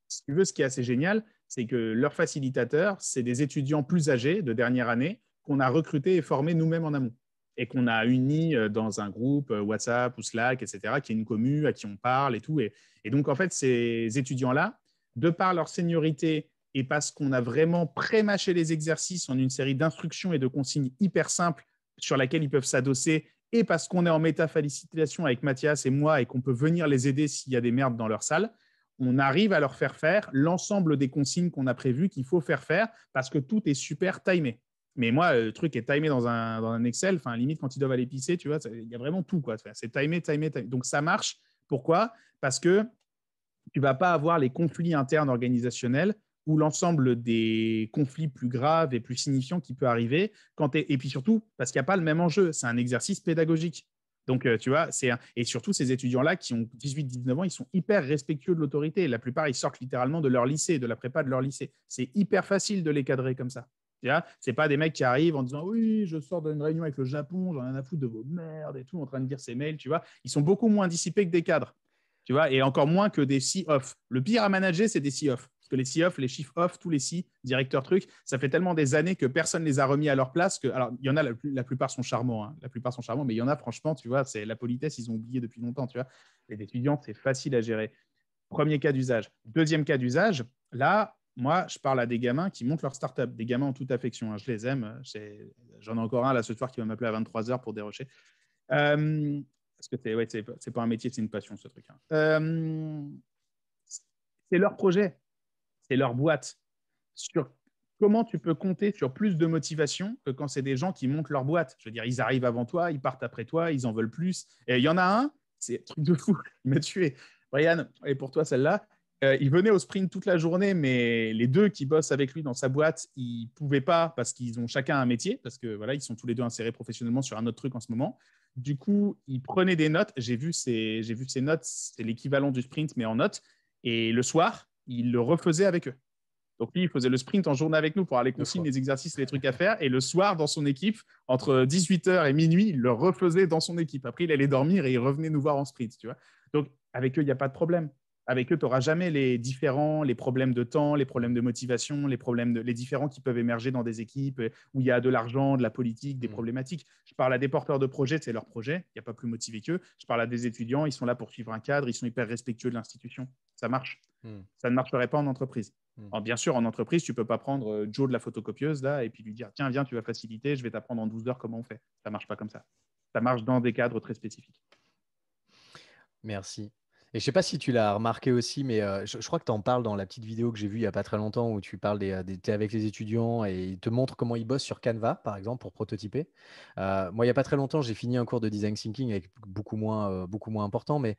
si tu veux, ce qui est assez génial, c'est que leurs facilitateurs, c'est des étudiants plus âgés de dernière année qu'on a recrutés et formés nous-mêmes en amont et qu'on a unis dans un groupe WhatsApp ou Slack, etc., qui est une commu, à qui on parle et tout. Et donc, en fait, ces étudiants-là, de par leur seniorité et parce qu'on a vraiment pré-mâché les exercices en une série d'instructions et de consignes hyper simples sur laquelle ils peuvent s'adosser et parce qu'on est en méta-facilitation avec Mathias et moi et qu'on peut venir les aider s'il y a des merdes dans leur salle, on arrive à leur faire faire l'ensemble des consignes qu'on a prévues qu'il faut faire faire parce que tout est super timé. Mais moi, le truc est timé dans un Excel, limite quand ils doivent aller pisser, tu vois, il y a vraiment tout, quoi. C'est timé. Donc, ça marche. Pourquoi? Parce que tu ne vas pas avoir les conflits internes organisationnels ou l'ensemble des conflits plus graves et plus signifiants qui peuvent arriver. Et puis surtout, parce qu'il n'y a pas le même enjeu, c'est un exercice pédagogique. Donc, tu vois, et surtout, ces étudiants-là qui ont 18-19 ans, ils sont hyper respectueux de l'autorité. La plupart, ils sortent littéralement de leur lycée, de la prépa de leur lycée. C'est hyper facile de les cadrer comme ça. Ce n'est pas des mecs qui arrivent en disant « Oui, je sors d'une réunion avec le Japon, j'en ai rien à foutre de vos merdes et tout, en train de dire ces mails. » Tu vois, ils sont beaucoup moins dissipés que des cadres. Tu vois, et encore moins que des C-off. Le pire à manager, c'est des C-off. Parce que les C-off, les chief off, tous les C, directeurs trucs, ça fait tellement des années que personne ne les a remis à leur place. Alors, il y en a, la plupart sont charmants. Hein, la plupart sont charmants, mais il y en a, franchement, tu vois, c'est la politesse, ils ont oublié depuis longtemps. Tu vois, les étudiants, c'est facile à gérer. Premier cas d'usage. Deuxième cas d'usage, là, moi, je parle à des gamins qui montent leur startup, des gamins en toute affection. Hein, je les aime. J'en ai encore un là ce soir qui va m'appeler à 23h pour dérocher. Parce que c'est pas un métier, c'est une passion, ce truc. Hein. C'est leur projet, c'est leur boîte. Comment tu peux compter sur plus de motivation que quand c'est des gens qui montent leur boîte? Je veux dire, ils arrivent avant toi, ils partent après toi, ils en veulent plus. Et il y en a un, c'est un truc de fou, il m'a tué. Brian, et pour toi, celle-là, il venait au sprint toute la journée, mais les deux qui bossent avec lui dans sa boîte, ils ne pouvaient pas parce qu'ils ont chacun un métier, parce que voilà, ils sont tous les deux insérés professionnellement sur un autre truc en ce moment. Du coup, ils prenaient des notes. J'ai vu ces notes, c'est l'équivalent du sprint, mais en notes. Et le soir, ils le refaisaient avec eux. Donc lui, il faisait le sprint en journée avec nous pour aller consigner les exercices, les trucs à faire. Et le soir, dans son équipe, entre 18h et minuit, il le refaisait dans son équipe. Après, il allait dormir et il revenait nous voir en sprint. Tu vois. Donc, avec eux, il n'y a pas de problème. Avec eux, tu n'auras jamais les différents, les problèmes de temps, les problèmes de motivation, les différents qui peuvent émerger dans des équipes où il y a de l'argent, de la politique, des problématiques. Je parle à des porteurs de projets, c'est leur projet, il n'y a pas plus motivé qu'eux. Je parle à des étudiants, ils sont là pour suivre un cadre, ils sont hyper respectueux de l'institution. Ça marche. Ça ne marcherait pas en entreprise. Alors, bien sûr, en entreprise, tu ne peux pas prendre Joe de la photocopieuse là, et puis lui dire « Tiens, viens, tu vas faciliter, je vais t'apprendre en 12 heures comment on fait. » Ça ne marche pas comme ça. Ça marche dans des cadres très spécifiques. Merci. Et je sais pas si tu l'as remarqué aussi, mais je crois que tu en parles dans la petite vidéo que j'ai vue il y a pas très longtemps où tu parles t'es avec les étudiants et ils te montrent comment ils bossent sur Canva, par exemple, pour prototyper. Moi, il y a pas très longtemps, j'ai fini un cours de design thinking avec beaucoup moins important, mais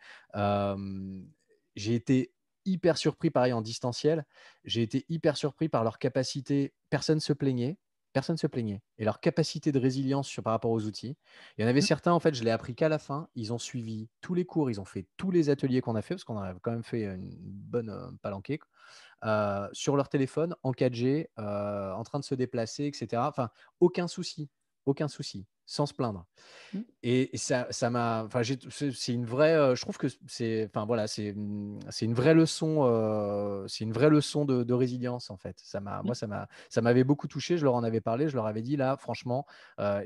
j'ai été hyper surpris, pareil en distanciel, j'ai été hyper surpris par leur capacité. Personne se plaignait. Personne ne se plaignait. Et leur capacité de résilience par rapport aux outils. Il y en avait certains, en fait, je l'ai appris qu'à la fin. Ils ont suivi tous les cours, ils ont fait tous les ateliers qu'on a fait, parce qu'on a quand même fait une bonne palanquée, sur leur téléphone, en 4G, en train de se déplacer, etc. Enfin, aucun souci, sans se plaindre. Et ça m'a, enfin, c'est une vraie, je trouve que enfin voilà, c'est une vraie leçon, de résilience en fait. Moi, ça m'avait beaucoup touché. Je leur en avais parlé, je leur avais dit là, franchement,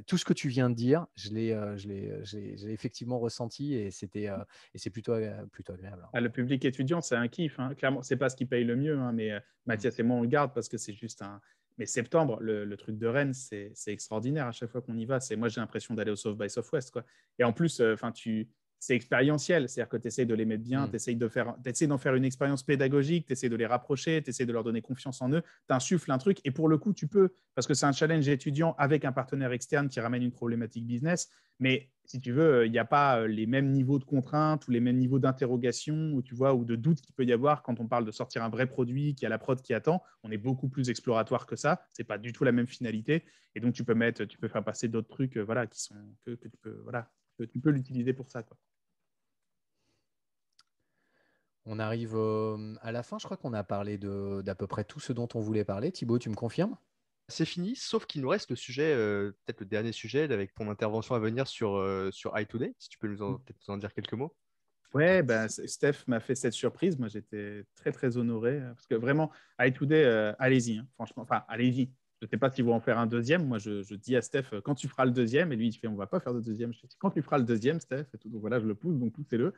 tout ce que tu viens de dire, j'ai effectivement ressenti et c'est plutôt agréable. Ah, le public étudiant, c'est un kiff. Hein. Clairement, c'est pas ce qui paye le mieux, hein, mais Mathias et moi, on le garde parce que c'est juste un. Mais septembre, le truc de Rennes, c'est extraordinaire à chaque fois qu'on y va. Moi, j'ai l'impression d'aller au South by Southwest, quoi. Et en plus, c'est expérientiel, c'est-à-dire que tu essayes de les mettre bien, tu essayes d'en faire une expérience pédagogique, tu essayes de les rapprocher, tu essayes de leur donner confiance en eux, tu insuffles un truc, et pour le coup, tu peux, parce que c'est un challenge étudiant avec un partenaire externe qui ramène une problématique business, mais si tu veux, il n'y a pas les mêmes niveaux de contraintes ou les mêmes niveaux d'interrogation ou de doute qu'il peut y avoir quand on parle de sortir un vrai produit, qui a la prod qui attend. On est beaucoup plus exploratoire que ça, c'est pas du tout la même finalité, et donc tu peux faire passer d'autres trucs que tu peux l'utiliser pour ça, quoi. On arrive à la fin. Je crois qu'on a parlé d'à peu près tout ce dont on voulait parler. Thibaut, tu me confirmes? C'est fini, sauf qu'il nous reste le sujet, peut-être le dernier sujet, avec ton intervention à venir sur iToday, si tu peux peut-être nous en dire quelques mots. Ouais, Steph m'a fait cette surprise. Moi, j'étais très, très honoré. Parce que vraiment, iToday, allez-y, hein, franchement. Enfin, allez-y. Je ne sais pas si vous en faire un deuxième. Moi, je dis à Steph, quand tu feras le deuxième, et lui, il fait, on ne va pas faire de deuxième. Je dis, quand tu feras le deuxième, Steph, et tout. Donc voilà, je le pousse, donc poussez-le.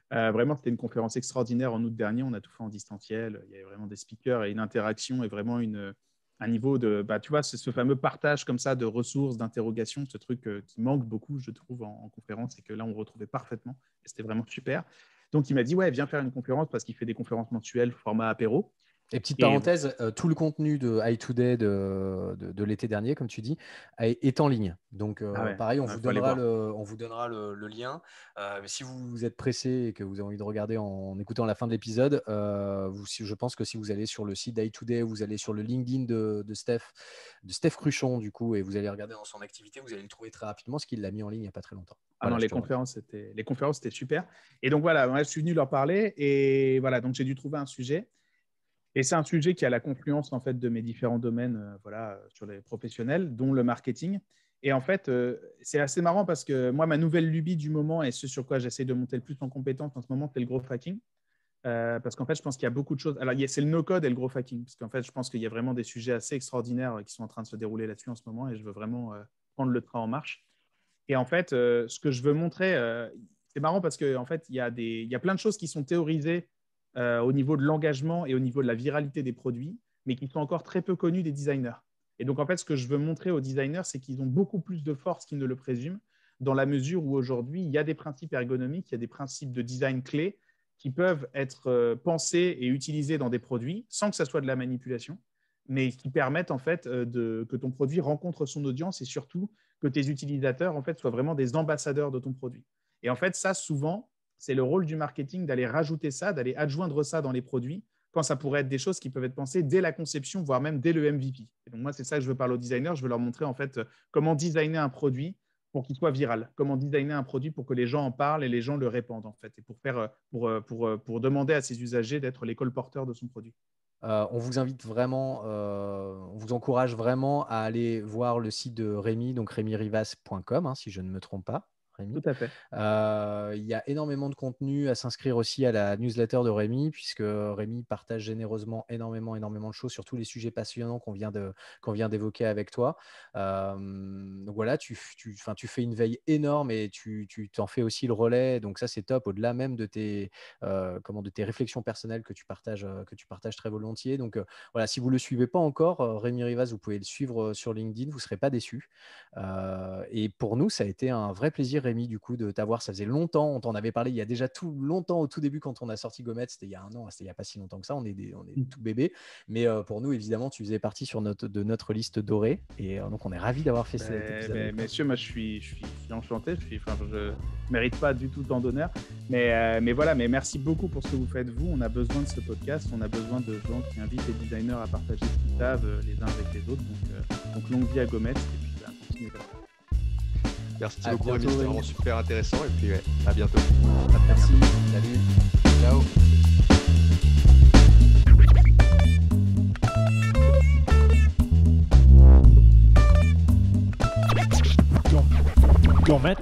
Vraiment, c'était une conférence extraordinaire en août dernier. On a tout fait en distanciel. Il y avait vraiment des speakers et une interaction et vraiment un niveau de, tu vois, c'est ce fameux partage comme ça de ressources, d'interrogations, ce truc qui manque beaucoup, je trouve, en conférence et que là, on retrouvait parfaitement. Et c'était vraiment super. Donc, il m'a dit, ouais, viens faire une conférence parce qu'il fait des conférences mensuelles, format apéro. Et petite Et parenthèse, tout le contenu de iToday de l'été dernier, comme tu dis, est en ligne. Donc, pareil, on il vous faut aller donnera voir. le lien. Mais si vous êtes pressé et que vous avez envie de regarder en écoutant la fin de l'épisode, je pense que si vous allez sur le site d'iToday, vous allez sur le LinkedIn de Steph Cruchon, du coup, et vous allez regarder dans son activité, vous allez le trouver très rapidement, parce qu'il l'a mis en ligne il n'y a pas très longtemps. Ah Voilà, non, je te remercie. les conférences, c'était super. Et donc voilà, moi, je suis venu leur parler et voilà, donc j'ai dû trouver un sujet. Et c'est un sujet qui a la confluence en fait de mes différents domaines, voilà, sur les professionnels, dont le marketing. Et en fait, c'est assez marrant parce que moi, ma nouvelle lubie du moment et ce sur quoi j'essaie de monter le plus en compétence en ce moment, c'est le growth hacking. Parce qu'en fait, je pense qu'il y a beaucoup de choses. Alors, c'est le no-code et le growth hacking. Parce qu'en fait, je pense qu'il y a vraiment des sujets assez extraordinaires qui sont en train de se dérouler là-dessus en ce moment et je veux vraiment prendre le train en marche. Et en fait, ce que je veux montrer, c'est marrant parce qu'en fait, il y a plein de choses qui sont théorisées au niveau de l'engagement et au niveau de la viralité des produits, mais qui sont encore très peu connues des designers. Et donc, en fait, ce que je veux montrer aux designers, c'est qu'ils ont beaucoup plus de force qu'ils ne le présument, dans la mesure où aujourd'hui, il y a des principes ergonomiques, il y a des principes de design clés qui peuvent être pensés et utilisés dans des produits sans que ça soit de la manipulation, mais qui permettent en fait que ton produit rencontre son audience et surtout que tes utilisateurs en fait soient vraiment des ambassadeurs de ton produit. Et en fait, ça, souvent, c'est le rôle du marketing d'aller rajouter ça, d'aller adjoindre ça dans les produits, quand ça pourrait être des choses qui peuvent être pensées dès la conception, voire même dès le MVP. Et donc moi, c'est ça que je veux parler aux designers. Je veux leur montrer en fait comment designer un produit pour qu'il soit viral, comment designer un produit pour que les gens en parlent et les gens le répandent en fait, et pour demander à ses usagers d'être les colporteurs de son produit. On vous invite vraiment, on vous encourage vraiment à aller voir le site de Rémi, donc remyrivas.com, si je ne me trompe pas, Rémi. Tout à fait. Il y a énormément de contenu à s'inscrire aussi à la newsletter de Rémi, puisque Rémi partage généreusement énormément de choses sur tous les sujets passionnants qu'on vient d'évoquer avec toi. Donc voilà, tu fais une veille énorme et tu t'en fais aussi le relais. Donc ça, c'est top, au-delà même de tes réflexions personnelles que tu partages très volontiers. Donc voilà, si vous ne le suivez pas encore, Rémi Rivas, vous pouvez le suivre sur LinkedIn, vous ne serez pas déçus. Et pour nous, ça a été un vrai plaisir, Rémi, du coup, de t'avoir. Ça faisait longtemps, on t'en avait parlé il y a déjà longtemps, au tout début, quand on a sorti Gomet, c'était il y a 1 an, c'était il n'y a pas si longtemps que ça, on est tout bébés. Mais pour nous, évidemment, tu faisais partie de notre liste dorée. Et donc, on est ravis d'avoir fait cet épisode. Messieurs, moi, je suis enchanté. Je ne mérite pas du tout tant d'honneur. Mais voilà, mais merci beaucoup pour ce que vous faites, vous. On a besoin de ce podcast. On a besoin de gens qui invitent les designers à partager ce qu'ils savent les uns avec les autres. Donc longue vie à Gomet. Et puis, continuez comme ça. Merci beaucoup, Rémi. C'était vraiment super intéressant. Et puis, à bientôt. Merci. Salut. Ciao. Gomet.